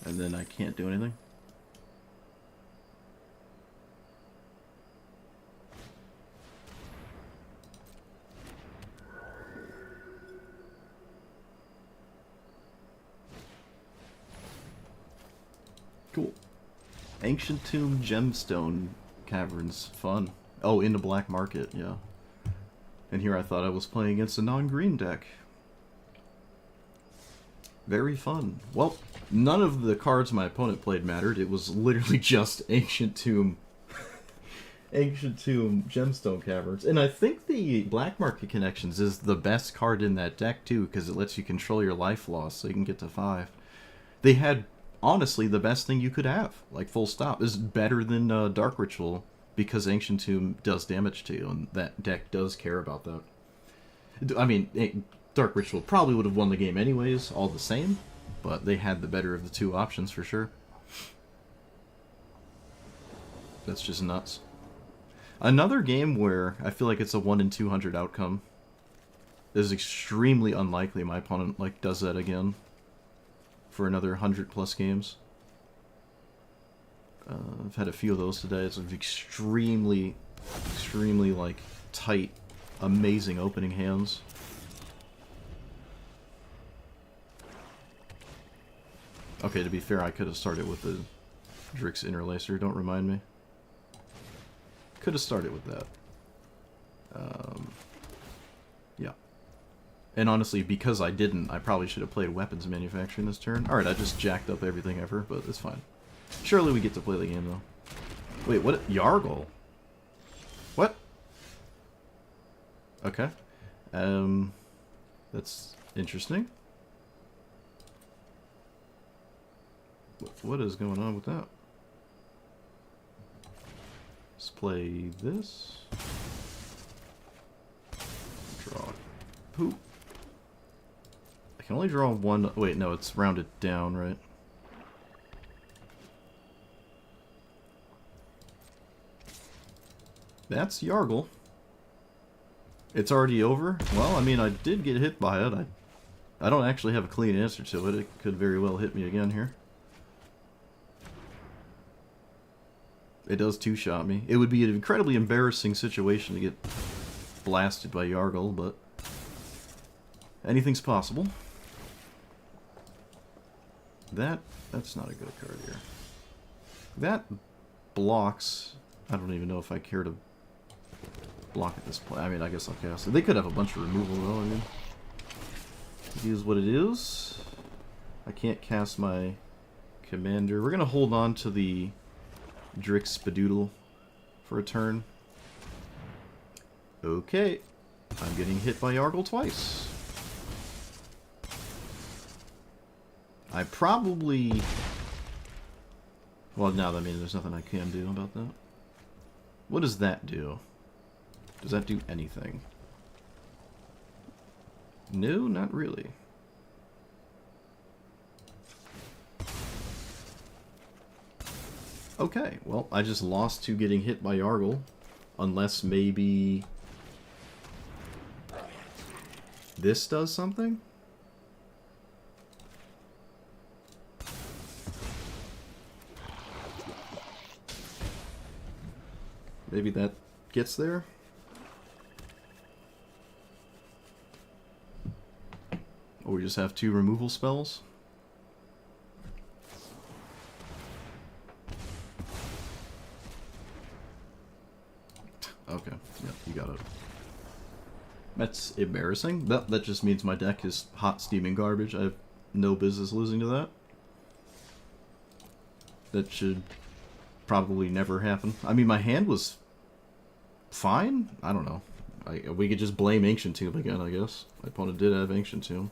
And then I can't do anything. Cool. Ancient Tomb Gemstone Caverns. Fun. Oh, into Black Market, yeah. And here I thought I was playing against a non-green deck. Very fun. Well, none of the cards my opponent played mattered. It was literally just Ancient Tomb. Ancient Tomb Gemstone Caverns. And I think the Black Market Connections is the best card in that deck, too, because it lets you control your life loss so you can get to 5. They had, honestly, the best thing you could have. Like, full stop. Is better than Dark Ritual, because Ancient Tomb does damage to you, and that deck does care about that. I mean, Dark Ritual probably would have won the game anyways, all the same, but they had the better of the two options for sure. That's just nuts. Another game where I feel like it's a 1 in 200 outcome. This is extremely unlikely my opponent does that again for another 100 plus games. I've had a few of those today. It's extremely tight, amazing opening hands. Okay, to be fair, I could have started with the Drix Interlacer. Don't remind me. Could have started with that. Yeah. And honestly, because I didn't, I probably should have played Weapons Manufacturing this turn. Alright, I just jacked up everything ever, but it's fine. Surely we get to play the game, though. Wait, what? Yargle? What? Okay. That's interesting. What is going on with that? Let's play this. Draw. Poop. I can only draw one. Wait, no, it's rounded down, right? That's Yargle. It's already over? Well, I mean, I did get hit by it. I don't actually have a clean answer to it. It could very well hit me again here. It does two-shot me. It would be an incredibly embarrassing situation to get blasted by Yargle, but anything's possible. That's not a good card here. That blocks. I don't even know if I care to block at this point. I mean, I guess I'll cast it. They could have a bunch of removal, though. I mean, it is what it is. I can't cast my commander. We're going to hold on to the Drix Spadoodle for a turn. Okay. I'm getting hit by Yargle twice. I probably... Well, now, I mean, there's nothing I can do about that. What does that do? Does that do anything? No, not really. Okay, well, I just lost to getting hit by Yargle. Unless maybe this does something? Maybe that gets there? Or we just have two removal spells? Okay, yeah, you got it. That's embarrassing. That just means my deck is hot steaming garbage. I have no business losing to that. That should probably never happen. I mean, my hand was fine? I don't know. We could just blame Ancient Tomb again, I guess. My opponent did have Ancient Tomb.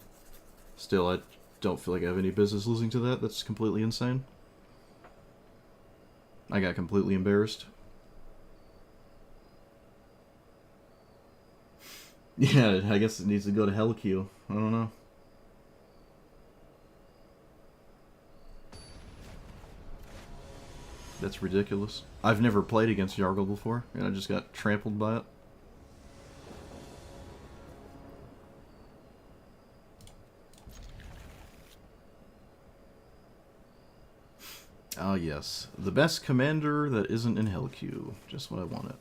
Still, I don't feel like I have any business losing to that. That's completely insane. I got completely embarrassed. Yeah, I guess it needs to go to Hell Q. I don't know. That's ridiculous. I've never played against Yargle before, and I just got trampled by it. Ah, yes. The best commander that isn't in Hell Q. Just what I wanted.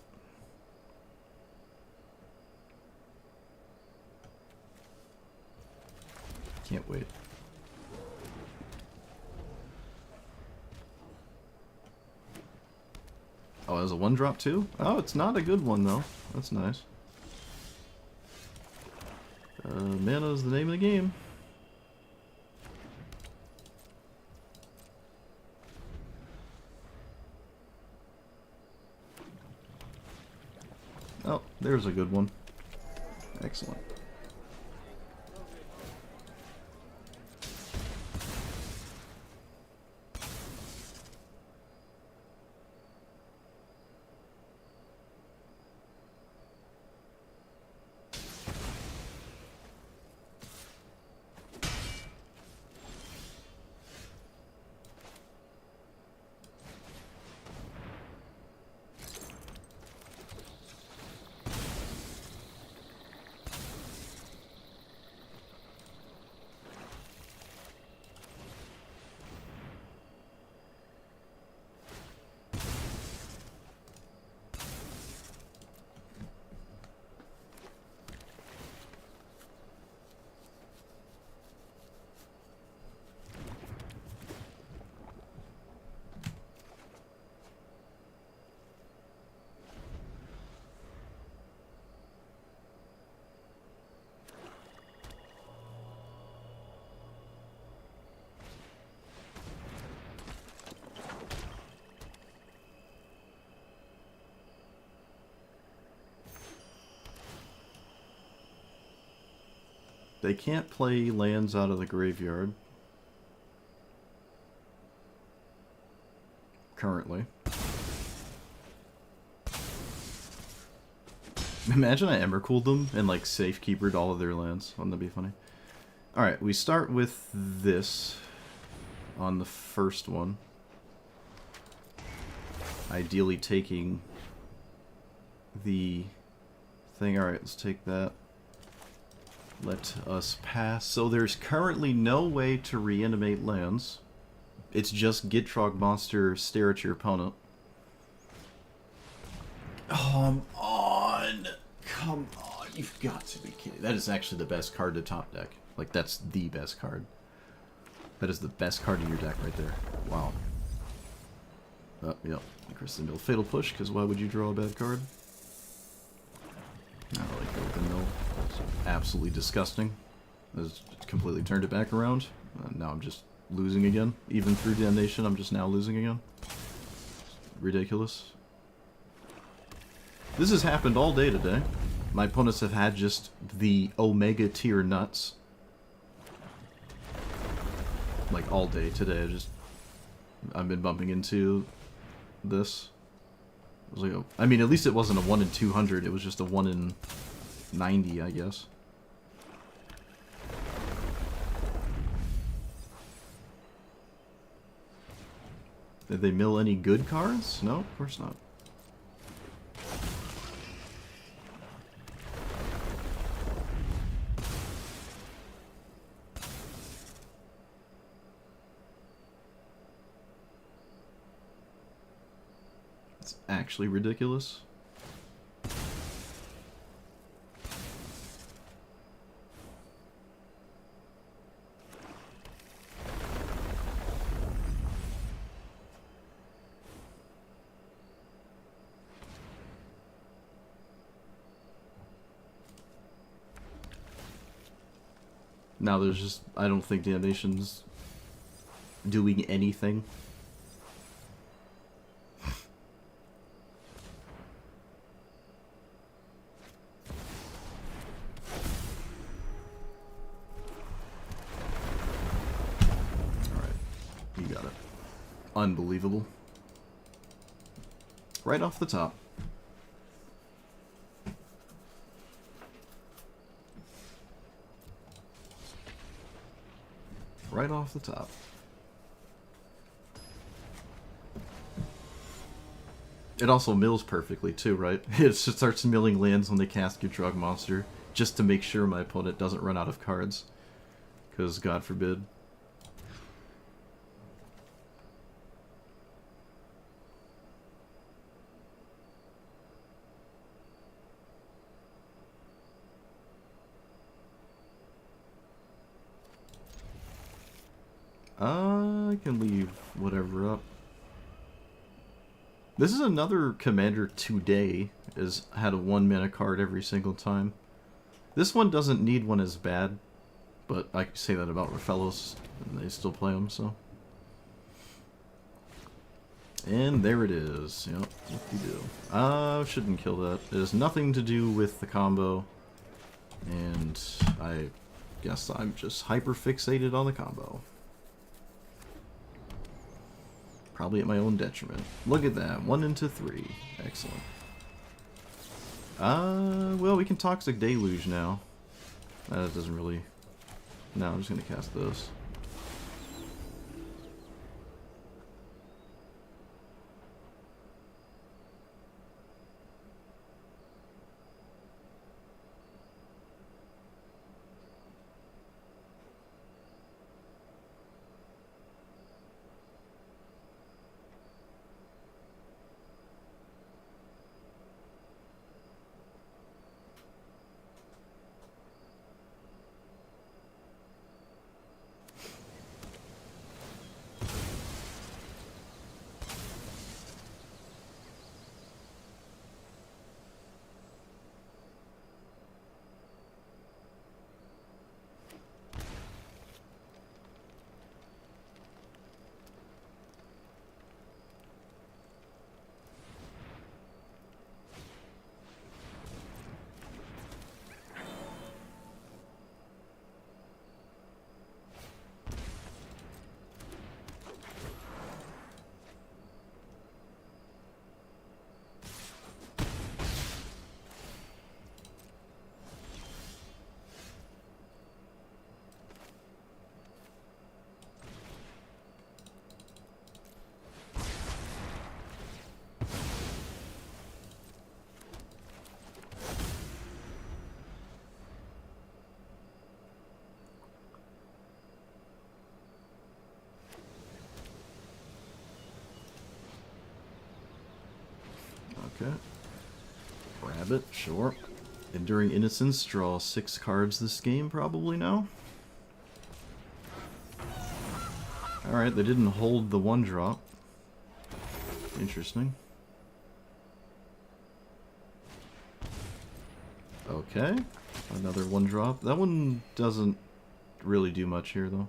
Can't wait. Oh, it was a 1-drop too? Oh, it's not a good one though. That's nice. Mana is the name of the game. Oh, there's a good one. Excellent. They can't play lands out of the graveyard. Currently. Imagine I Emrakul them and like safekeepered all of their lands. Wouldn't that be funny? Alright, we start with this on the first one. Ideally taking the thing. Alright, let's take that. Let us pass. So there's currently no way to reanimate lands. It's just Gitrog monster, stare at your opponent. Come on! Come on, you've got to be kidding. That is actually the best card to top deck. Like, that's the best card. That is the best card in your deck right there. Wow. Oh, yep. Crystal Mill. Fatal Push, because why would you draw a bad card? Not really Golden Mill. It's absolutely disgusting. Has completely turned it back around. Now I'm just losing again. Even through Damnation, I'm just now losing again. Ridiculous. This has happened all day today. My opponents have had just the Omega tier nuts. Like all day today. I've been bumping into this. It was like I mean, at least it wasn't a 1 in 200. It was just a 1 in 90, I guess. Did they mill any good cards? No, of course not. It's actually ridiculous. Now there's just, I don't think Damnation's doing anything. Alright, you got it. Unbelievable. Right off the top. Right off the top. It also mills perfectly too, right? It starts milling lands when they cast your drug monster, just to make sure my opponent doesn't run out of cards. Because, God forbid. I can leave whatever up. This is another commander today, has had a 1 mana card every single time. This one doesn't need one as bad, but I can say that about Rafellos, and they still play them, so. And there it is. Yep, what do you do? Shouldn't kill that. It has nothing to do with the combo, and I guess I'm just hyper fixated on the combo. Probably at my own detriment. Look at that. 1 into 3. Excellent. Well, we can Toxic Deluge now. That doesn't really... No, I'm just going to cast those. Okay. Grab it, sure. Enduring Innocence, draw 6 cards this game, probably now. Alright, they didn't hold the 1-drop. Interesting. Okay. Another 1-drop. That one doesn't really do much here, though.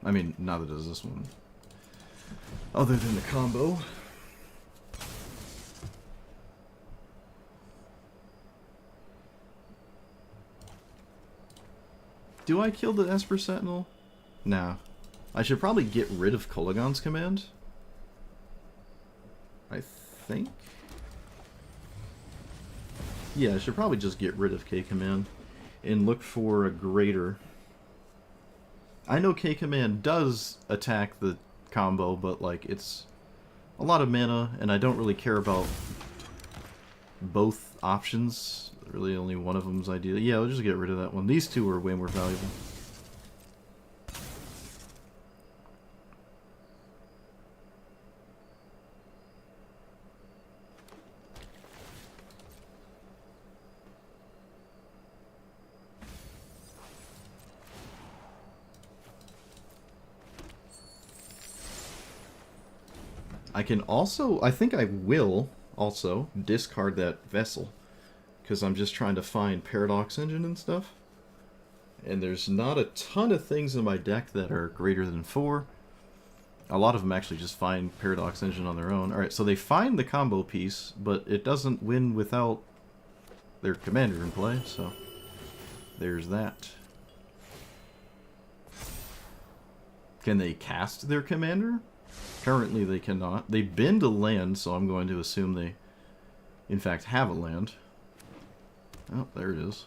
I mean, neither does this one. Other than the combo. Do I kill the Esper Sentinel? Nah. I should probably get rid of Kolagon's command. I think. Yeah, I should probably just get rid of K-Command and look for a greater. I know K-Command does attack the combo, but like it's a lot of mana, and I don't really care about both options. Really, only one of them's ideal. Yeah, we'll just get rid of that one. These two are way more valuable. I can also, I think I will also discard that vessel, because I'm just trying to find Paradox Engine and stuff. And there's not a ton of things in my deck that are greater than 4. A lot of them actually just find Paradox Engine on their own. Alright, so they find the combo piece, but it doesn't win without their commander in play, so there's that. Can they cast their commander? Currently they cannot. They bend a land, so I'm going to assume they, in fact, have a land. Oh, there it is.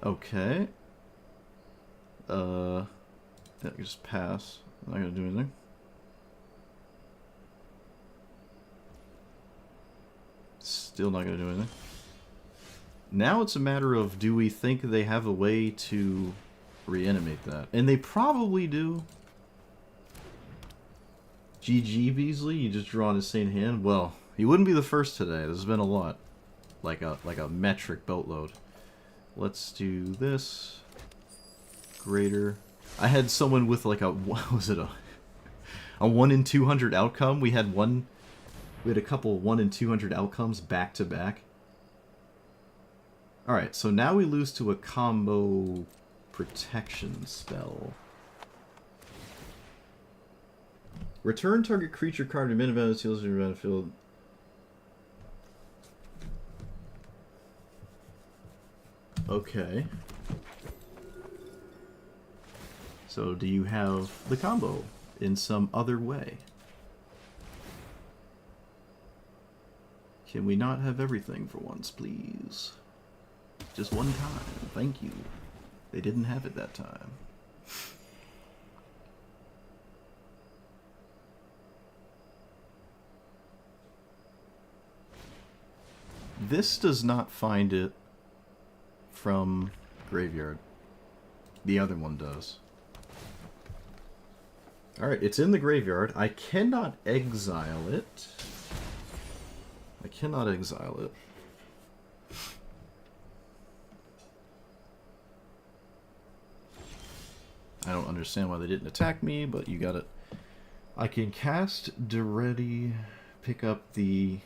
Okay. Yeah, just pass. Not gonna do anything. Still not gonna do anything. Now it's a matter of, do we think they have a way to reanimate that? And they probably do. GG Beasley, you just draw an insane hand. Well, he wouldn't be the first today. There's been a lot. Like a metric boatload. Let's do this. Greater. I had someone with like a, what was it, a 1 in 200 outcome. We had a couple 1 in 200 outcomes back to back. Alright, so now we lose to a combo protection spell. Return target creature card to min battlefield to your battlefield. Okay. So do you have the combo in some other way? Can we not have everything for once, please? Just one time. Thank you. They didn't have it that time. This does not find it from graveyard. The other one does. Alright, it's in the graveyard. I cannot exile it. I cannot exile it. I don't understand why they didn't attack me, but you got it. I can cast Duretti, pick up the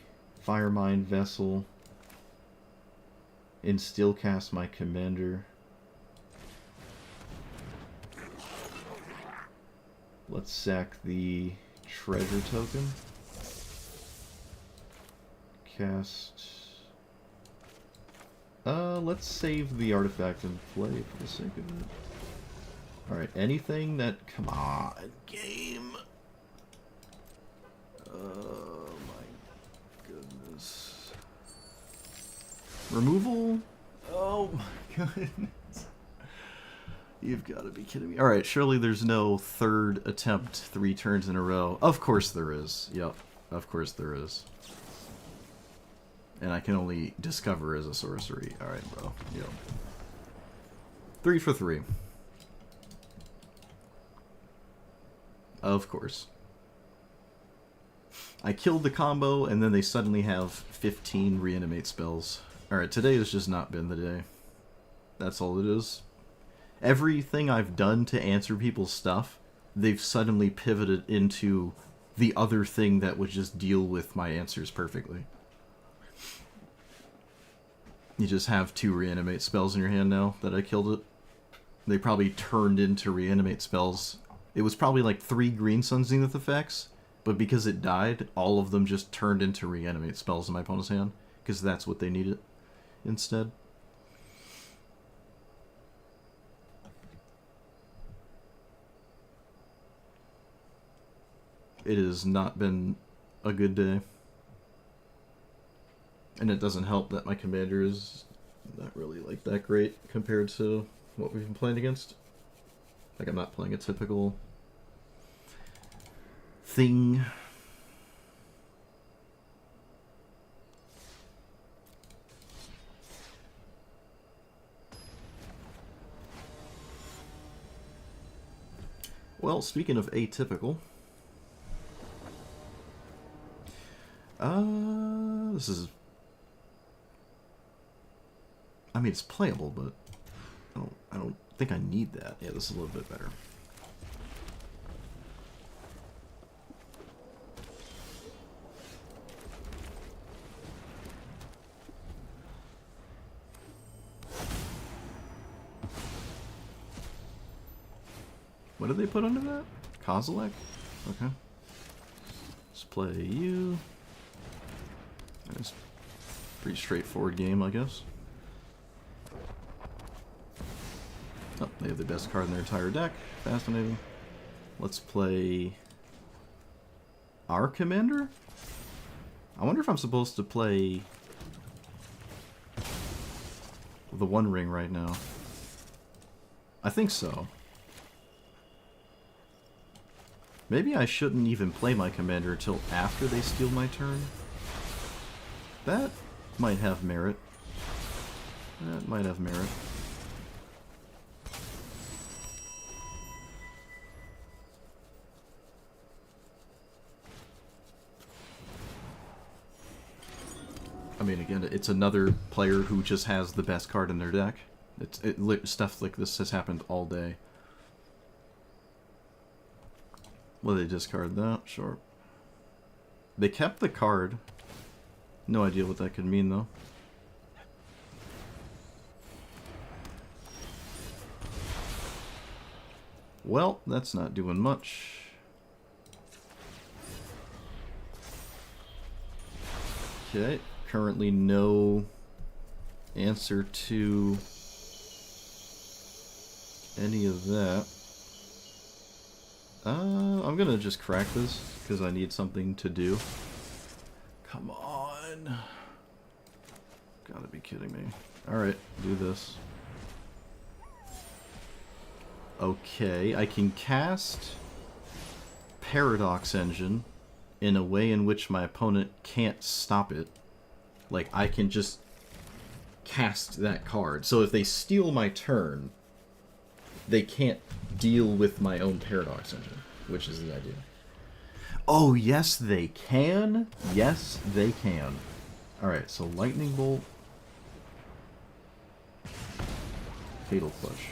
Firemind Vessel, and still cast my commander. Let's sack the treasure token. Cast. Let's save the artifact in play for the sake of it. Alright, anything that. Come on, game! Oh my goodness. Removal? Oh my goodness. You've got to be kidding me. Alright, surely there's no third attempt 3 turns in a row. Of course there is. Yep, of course there is. And I can only discover as a sorcery. Alright, bro. Yo. 3 for 3. Of course. I killed the combo, and then they suddenly have 15 reanimate spells. Alright, today has just not been the day. That's all it is. Everything I've done to answer people's stuff, they've suddenly pivoted into the other thing that would just deal with my answers perfectly. You just have 2 reanimate spells in your hand now that I killed it. They probably turned into reanimate spells. It was probably like 3 Green Sun Zenith effects, but because it died, all of them just turned into reanimate spells in my opponent's hand, because that's what they needed instead. It has not been a good day. And it doesn't help that my commander is not really like that great compared to what we've been playing against. Like, I'm not playing a typical thing. Well, speaking of atypical, this is, I mean, it's playable, but I don't think I need that. Yeah, this is a little bit better. What did they put under that? Kozilek? Okay. Let's play you. It's a pretty straightforward game, I guess. Oh, they have the best card in their entire deck. Fascinating. Let's play our commander? I wonder if I'm supposed to play the One Ring right now. I think so. Maybe I shouldn't even play my commander until after they steal my turn. That might have merit. That might have merit. I mean, again, it's another player who just has the best card in their deck. Stuff like this has happened all day. Well, they discard that? Sure. They kept the card. No idea what that could mean, though. Well, that's not doing much. Okay. Currently no answer to any of that. I'm gonna just crack this because I need something to do. Come on. Gotta be kidding me. Alright, do this. Okay, I can cast Paradox Engine in a way in which my opponent can't stop it. Like, I can just cast that card. So if they steal my turn, they can't deal with my own Paradox Engine, which is the idea. Oh, yes, they can. Yes, they can. Alright, so Lightning Bolt. Fatal Push.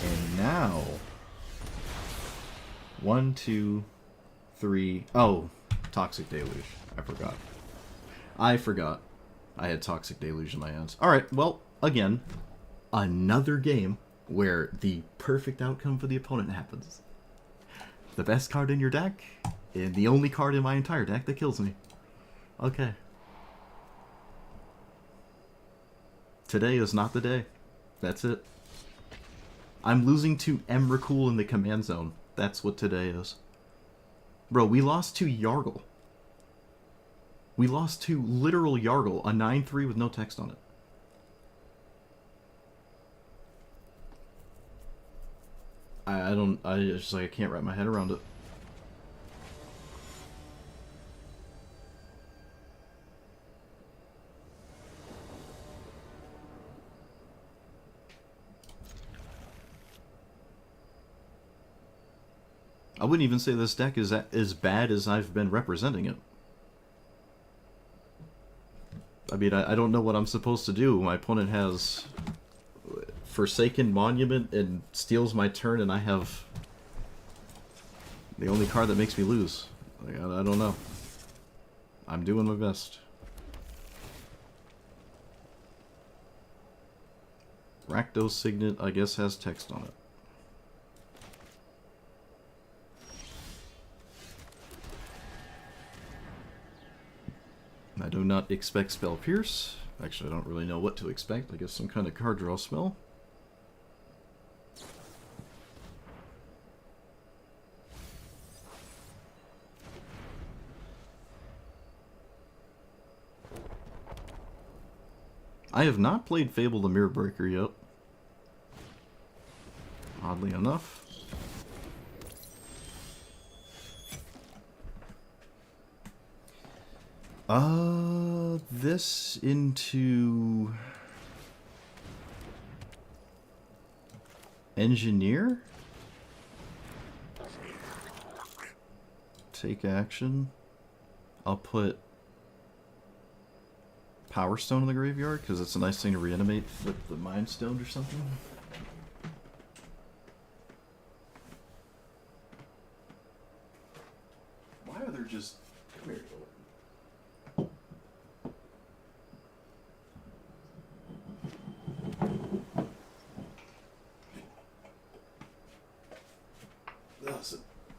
And now... 1, 2, 3... Oh, Toxic Deluge. I forgot. I had Toxic Deluge in my hands. Alright, well, again, another game where the perfect outcome for the opponent happens. The best card in your deck, and the only card in my entire deck that kills me. Okay. Today is not the day. That's it. I'm losing to Emrakul in the command zone. That's what today is. Bro, we lost to Yargle. We lost to literal Yargle, a 9-3 with no text on it. I I don't, I just like, I can't wrap my head around it. I wouldn't even say this deck is as bad as I've been representing it. I mean, I don't know what I'm supposed to do. My opponent has Forsaken Monument and steals my turn, and I have the only card that makes me lose. Like, I don't know. I'm doing my best. Rakdos Signet, I guess, has text on it. I do not expect Spell Pierce. Actually, I don't really know what to expect. I guess some kind of card draw spell. I have not played Fable the Mirror Breaker yet. Oddly enough. This into Engineer? Take action. I'll put Power Stone in the graveyard, because it's a nice thing to reanimate with the Mind Stone or something. Why are there just... Come here.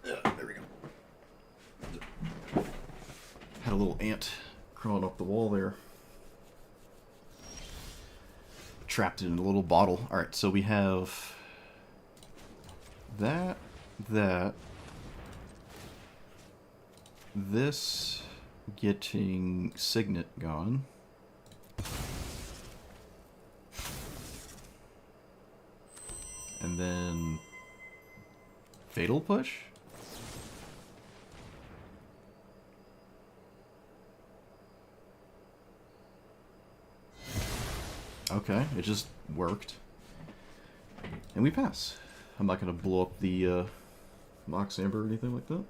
There we go. Had a little ant crawling up the wall there. Trapped it in a little bottle. Alright, so we have that, this getting Signet gone. And then Fatal Push? Okay, it just worked. And we pass. I'm not going to blow up the Mox Amber or anything like that.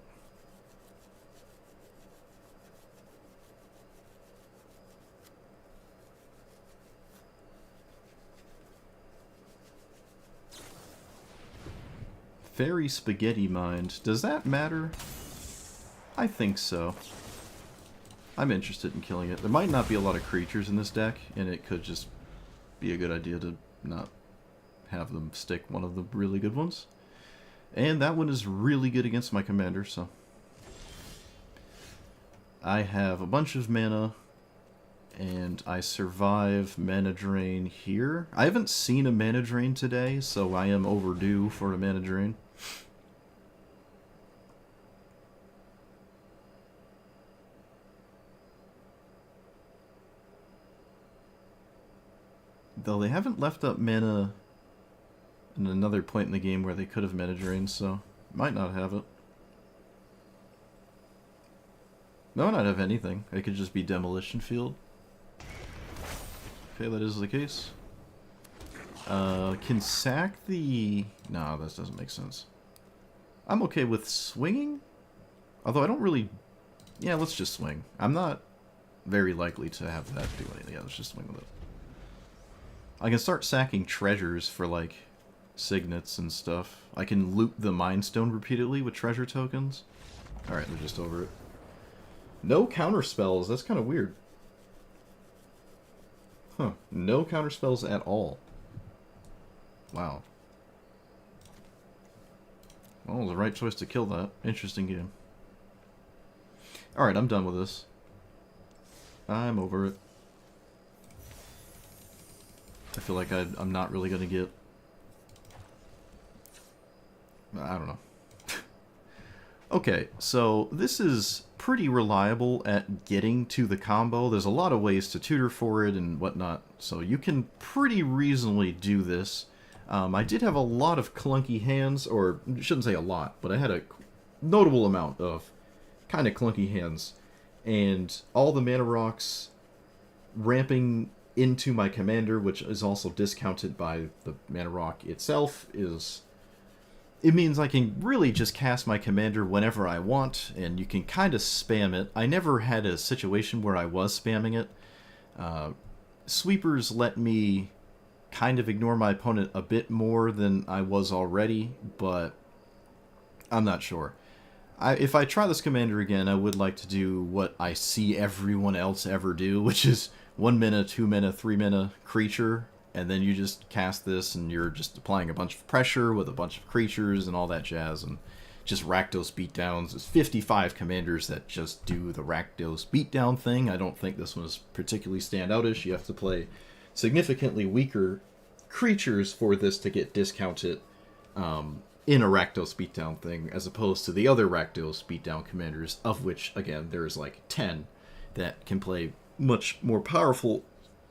Fairy Spaghetti Mind. Does that matter? I think so. I'm interested in killing it. There might not be a lot of creatures in this deck, and it could just be a good idea to not have them stick one of the really good ones. And that one is really good against my commander, so... I have a bunch of mana, and I survive mana drain here. I haven't seen a mana drain today, so I am overdue for a mana drain. Though they haven't left up mana in another point in the game where they could have mana drained, so might not have it. Might not have anything. It could just be Demolition Field. Okay, that is the case. Can sack the... No, that doesn't make sense. I'm okay with swinging. Although I don't really... Yeah, let's just swing. I'm not very likely to have that do anything. Yeah, let's just swing with it. I can start sacking treasures for, like, signets and stuff. I can loot the Mind Stone repeatedly with treasure tokens. Alright, they're just over it. No counter spells. That's kind of weird. Huh. No counter spells at all. Wow. Well, it was the right choice to kill that. Interesting game. Alright, I'm done with this. I'm over it. I feel like I'm not really going to get... I don't know. Okay, so this is pretty reliable at getting to the combo. There's a lot of ways to tutor for it and whatnot, so you can pretty reasonably do this. I did have a lot of clunky hands, or shouldn't say a lot, but I had a notable amount of kind of clunky hands. And all the mana rocks ramping into my commander, which is also discounted by the mana rock itself, it means I can really just cast my commander whenever I want, and you can kind of spam it. I never had a situation where I was spamming it. Sweepers let me kind of ignore my opponent a bit more than I was already, but I'm not sure. If I try this commander again, I would like to do what I see everyone else ever do, which is 1 mana, 2 mana, 3 mana creature, and then you just cast this and you're just applying a bunch of pressure with a bunch of creatures and all that jazz, and just Rakdos beatdowns. There's 55 commanders that just do the Rakdos beatdown thing. I don't think this one is particularly standoutish. You have to play significantly weaker creatures for this to get discounted in a Rakdos beatdown thing, as opposed to the other Rakdos beatdown commanders, of which, again, there's like 10 that can play much more powerful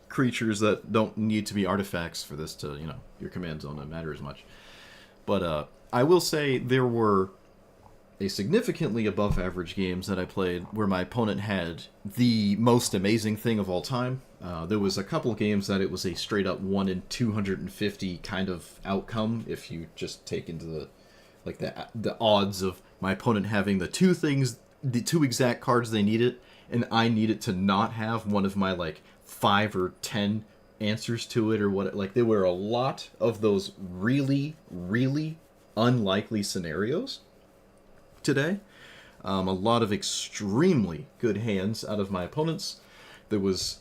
creatures that don't need to be artifacts for this to, your command zone to matter as much. But I will say there were a significantly above average games that I played where my opponent had the most amazing thing of all time. There was a couple games that it was a straight up 1 in 250 kind of outcome if you just take into the odds of my opponent having the two exact cards they needed, and I needed to not have one of my 5 or 10 answers to it or what. There were a lot of those really, really unlikely scenarios today. A lot of extremely good hands out of my opponents. There was,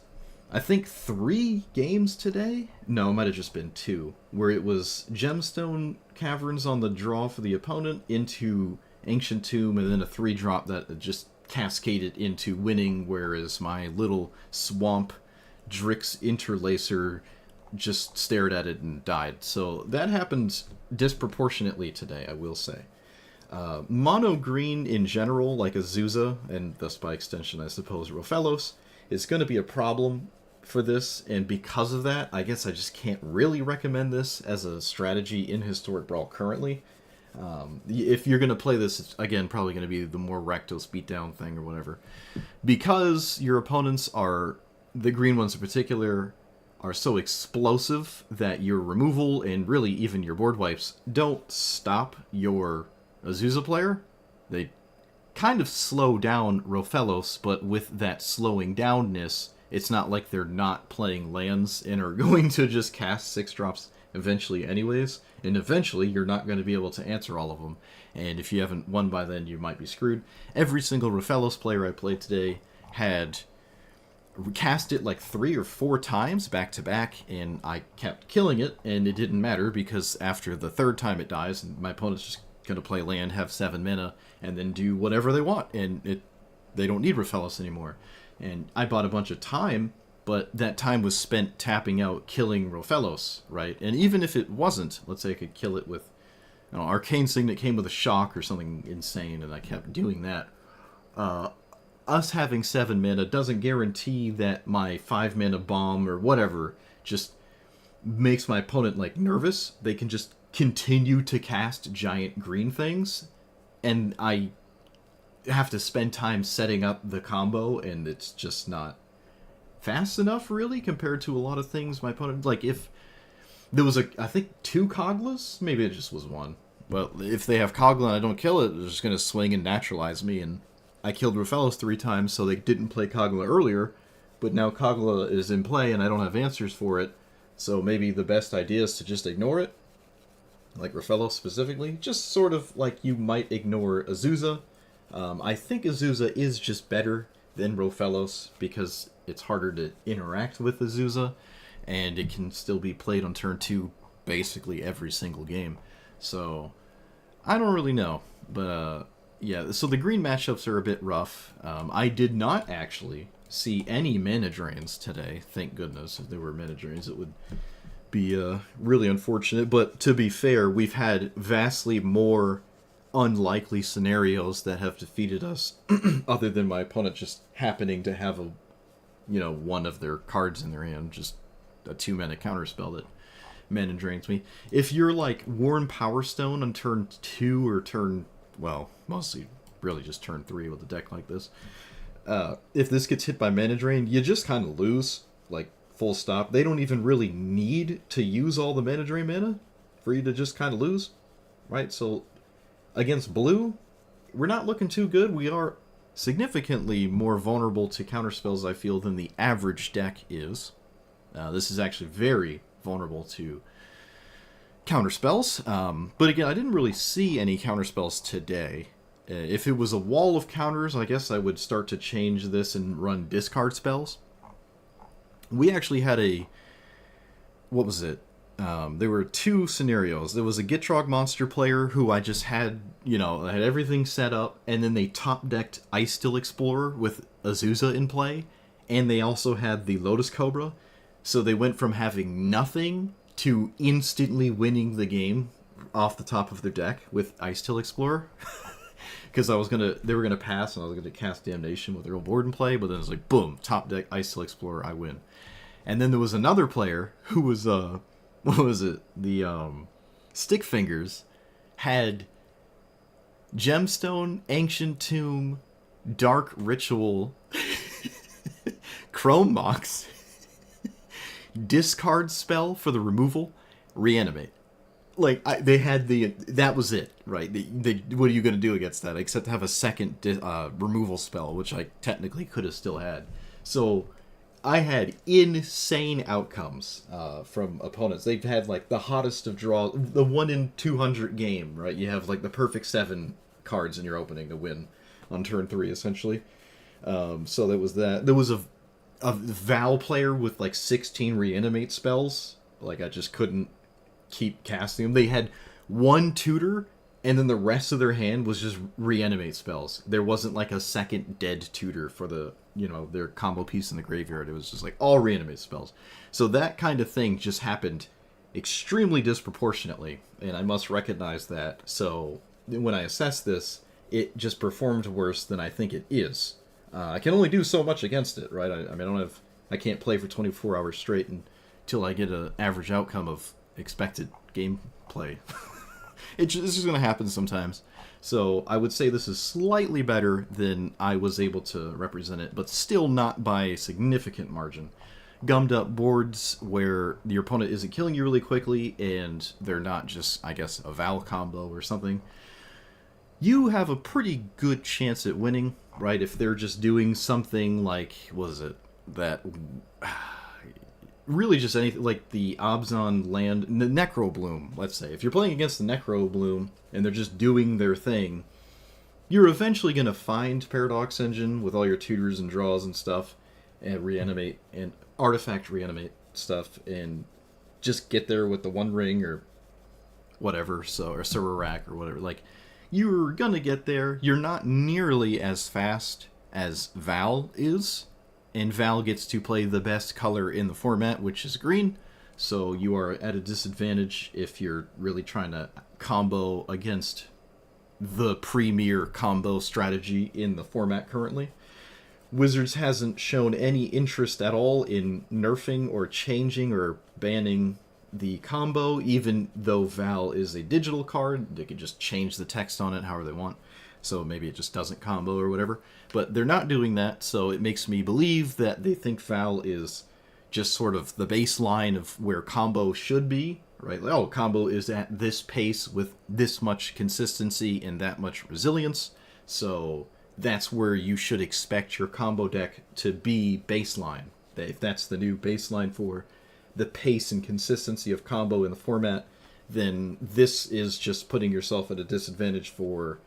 I think, 3 games today. No, it might have just been 2, where it was Gemstone Caverns on the draw for the opponent into Ancient Tomb, and then a 3-drop that just cascaded into winning, whereas my little swamp Drix Interlacer just stared at it and died. So that happened disproportionately today, I will say. Mono green in general, like Azusa, and thus by extension, I suppose, Rofellos, is going to be a problem for this, and because of that, I guess I just can't really recommend this as a strategy in Historic Brawl currently. If you're going to play this, it's, again, probably going to be the more Rakdos beatdown thing or whatever. Because your opponents are, the green ones in particular, are so explosive that your removal and really even your board wipes don't stop your Azusa player. They kind of slow down Rofellos, but with that slowing downness, it's not like they're not playing lands and are going to just cast 6-drops eventually anyways, and eventually you're not going to be able to answer all of them, and if you haven't won by then, you might be screwed. Every single Rofellos player I played today had cast it 3 or 4 times back to back, and I kept killing it, and it didn't matter because after the 3rd time it dies, and my opponent's just going to play land, have 7 mana, and then do whatever they want, and they don't need Rofellos anymore. And I bought a bunch of time, but that time was spent tapping out, killing Rofellos, right? And even if it wasn't, let's say I could kill it with Arcane Signet came with a shock or something insane, and I kept doing that. Us having 7 mana doesn't guarantee that my 5 mana bomb or whatever just makes my opponent nervous. They can just continue to cast giant green things, and I have to spend time setting up the combo, and it's just not fast enough really compared to a lot of things my opponent, if there was I think 2 Koglas, maybe it just was 1, but if they have Kogla and I don't kill it, they're just going to swing and naturalize me, and I killed Rofellos 3 times, so they didn't play Kogla earlier, but now Kogla is in play and I don't have answers for it, so maybe the best idea is to just ignore it, like Rofellos specifically, just sort of like you might ignore Azusa. I think Azusa is just better than Rofellos because it's harder to interact with Azusa, and it can still be played on turn 2 basically every single game. So, I don't really know, but yeah, so the green matchups are a bit rough. I did not actually see any mana drains today, thank goodness. If there were mana drains, it would be really unfortunate, but to be fair, we've had vastly more unlikely scenarios that have defeated us other than my opponent just happening to have one of their cards in their hand, just a 2-mana counterspell that mana drains me. If you're like Worn Power Stone on turn 2 or well, mostly really just turn 3 with a deck like this, if this gets hit by mana drain, you just kind of lose, like full stop. They don't even really need to use all the mana drain mana for you to just kind of lose, right? So against blue, we're not looking too good. We are significantly more vulnerable to counterspells, I feel, than the average deck is. This is actually very vulnerable to counterspells. But again, I didn't really see any counterspells today. If it was a wall of counters, I guess I would start to change this and run discard spells. We actually had what was it? There were 2 scenarios. There was a Gitrog monster player who I just had, I had everything set up, and then they top-decked Ice Steel Explorer with Azusa in play, and they also had the Lotus Cobra. So they went from having nothing to instantly winning the game off the top of their deck with Ice Steel Explorer. Because they were gonna pass, and I was gonna cast Damnation with their own board in play, but then it was like, boom, top deck Ice Steel Explorer, I win. And then there was another player who was what was it? The Stick Fingers had Gemstone, Ancient Tomb, Dark Ritual, Chrome Mox, discard spell for the removal, reanimate. Like, they had that was it, right? What are you going to do against that? Except to have a second removal spell, which I technically could have still had. So I had insane outcomes from opponents. They've had, like, the hottest of draws, the 1 in 200 game, right? You have, like, the perfect 7 cards in your opening to win on turn 3, essentially. So there was that. There was a Val player with, like, 16 reanimate spells. Like, I just couldn't keep casting them. They had 1 tutor, and then the rest of their hand was just reanimate spells. There wasn't like a second dead tutor for their combo piece in the graveyard. It was just like all reanimate spells. So that kind of thing just happened extremely disproportionately, and I must recognize that. So when I assess this, it just performed worse than I think it is. I can only do so much against it, right? I can't play for 24 hours straight until I get an average outcome of expected gameplay. This is going to happen sometimes. So I would say this is slightly better than I was able to represent it, but still not by a significant margin. Gummed up boards where your opponent isn't killing you really quickly, and they're not just, I guess, a Val combo or something. You have a pretty good chance at winning, right? If they're just doing something like, what is it? That... really just anything like the Abzan land, the Necro Bloom, let's say. If you're playing against the Necro Bloom and they're just doing their thing, you're eventually going to find Paradox Engine with all your tutors and draws and stuff, and reanimate and artifact reanimate stuff, and just get there with the One Ring or whatever, or Server Rack or whatever. Like, you're going to get there. You're not nearly as fast as Val is. And Val gets to play the best color in the format, which is green. So you are at a disadvantage if you're really trying to combo against the premier combo strategy in the format currently. Wizards hasn't shown any interest at all in nerfing or changing or banning the combo, even though Val is a digital card. They can just change the text on it however they want. So maybe it just doesn't combo or whatever. But they're not doing that, so it makes me believe that they think Val is just sort of the baseline of where combo should be, right? Like, oh, combo is at this pace with this much consistency and that much resilience, so that's where you should expect your combo deck to be baseline. If that's the new baseline for the pace and consistency of combo in the format, then this is just putting yourself at a disadvantage for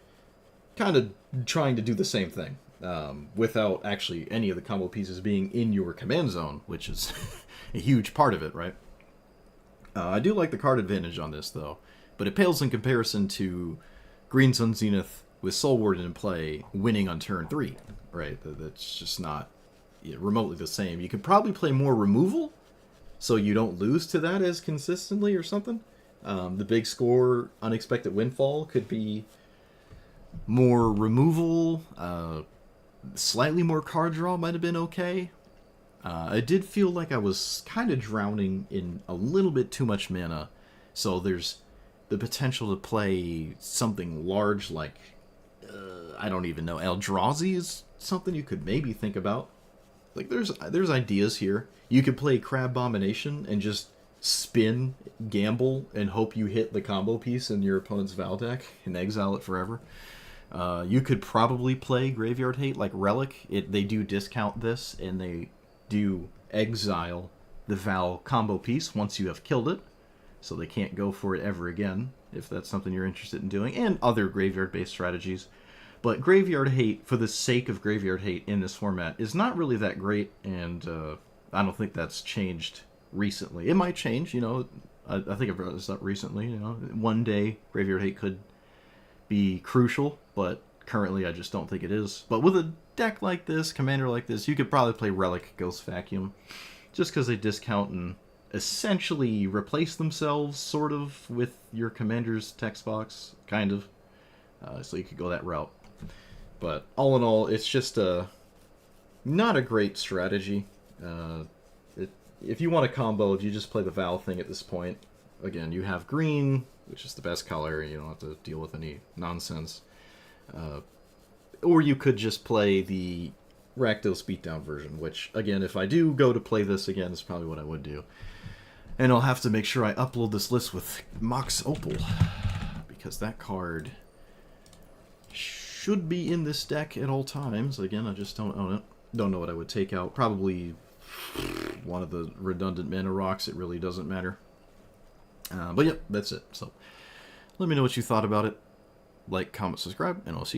kind of trying to do the same thing without actually any of the combo pieces being in your command zone, which is a huge part of it, right? I do like the card advantage on this, though, but it pales in comparison to Green Sun Zenith with Soul Warden in play winning on turn 3, right? That's just not remotely the same. You could probably play more removal, so you don't lose to that as consistently or something. The big score, Unexpected Windfall, could be more removal, slightly more card draw might have been okay. I did feel like I was kind of drowning in a little bit too much mana, so there's the potential to play something large like, I don't even know, Eldrazi is something you could maybe think about. Like, there's ideas here. You could play Crab Abomination and just spin, gamble, and hope you hit the combo piece in your opponent's Val deck and exile it forever. You could probably play Graveyard Hate like Relic. They do discount this, and they do exile the Val combo piece once you have killed it, so they can't go for it ever again, if that's something you're interested in doing, and other graveyard-based strategies. But Graveyard Hate, for the sake of Graveyard Hate in this format, is not really that great, and I don't think that's changed recently. It might change, you know. I think I've brought this up recently, you know. One day, Graveyard Hate could be crucial, but currently I just don't think it is. But with a deck like this, commander like this, you could probably play Relic Ghost Vacuum, just because they discount and essentially replace themselves, sort of, with your commander's text box, kind of. So you could go that route. But all in all, it's just not a great strategy. If you want a combo, if you just play the Val thing at this point, again, you have green, which is the best color. You don't have to deal with any nonsense. Or you could just play the Rakdos Beatdown version, which, again, if I do go to play this again, is probably what I would do. And I'll have to make sure I upload this list with Mox Opal, because that card should be in this deck at all times. Again, I just don't own it. Don't know what I would take out. Probably one of the redundant mana rocks. It really doesn't matter. But yep, that's it. So let me know what you thought about it. Like, comment, subscribe, and I'll see you.